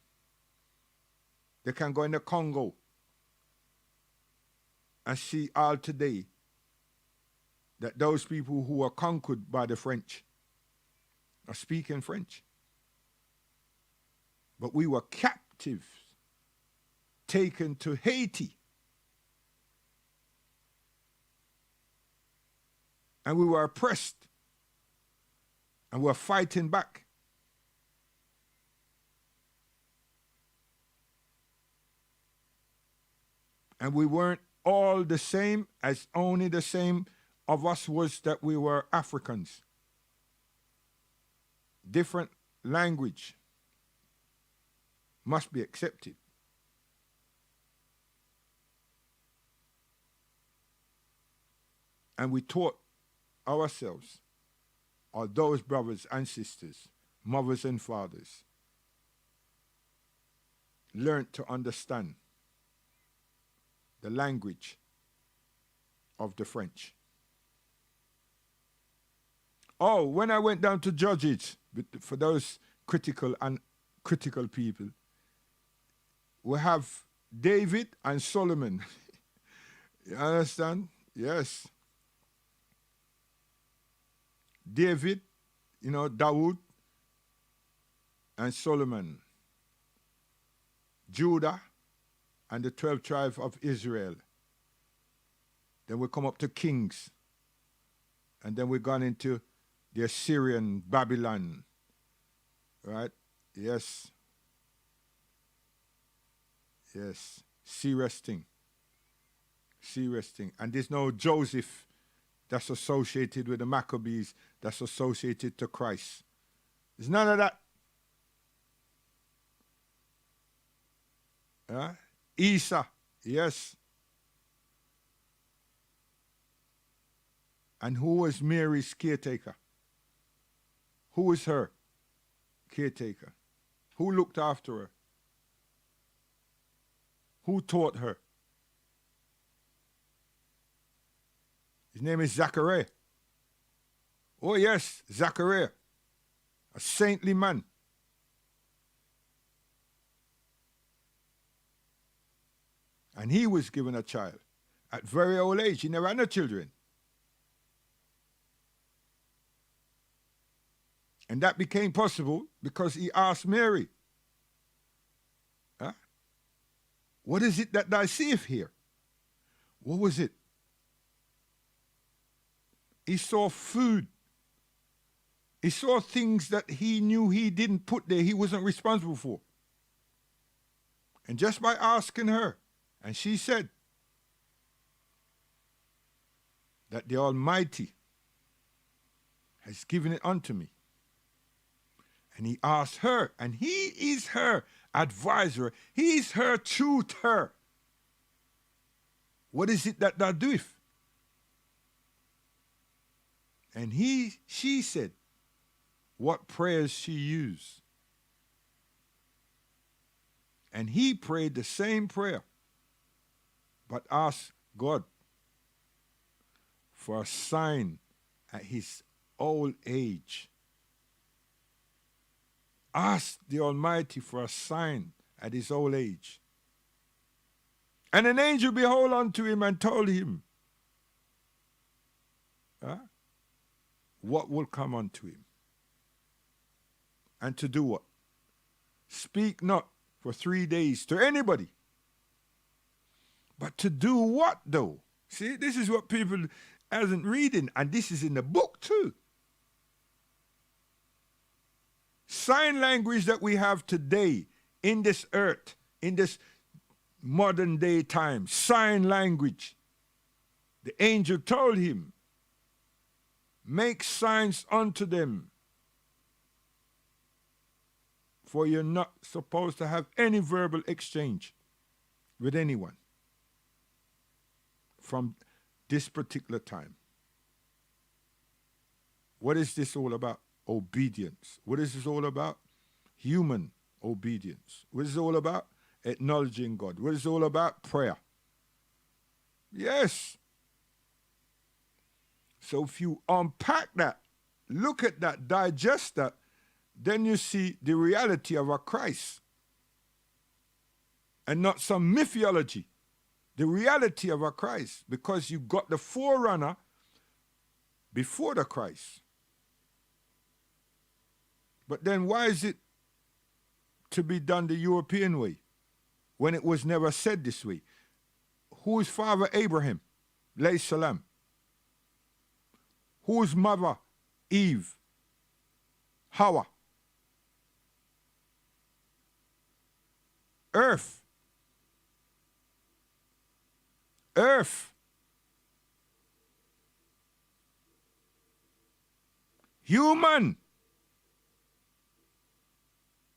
They can go in the Congo and see all today that those people who were conquered by the French are speaking French. But we were captives, taken to Haiti. And we were oppressed. And we were fighting back. And we weren't all the same, as only the same of us was that we were Africans. Different language must be accepted. And we taught ourselves, or those brothers and sisters, mothers and fathers, learned to understand the language of the French. Oh, when I went down to Judges, for those critical people, we have David and Solomon. You understand? Yes. David, Dawood and Solomon. Judah and the 12 tribes of Israel. Then we come up to kings. And then we've gone into the Assyrian, Babylon. Right? Yes. Yes. Sea resting. And there's no Joseph that's associated with the Maccabees, that's associated to Christ. There's none of that. Esau, yes. And who was Mary's caretaker? Who was her caretaker? Who looked after her? Who taught her? His name is Zachariah. Oh yes, Zachariah, a saintly man. And he was given a child at very old age. He never had no children. And that became possible because he asked Mary, huh? What is it that thou seest here? What was it? He saw food. He saw things that he knew he didn't put there, he wasn't responsible for. And just by asking her, and she said that the Almighty has given it unto me. And he asked her, and he is her advisor. He is her tutor. What is it that thou doest? And she said, what prayers she used. And he prayed the same prayer, but asked God for a sign at his old age. Asked the Almighty for a sign at his old age. And an angel behold unto him and told him, what will come unto him. And to do what? Speak not for 3 days to anybody. But to do what though? See, this is what people hasn't reading, and this is in the book too. Sign language that we have today in this earth, in this modern day time, sign language. The angel told him, make signs unto them, for you're not supposed to have any verbal exchange with anyone from this particular time. What is this all about? Obedience. What is this all about? Human obedience. What is it all about? Acknowledging God. What is it all about? Prayer. Yes. So if you unpack that, look at that, digest that, then you see the reality of a Christ and not some mythology. The reality of a Christ, because you got the forerunner before the Christ. But then why is it to be done the European way when it was never said this way? Who is Father Abraham? Alayhi salam. Who is Mother Eve? Hawa. Earth. Earth. Human.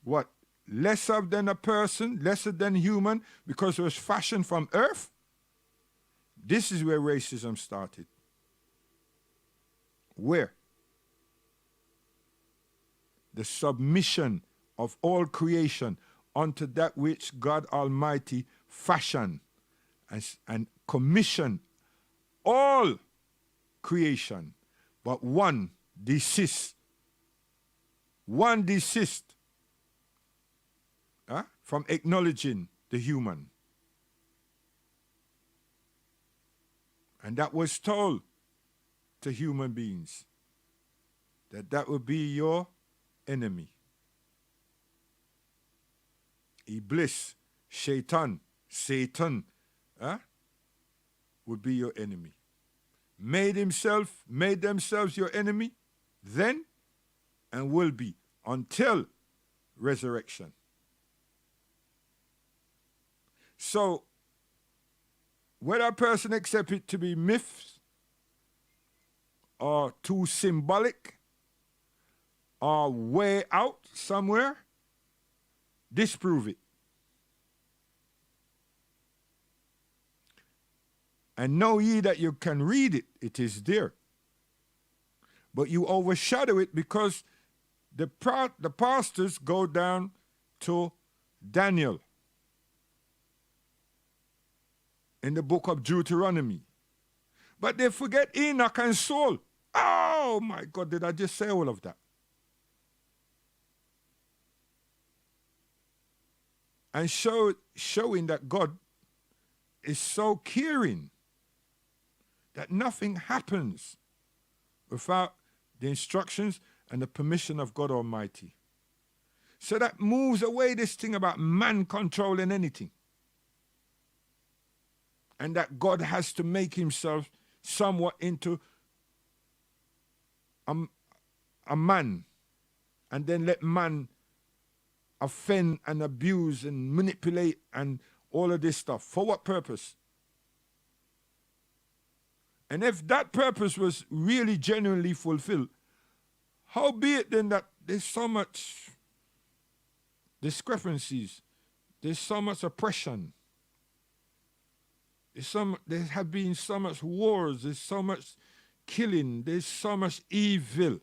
What? Lesser than a person, lesser than human, because it was fashioned from earth? This is where racism started. Where? The submission of all creation unto that which God Almighty fashioned and commissioned all creation, but one desists. One desists from acknowledging the human. And that was told to human beings, that would be your enemy. Iblis, Shaitan, Satan, would be your enemy. Made themselves your enemy then and will be until resurrection. So, whether a person accepts it to be myths or too symbolic or way out somewhere, disprove it. And know ye that you can read it, it is there. But you overshadow it because the pastors go down to Daniel in the book of Deuteronomy. But they forget Enoch and Saul. Oh my God, did I just say all of that? And showing that God is so caring that nothing happens without the instructions and the permission of God Almighty. So that moves away this thing about man controlling anything. And that God has to make himself somewhat into a man, and then let man offend and abuse and manipulate and all of this stuff. For what purpose? And if that purpose was really genuinely fulfilled, how be it then that there's so much discrepancies, there's so much oppression, there have been so much wars, there's so much killing, there's so much evil.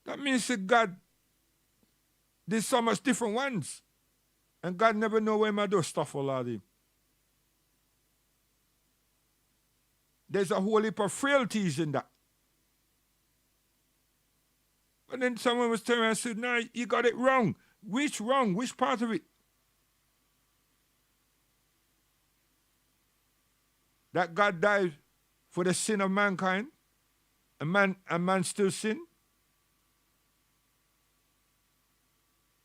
That means that God, there's so much different ones. And God never know where my do stuff all of them. There's a whole heap of frailties in that. But then someone was telling me, I said, no, you got it wrong. Which wrong? Which part of it? That God died for the sin of mankind, and man still sin.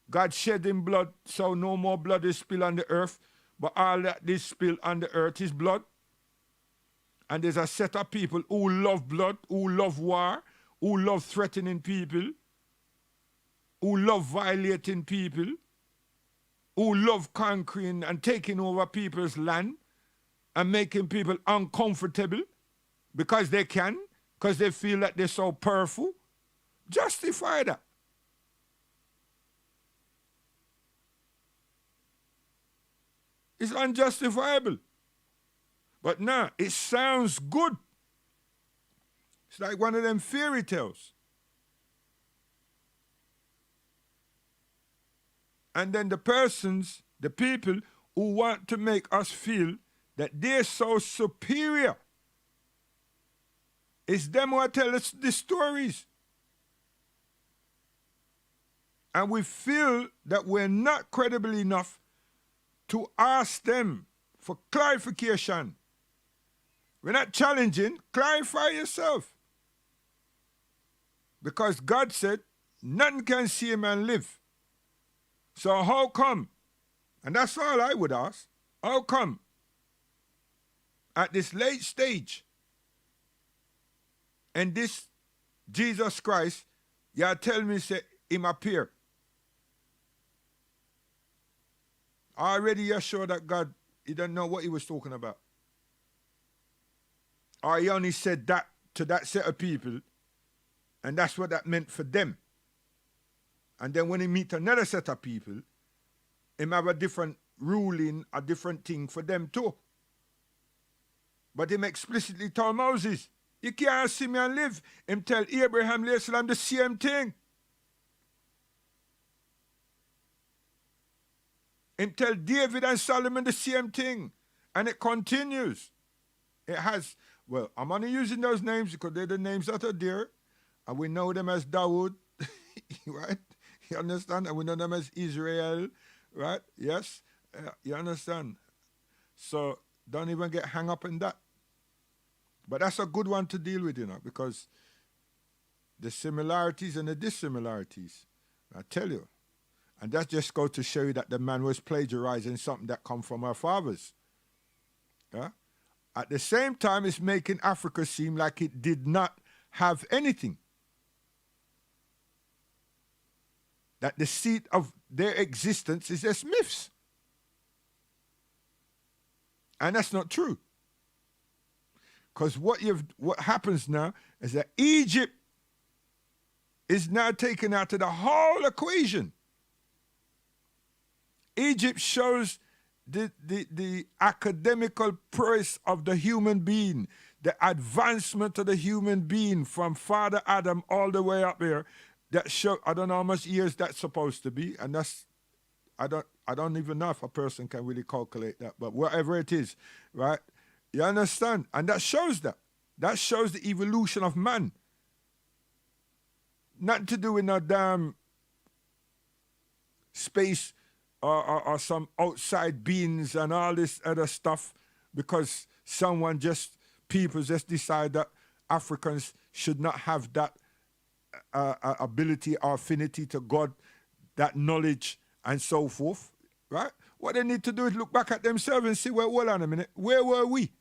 God shed in blood, so no more blood is spilled on the earth, but all that is spilled on the earth is blood. And there's a set of people who love blood, who love war, who love threatening people, who love violating people, who love conquering and taking over people's land and making people uncomfortable because they can, because they feel that they're so powerful. Justify that. It's unjustifiable. But nah, it sounds good. It's like one of them fairy tales. And then the people who want to make us feel that they're so superior, it's them who tell us the stories. And we feel that we're not credible enough to ask them for clarification. We're not challenging, clarify yourself. Because God said, none can see him and live. So how come? And that's all I would ask. How come at this late stage and this Jesus Christ, you tell me say him appear? Already you're sure that God, he don't know what he was talking about. Or he only said that to that set of people, and that's what that meant for them. And then when he meet another set of people, he have a different ruling, a different thing for them too. But him explicitly told Moses, you can't see me and live. Him tell Abraham, Islam the same thing. Him tell David and Solomon the same thing. And it continues. It has, well, I'm only using those names because they're the names that are there. And we know them as Dawood, right? You understand? And we know them as Israel, right? Yes? You understand? So don't even get hung up in that. But that's a good one to deal with, because the similarities and the dissimilarities, I tell you. And that just goes to show you that the man was plagiarizing something that come from our fathers. Yeah? At the same time, it's making Africa seem like it did not have anything. That the seat of their existence is as myths. And that's not true. Because what happens now is that Egypt is now taken out of the whole equation. Egypt shows the academical prowess of the human being, the advancement of the human being from Father Adam all the way up here. That show, I don't know how much years that's supposed to be, and that's, I don't even know if a person can really calculate that, but whatever it is, right? You understand? And that shows that. That shows the evolution of man. Nothing to do with no damn space or some outside beings and all this other stuff, because people just decide that Africans should not have that ability or affinity to God, that knowledge and so forth, right? What they need to do is look back at themselves and see, well, hold on a minute, where were we?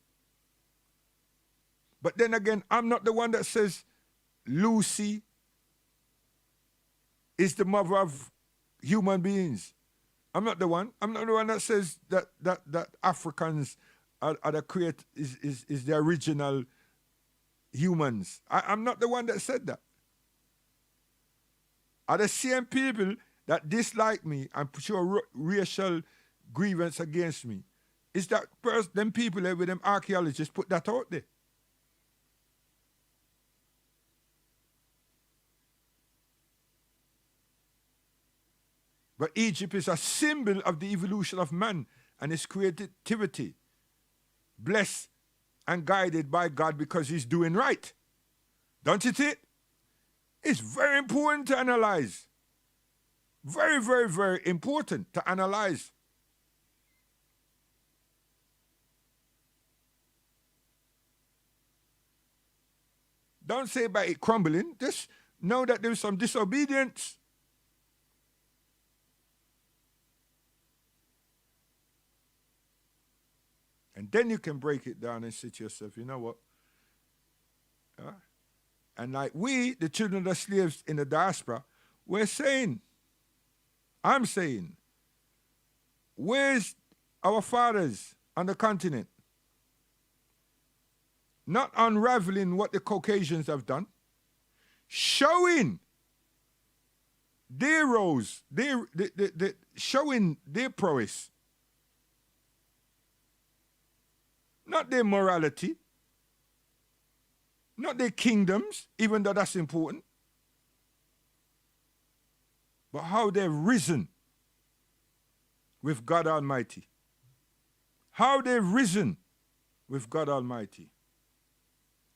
But then again, I'm not the one that says Lucy is the mother of human beings. I'm not the one. I'm not the one that says that Africans are the is the original humans. I'm not the one that said that. Are the same people that dislike me and show racial grievance against me? Is that them people there with them archaeologists put that out there? But Egypt is a symbol of the evolution of man and his creativity, blessed and guided by God because he's doing right. Don't you think? It's very important to analyze. Very, very, very important to analyze. Don't say about it crumbling. Just know that there's some disobedience. And then you can break it down and say to yourself, you know what? And like we, the children of the slaves in the diaspora, we're saying, I'm saying, where's our fathers on the continent? Not unraveling what the Caucasians have done, showing their roles, showing their prowess. Not their morality, not their kingdoms, even though that's important, but how they've risen with God Almighty. How they've risen with God Almighty.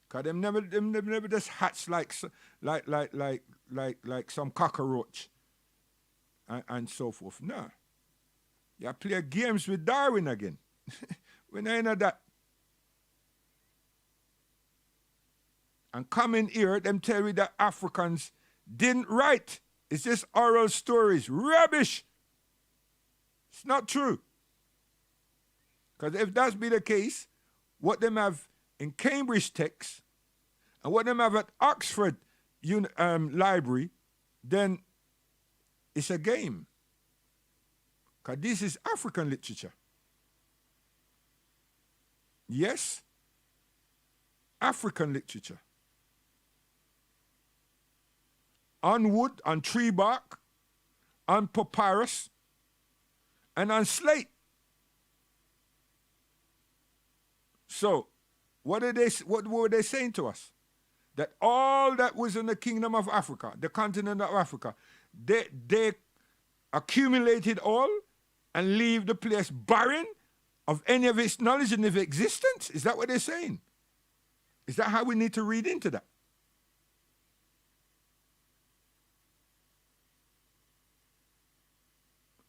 Because them never just hatch like some cockroach and so forth. No. You play games with Darwin again. When I know that. And come in here, them tell me that Africans didn't write. It's just oral stories. Rubbish. It's not true. Because if that be the case, what them have in Cambridge text and what them have at Oxford Library, then it's a game. Because this is African literature. Yes, African literature. On wood, on tree bark, on papyrus, and on slate. So, what were they saying to us? That all that was in the kingdom of Africa, the continent of Africa, they accumulated all and leave the place barren of any of its knowledge and of existence? Is that what they're saying? Is that how we need to read into that?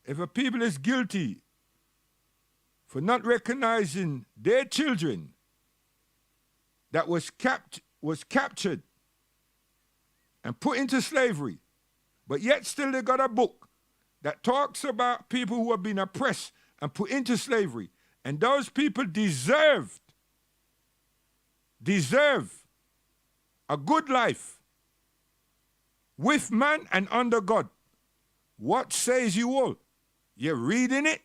If a people is guilty for not recognizing their children that was captured and put into slavery, but yet still they got a book that talks about people who have been oppressed and put into slavery, and those people deserve a good life with man and under God. What says you all? You're reading it?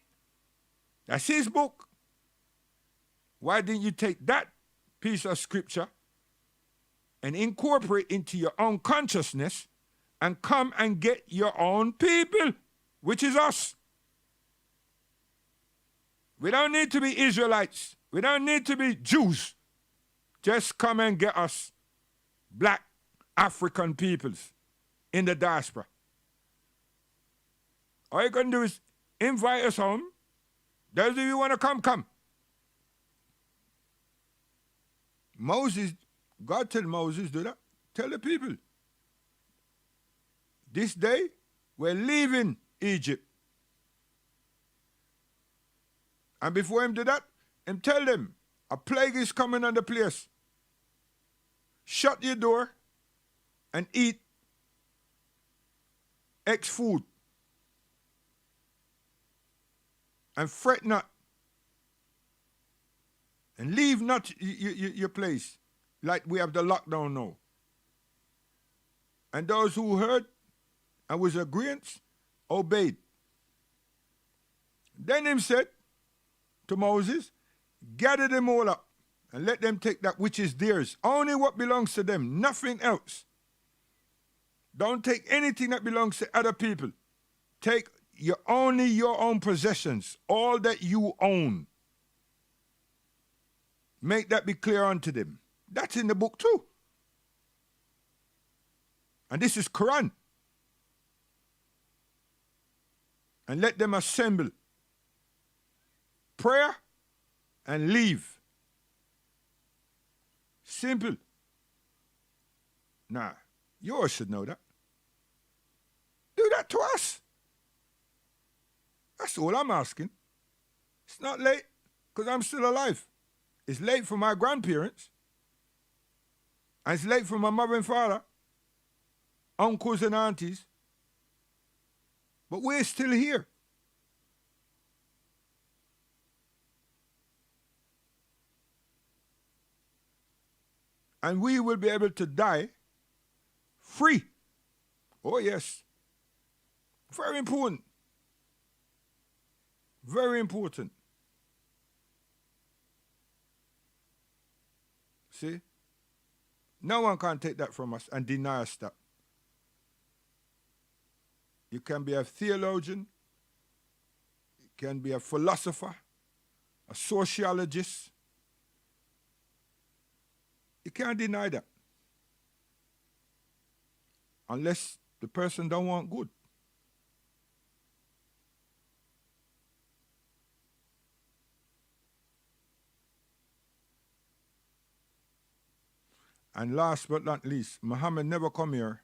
That's his book. Why didn't you take that piece of scripture and incorporate into your own consciousness and come and get your own people, which is us? We don't need to be Israelites. We don't need to be Jews. Just come and get us black African peoples in the diaspora. All you can do is invite us home. Those of you want to come, come. Moses, God told Moses, do that. Tell the people. This day, we're leaving Egypt. And before him do that, him tell them, a plague is coming on the place. Shut your door and eat food. And fret not. And leave not your place, like we have the lockdown now. And those who heard and was agreeant, obeyed. Then him said to Moses, gather them all up and let them take that which is theirs, only what belongs to them, nothing else. Don't take anything that belongs to other people. Take only your own possessions, all that you own. Make that be clear unto them. That's in the book too. And this is Quran. And let them assemble. Prayer and leave. Simple. Nah, you all should know that. Do that to us. That's all I'm asking. It's not late because I'm still alive. It's late for my grandparents. And it's late for my mother and father, uncles and aunties. But we're still here. And we will be able to die free. Oh, yes. Very important. Very important. See? No one can take that from us and deny us that. You can be a theologian, you can be a philosopher, a sociologist. You can't deny that. Unless the person don't want good. And last but not least, Muhammad never come here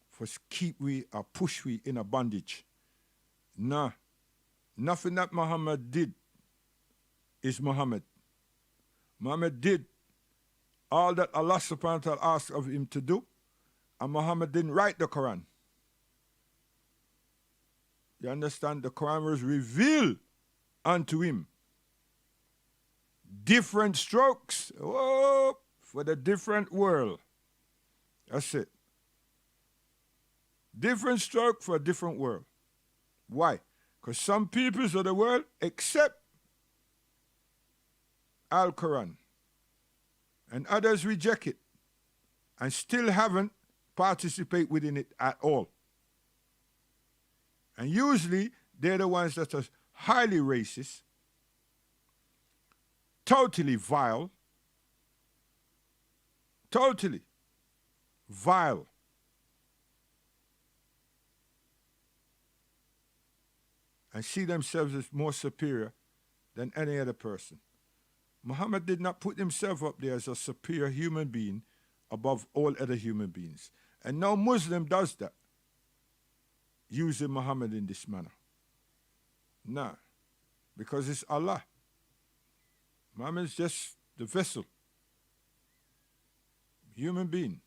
for keep we or push we in a bondage. Nah. Nothing that Muhammad did is Muhammad. Muhammad did all that Allah subhanahu wa ta'ala asked of him to do, and Muhammad didn't write the Quran. You understand? The Quran was revealed unto him. Different strokes. Oh, for the different world. That's it. Different stroke for a different world. Why? Because some peoples of the world accept Al-Quran and others reject it and still haven't participated within it at all. And usually they're the ones that are highly racist, totally vile, totally vile. And see themselves as more superior than any other person. Muhammad did not put himself up there as a superior human being above all other human beings. And no Muslim does that, using Muhammad in this manner. Nah, because it's Allah. Muhammad is just the vessel. Human being.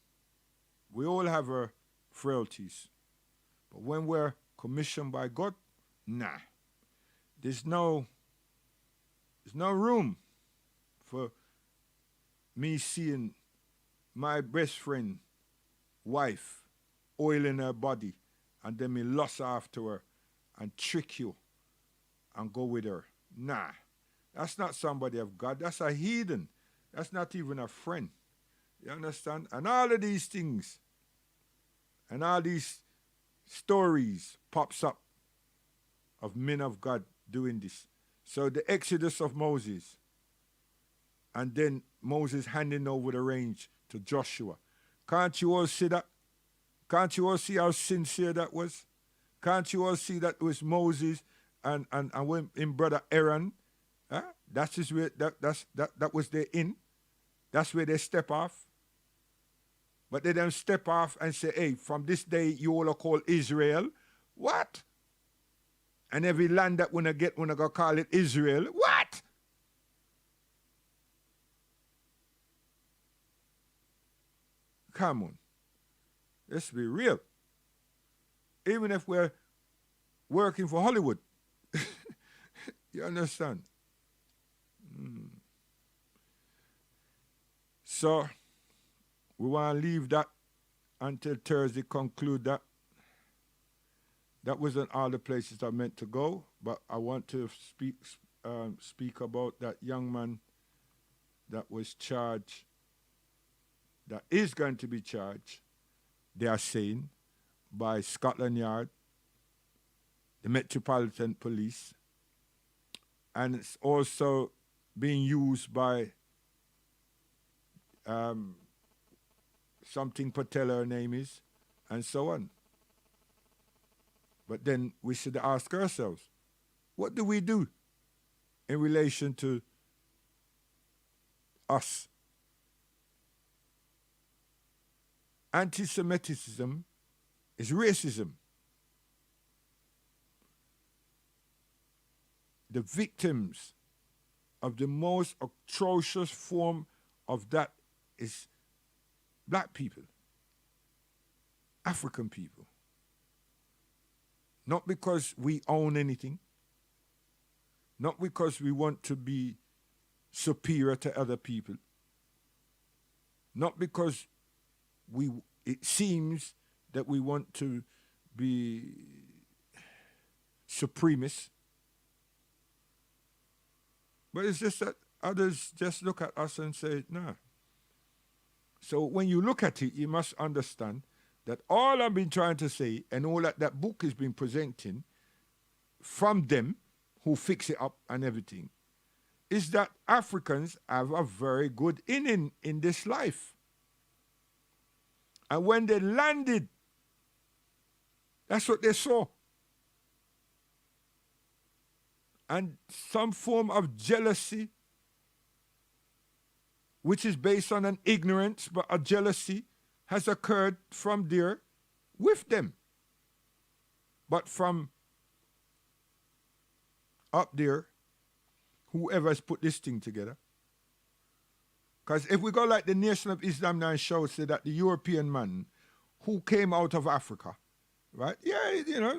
We all have our frailties. But when we're commissioned by God, nah. There's no room for me seeing my best friend, wife, oil in her body, and then me lust after her and trick you and go with her. Nah. That's not somebody of God. That's a heathen. That's not even a friend. You understand? And all of these things and all these stories pops up of men of God doing this. So the exodus of Moses, and then Moses handing over the reins to Joshua. Can't you all see that? Can't you all see how sincere that was? Can't you all see that was Moses and when in brother Aaron? Huh? That was their in. That's where they step off. But they don't step off and say, hey, from this day you all are called Israel. What? And every land that we're going to call it Israel. What? Come on. Let's be real. even if we're working for Hollywood. You understand? So we want to leave that until Thursday, conclude that. That wasn't all the places I meant to go, but I want to speak about that young man that was charged, that is going to be charged, they are saying, by Scotland Yard, the Metropolitan Police, and it's also being used by something Patella, her name is, and so on. But then we should ask ourselves, what do we do in relation to us? Anti-Semitism is racism. The victims of the most atrocious form of that is black people, African people. Not because we own anything, not because we want to be superior to other people, not because it seems that we want to be supremacists, but it's just that others just look at us and say, nah. So when you look at it, you must understand that all I've been trying to say and all that book has been presenting from them who fix it up and everything is that Africans have a very good inning in this life. And when they landed, that's what they saw. And some form of jealousy, which is based on an ignorance, but a jealousy, has occurred from there with them. But from up there, whoever has put this thing together. Because if we go like the Nation of Islam now show, say that the European man who came out of Africa, right? Yeah, you know,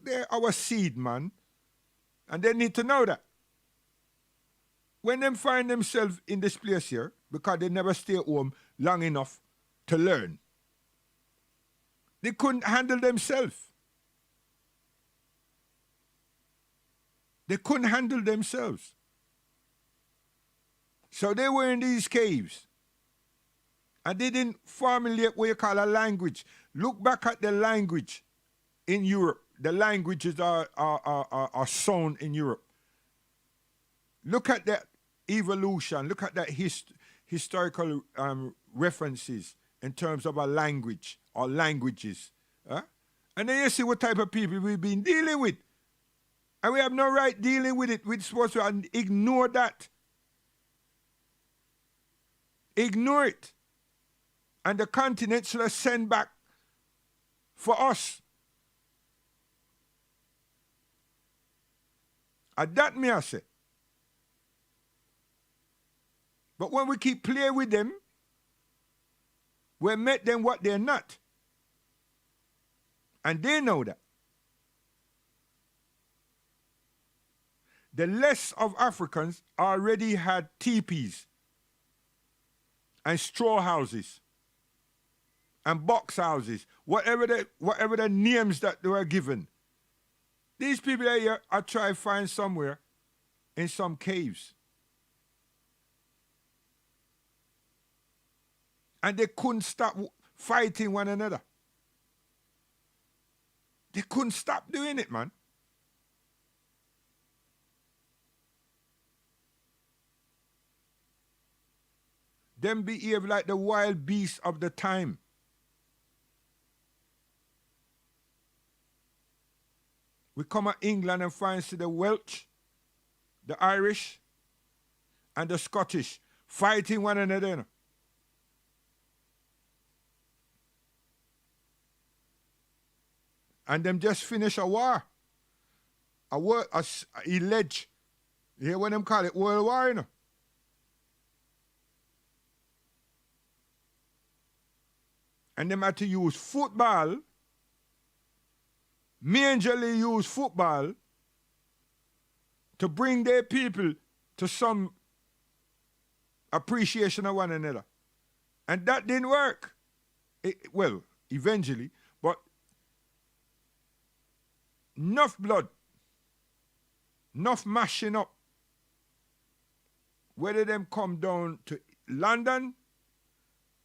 they're our seed, man. And they need to know that. When they find themselves in this place here, because they never stay home long enough to learn, they couldn't handle themselves. They couldn't handle themselves. So they were in these caves. And they didn't formulate what you call a language. Look back at the language in Europe. The languages are sown in Europe. Look at that evolution. Look at that historical references in terms of a language or languages. And then you see what type of people we've been dealing with. And we have no right dealing with it. We're supposed to ignore that. Ignore it. And the continent should have sent back for us. And that me I say. But when we keep playing with them, we make them what they're not. And they know that. The less of Africans already had teepees and straw houses and box houses, whatever the names that they were given. These people here are trying to find somewhere in some caves. And they couldn't stop fighting one another. They couldn't stop doing it, man. Them behave like the wild beasts of the time. We come to England and find see the Welsh, the Irish, and the Scottish fighting one another. You know? And them just finish a war. A war, alleged. You hear what them call it? World War, you know? And them had to use football majorly use football to bring their people to some appreciation of one another. And that didn't work. Well, eventually, but enough blood, enough mashing up, whether them come down to London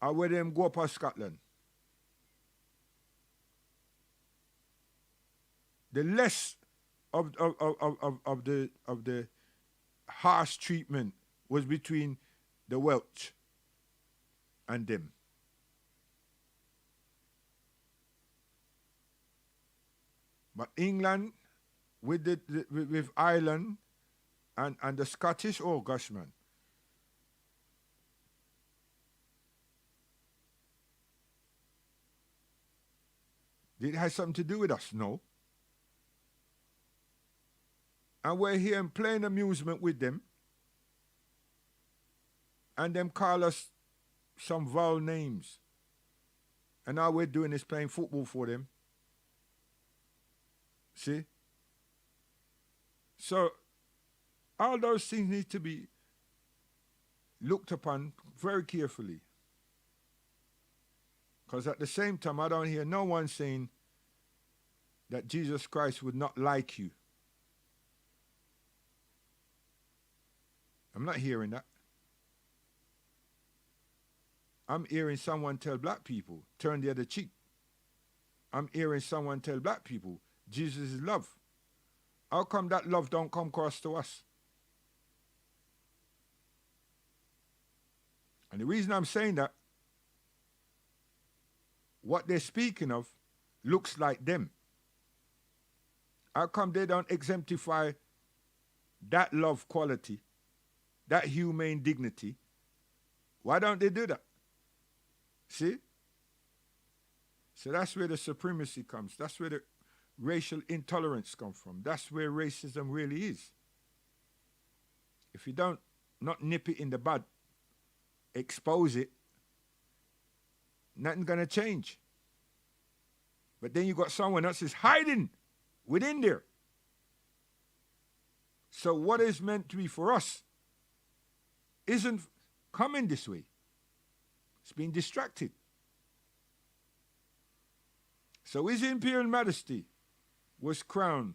or whether them go up to Scotland. The less of the harsh treatment was between the Welsh and them. But England with with Ireland and the Scottish, oh gosh, man. Did it have something to do with us? No. And we're here and playing amusement with them. And them call us some vile names. And all we're doing is playing football for them. See? So, all those things need to be looked upon very carefully. Because at the same time, I don't hear no one saying that Jesus Christ would not like you. I'm not hearing that. I'm hearing someone tell black people, turn the other cheek. I'm hearing someone tell black people, Jesus is love. How come that love don't come across to us? And the reason I'm saying that, what they're speaking of looks like them. How come they don't exemplify that love quality, that humane dignity? Why don't they do that? See? So that's where the supremacy comes. That's where the racial intolerance comes from. That's where racism really is. If you don't not nip it in the bud, expose it, nothing's gonna change. But then you got someone else is hiding within there. So what is meant to be for us isn't coming this way. It's being distracted. So His Imperial Majesty was crowned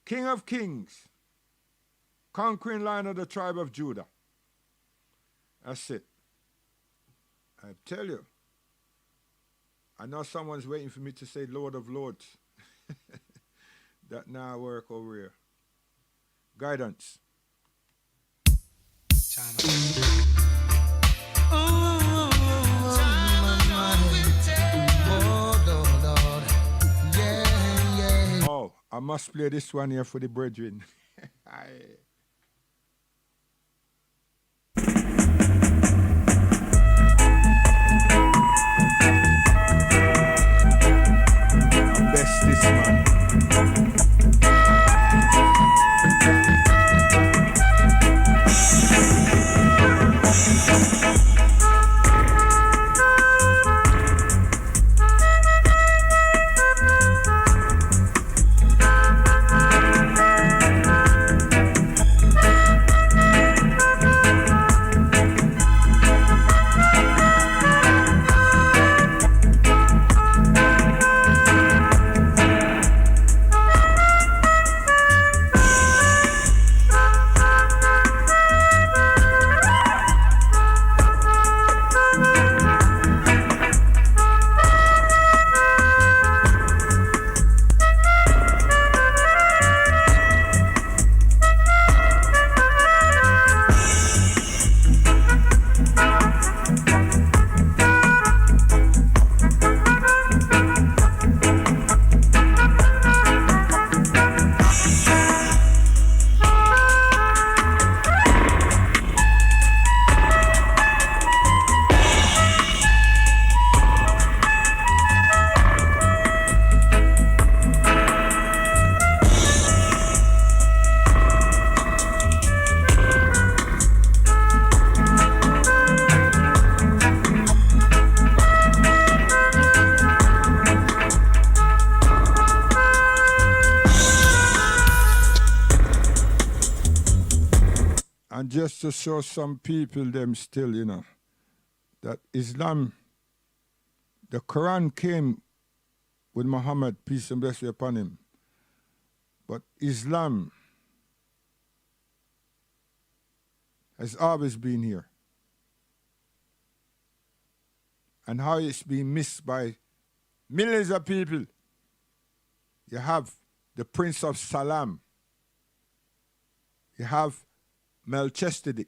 King of Kings, conquering Lion of the tribe of Judah. That's it. I tell you, I know someone's waiting for me to say Lord of Lords. That now work over here. Guidance. Oh, I must play this one here for the brethren. Best this man. And just to show some people them still, you know, that Islam, the Quran came with Muhammad, peace and blessing upon him. But Islam has always been here. And how it's been missed by millions of people. You have the Prince of Salam. You have Melchizedek,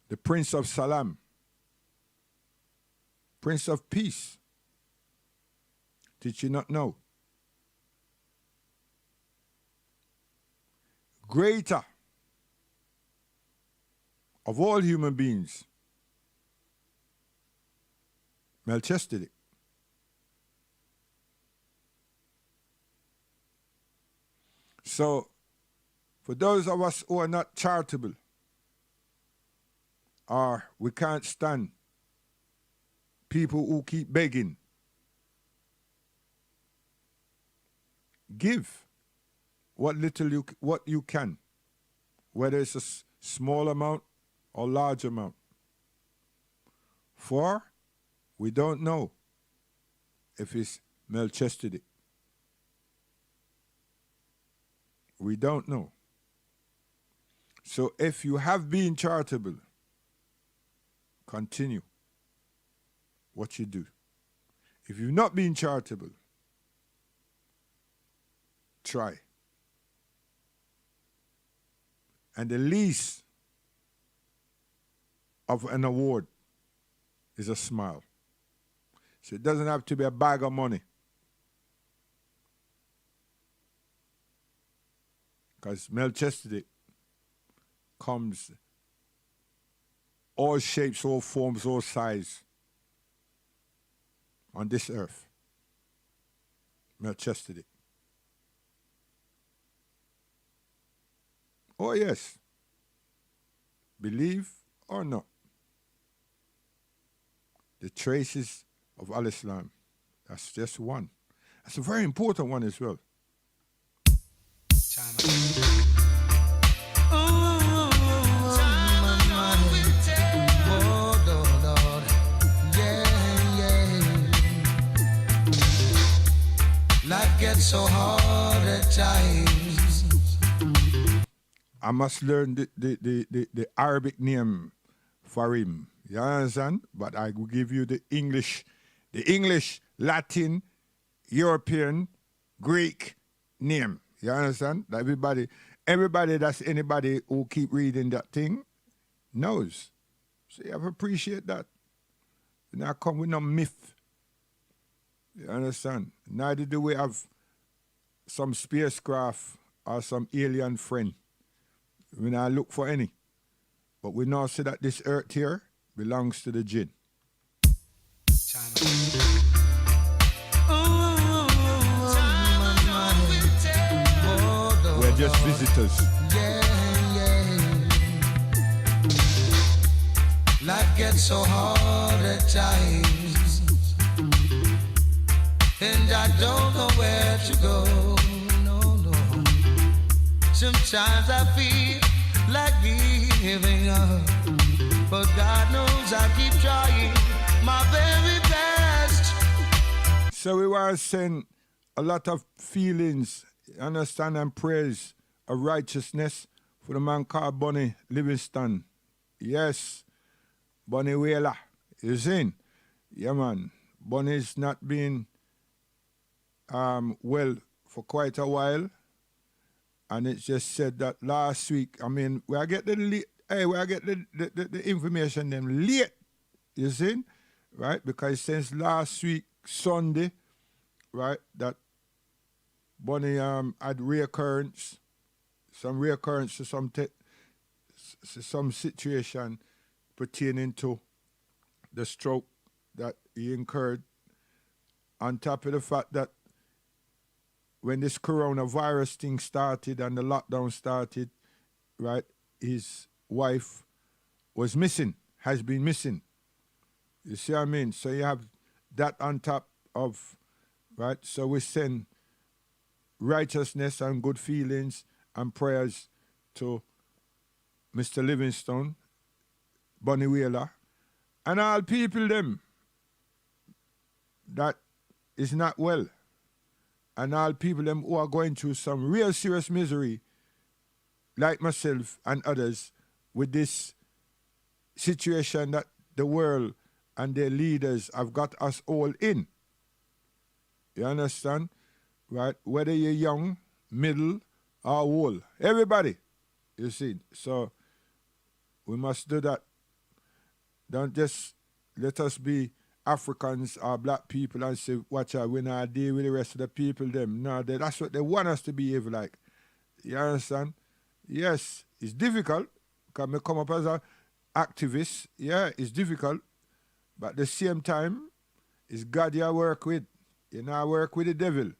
the Prince of Salam, Prince of Peace. Did you not know? Greater of all human beings, Melchizedek. So, for those of us who are not charitable, or we can't stand people who keep begging, give what little what you can, whether it's a small amount or large amount. For we don't know if it's Melchizedek. We don't know. So if you have been charitable, continue what you do. If you've not been charitable, try. And the least of an award is a smile. So it doesn't have to be a bag of money. Because Melchizedek comes all shapes, all forms, all sizes on this earth. Melchizedek. Oh yes. Believe or not. The traces of Al-Islam. That's just one. That's a very important one as well. Life gets so hard at times. I must learn the Arabic name for him. You understand? But I will give you the English, Latin, European, Greek name. You understand? Everybody that's anybody who keep reading that thing knows. So you have to appreciate that. You know, come with no myth. You understand? Neither do we have some spacecraft or some alien friend. We not look for any. But we now say that this earth here belongs to the jinn. We're just visitors. Life gets so hard at times, and I don't know where to go. No. Sometimes I feel like giving up, but God knows I keep trying my very best. So we want to send a lot of feelings, understand, and praise of righteousness for the man called Bonnie Livingston. Yes, Bonnie Whaler. You seen? Yeah, man. Bonnie's not been well for quite a while. And it's just said that last week, I mean, we get the information them late, you see, right? Because since last week, Sunday, right, that Bonnie had some reoccurrence to some situation pertaining to the stroke that he incurred, on top of the fact that when this coronavirus thing started and the lockdown started, right, his wife was missing, has been missing. You see what I mean? So you have that on top of, right? So we send righteousness and good feelings and prayers to Mr. Livingstone, Bunny Wailer, and all people them that is not well, and all people them who are going through some real serious misery, like myself and others, with this situation that the world and their leaders have got us all in. You understand? Right? Whether you're young, middle, or old. Everybody. You see? So we must do that. Don't just let us be Africans or black people and say, watch out, we not deal with the rest of the people them. No, that's what they want us to behave like. You understand? Yes, it's difficult. Because I come up as an activist. Yeah, it's difficult. But at the same time, it's God you work with. You know, work with the devil.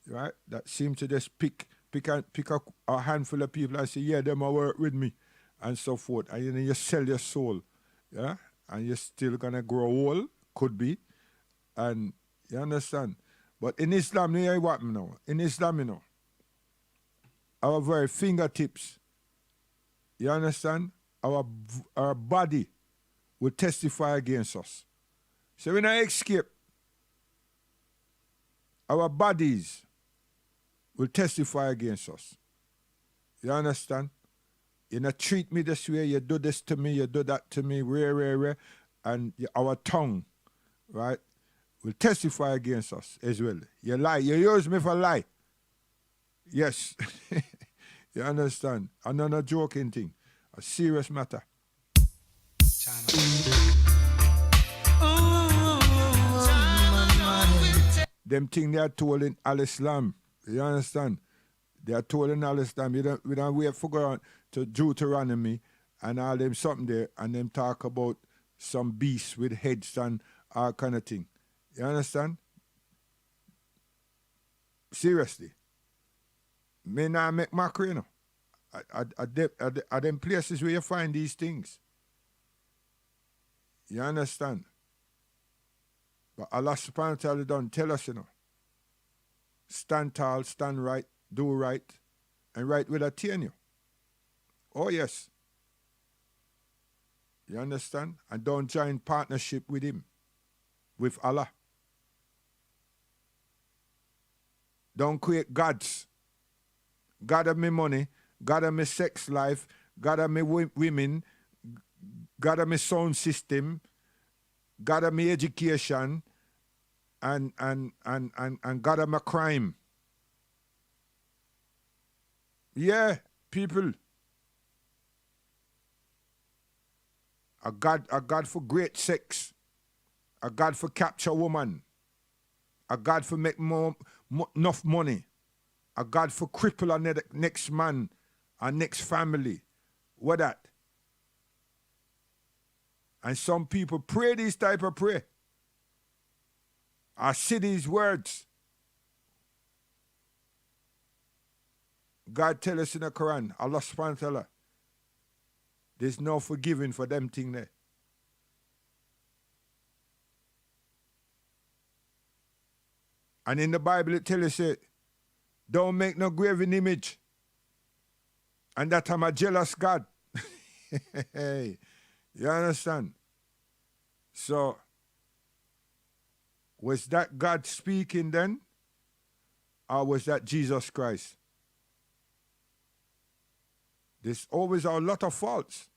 Right? That seem to just pick a handful of people and say, yeah, them will work with me. And so forth. And then you sell your soul. Yeah? And you're still going to grow old. Could be. And you understand? But in Islam, you know what, now? In Islam, you know, our very fingertips, you understand? Our body will testify against us. So when I escape, our bodies will testify against us. You understand? You not treat me this way, you do this to me, you do that to me, rare. And our tongue, right, will testify against us as well. You lie, you use me for lie. Yes. You understand? I'm not a joking thing. A serious matter. Them thing they are told in Al-Islam. You understand? They are told in Al-Islam. We don't wait for going to Deuteronomy and all them something there and them talk about some beasts with heads and all kind of thing. You understand? Seriously. Me not make mockery, you know. Are them places where you find these things. You understand? But Allah subhanahu wa ta'ala don't tell us, you know. Stand tall, stand right, do right, and right will attain you. Oh yes. You understand? And don't join partnership with him, with Allah. Don't create gods. God of me money, God of me sex life, God of me women, God of me sound system, God of me education, and God of my crime. Yeah, people. A God for great sex. A God for capture woman. A God for make enough money. A God for cripple our next man, our next family. What that? And some people pray these type of prayer. I see these words. God tell us in the Quran, Allah subhanahu wa ta'ala, there's no forgiving for them thing there. And in the Bible it tells us, don't make no graven image. And that I'm a jealous God. You understand? So, was that God speaking then? Or was that Jesus Christ? There's always a lot of faults.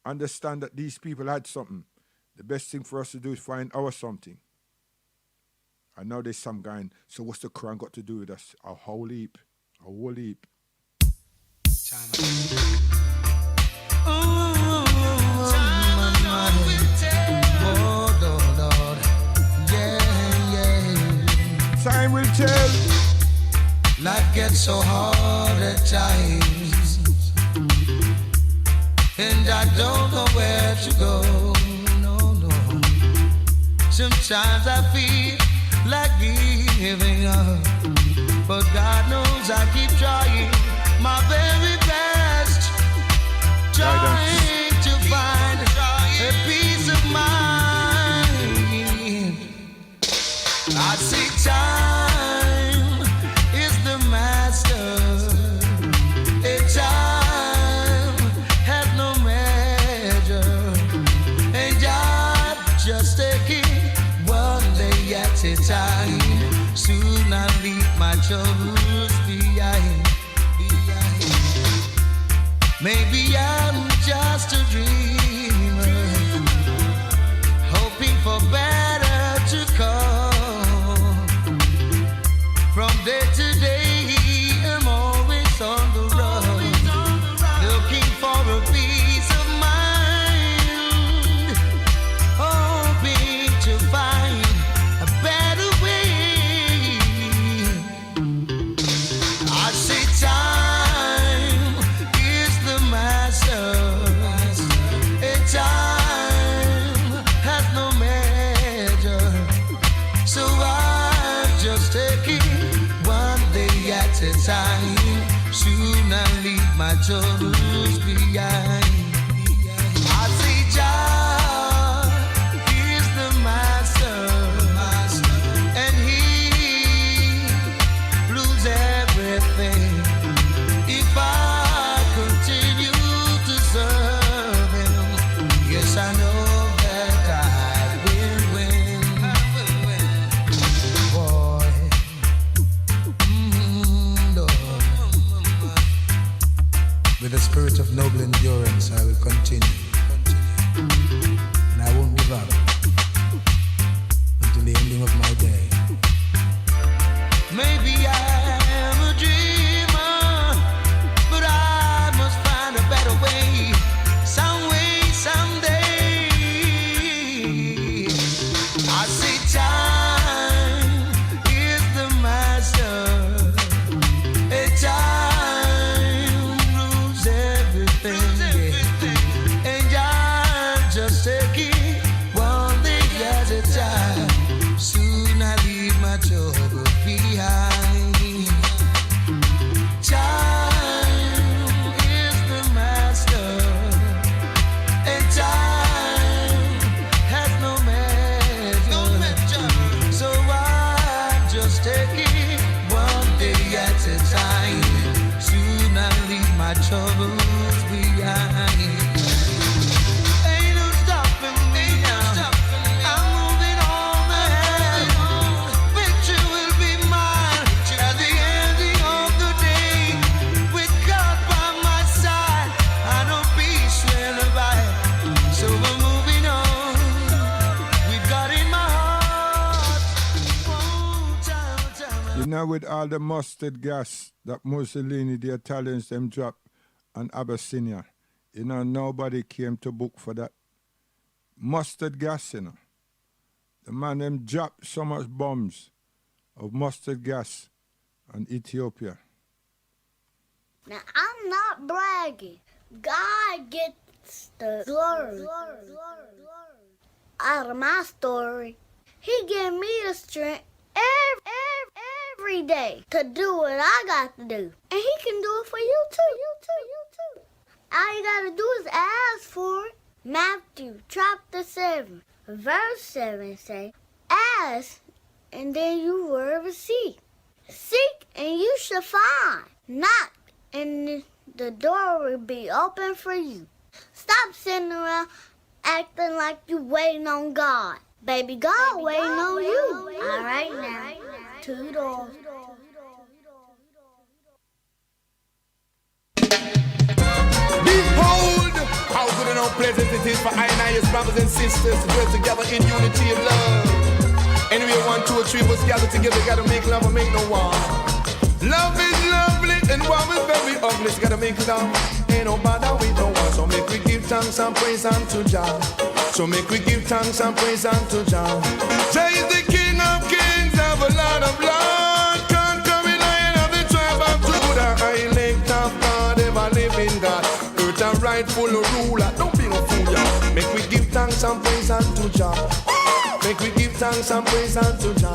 Understand that these people had something. The best thing for us to do is find our something. I know there's some guy, so what's the Quran got to do with us? A whole heap. A whole heap. Time will tell. Life gets so hard at times, and I don't know where to go. No. Sometimes I feel like giving up, but God knows I keep trying my very best, trying to find a peace of mind. I see time is the master, Soon I'll leave my troubles behind. Maybe I'm just a dreamer, hoping for better to come. From day to day, I'm always on the run, looking for a peace of mind, hoping to find a better way. I say time is the master, and time has no measure. So I'm just taking one day at a time. Soon I'll leave my troubles behind. I say Jah is the master, and he rules everything. If I continue to serve him, yes, I know that I will win. Boy, Lord. With a spirit of noble endurance, I will continue. And I won't give up until the ending of my day. Maybe I am a dreamer, but I must find a better way, some way, someday. I say time is the master, and time rules everything, and I'm just taking one day at a time. Soon I leave my trouble behind. Time is the master, and time has no measure. So I'm just taking one day at a time. Soon I'll leave my troubles behind. Ain't no stopping me now. I'm moving on ahead. Victory will be mine at the ending of the day. With God by my side, I know peace will abide. So we're moving on with God in my heart. Time. You know, with all the mustard gas that Mussolini, the Italians, them dropped on Abyssinia, you know, nobody came to book for that. Mustard gas, you know. The man them dropped so much bombs of mustard gas on Ethiopia. Now, I'm not bragging. God gets the glory out of my story. He gave me the strength every day to do what I got to do. And he can do it for you too. All you got to do is ask for it. Matthew chapter 7, verse 7 say, ask and then you will receive. Seek and you shall find. Knock and the door will be open for you. Stop sitting around acting like you waiting on God. Baby, God waiting on you. All right now. 2 doors. Behold, how good and how pleasant it is for I and I as brothers and sisters to dwell together in unity and love. Anyway, 1, 2, or 3 of us gather together, gotta make love and make no war. Love is lovely and war is very ugly, so gotta make love. Ain't no bother with no one, so make we give thanks and praise unto Jah. So make we give thanks and praise unto Jah. Jah is the King of Kings, have a Lord of Lords, conquering Lion of the tribe of Judah, elect of God, ever living God, earth and rightful ruler. Don't be no fool, y'all. Make we give thanks and praise unto Jah. Make we give thanks and praise unto Jah.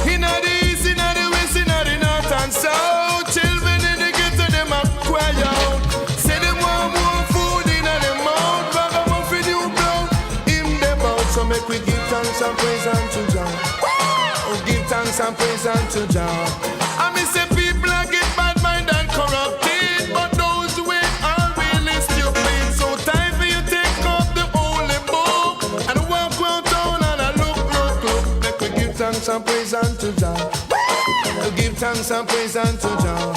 Inna the east, inna the west, inna the north and south, children in the ghetto them a cry out. Say them want more food inna them mouth, ragamuffin you blow him them out. So make we give thanks and praise unto Jah. Oh, give thanks and praise unto Jah. I me say people a get bad mind and corrupted, but those who are really stupid. So time for you take up the holy book and walk round town and a look. Make we give thanks and praise praise unto Jah. Give thanks and praise unto Jah.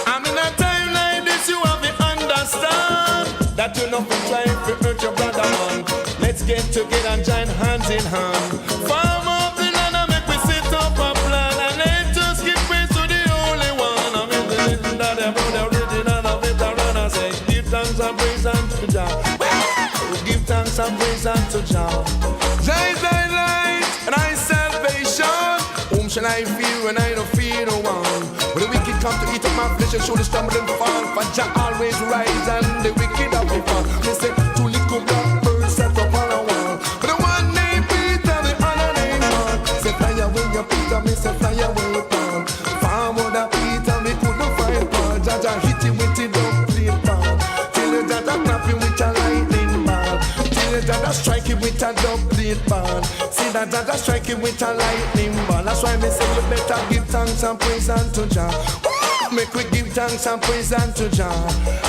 I'm in a time like this, you have to understand that you not try to hurt your brother, man. Let's get together and join hands in hand. Farm up the land and make we sit up a plan, and let us give praise to the only one. I'm in the little that the brother original of it around. I say, give thanks and praise unto Jah. Give thanks and praise unto Jah. Jah is thy light and thy salvation. Whom shall I fear when I don't fear no one? When the wicked come to eat up my flesh and show the stumble and fall, for Jah always rise and the wicked have to fall. They say, two little black birds set up on a wall. But the one named Peter, the other named Paul. Say, fly away your Peter, me say, fly away Paul. Farmer that Peter, me couldn't find Paul. Jah hit him with the dumpling ball. Till the Jah clap him with a lightning ball. Till the Jah strike him with a dumpling ball. See that Jah strike him with a lightning ball. That's why me say you better give thanks and praise unto Jah. Make we give thanks and praise unto Jah.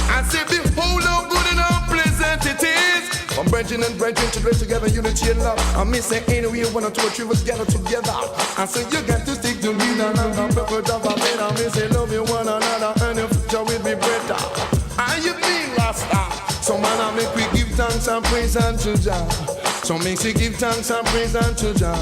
I say behold how good and how pleasant it is. From brethren and brethren to dwell together, unity and love. I may say anyway, one or two or three of us gather together. I say you got to stick together and come back with a better. I may say love you one another and your future will be better. Are you being Rasta? So man, I make we give thanks and praise unto Jah. So makes we give thanks and praise unto Jah.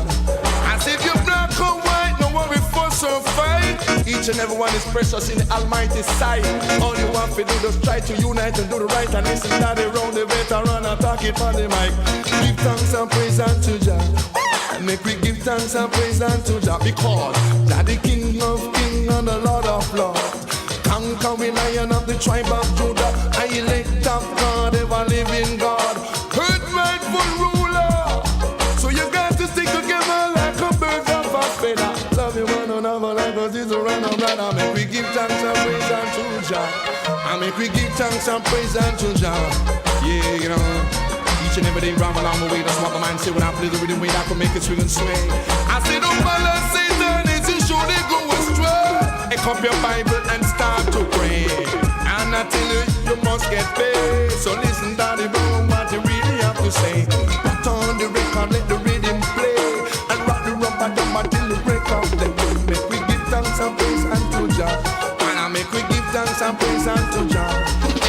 As if you're black or white, no worry, fuss or fight. Each and every one is precious in the Almighty sight. All you want to do is try to unite and do the right and listen to the round the veteran and talk it on the mic. Give thanks and praise unto Jah. Make we give thanks and praise unto Jah, because Jah the King of Kings and the Lord of Lords, conquering Lion of the tribe of Judah, I elect of God, ever living God, earth rightful ruler. So you got to stick together like a bird of a feather. Love you one another like a sister and a brother. Make we give thanks and praise unto Jah. I make we give thanks and praise unto Jah. Yeah, you know. Each and every day round along the way, that's what my mind say when I play the rhythm way I can make it swing and sway. I say don't follow Satan, it's you sure they go astray. Pick up your Bible and start to pray. And I tell you, you must get paid. So listen to the bone, what you really have to say. Put on the record, let the rhythm play, and rock the rubber drum until the break of the day. Make we give thanks and praise unto Jah. And I make we give thanks and praise unto Jah.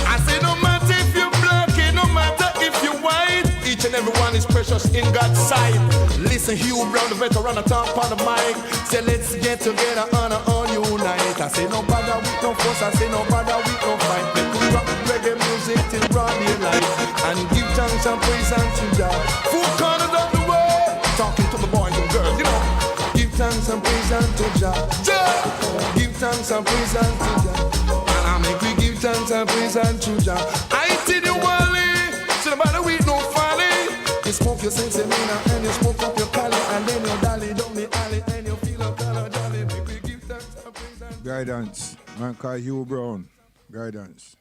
I say no matter if you're black, no matter if you're white, each and every one is precious in God's sight. Listen, Hugh Brown, the veteran, the top on the mic. Say let's get together and all unite. I say no bother with no fuss, I say no bother with no fight. Make we rock reggae music till broad daylight, and give thanks and praise unto Jah. Four corners of the world, talking to the boys and girls, you know. Give thanks and praise unto Jah. Jah, give thanks and praise unto Jah. And I make we give thanks and praise unto Jah. I see the wally, so no bother with no folly. You smoke your sensimina and you smoke up your Cali, and then you dally down the alley and you feel a color jolly. Make we give thanks and praise unto Jah. Guidance. Man called Hugh Brown. Guidance.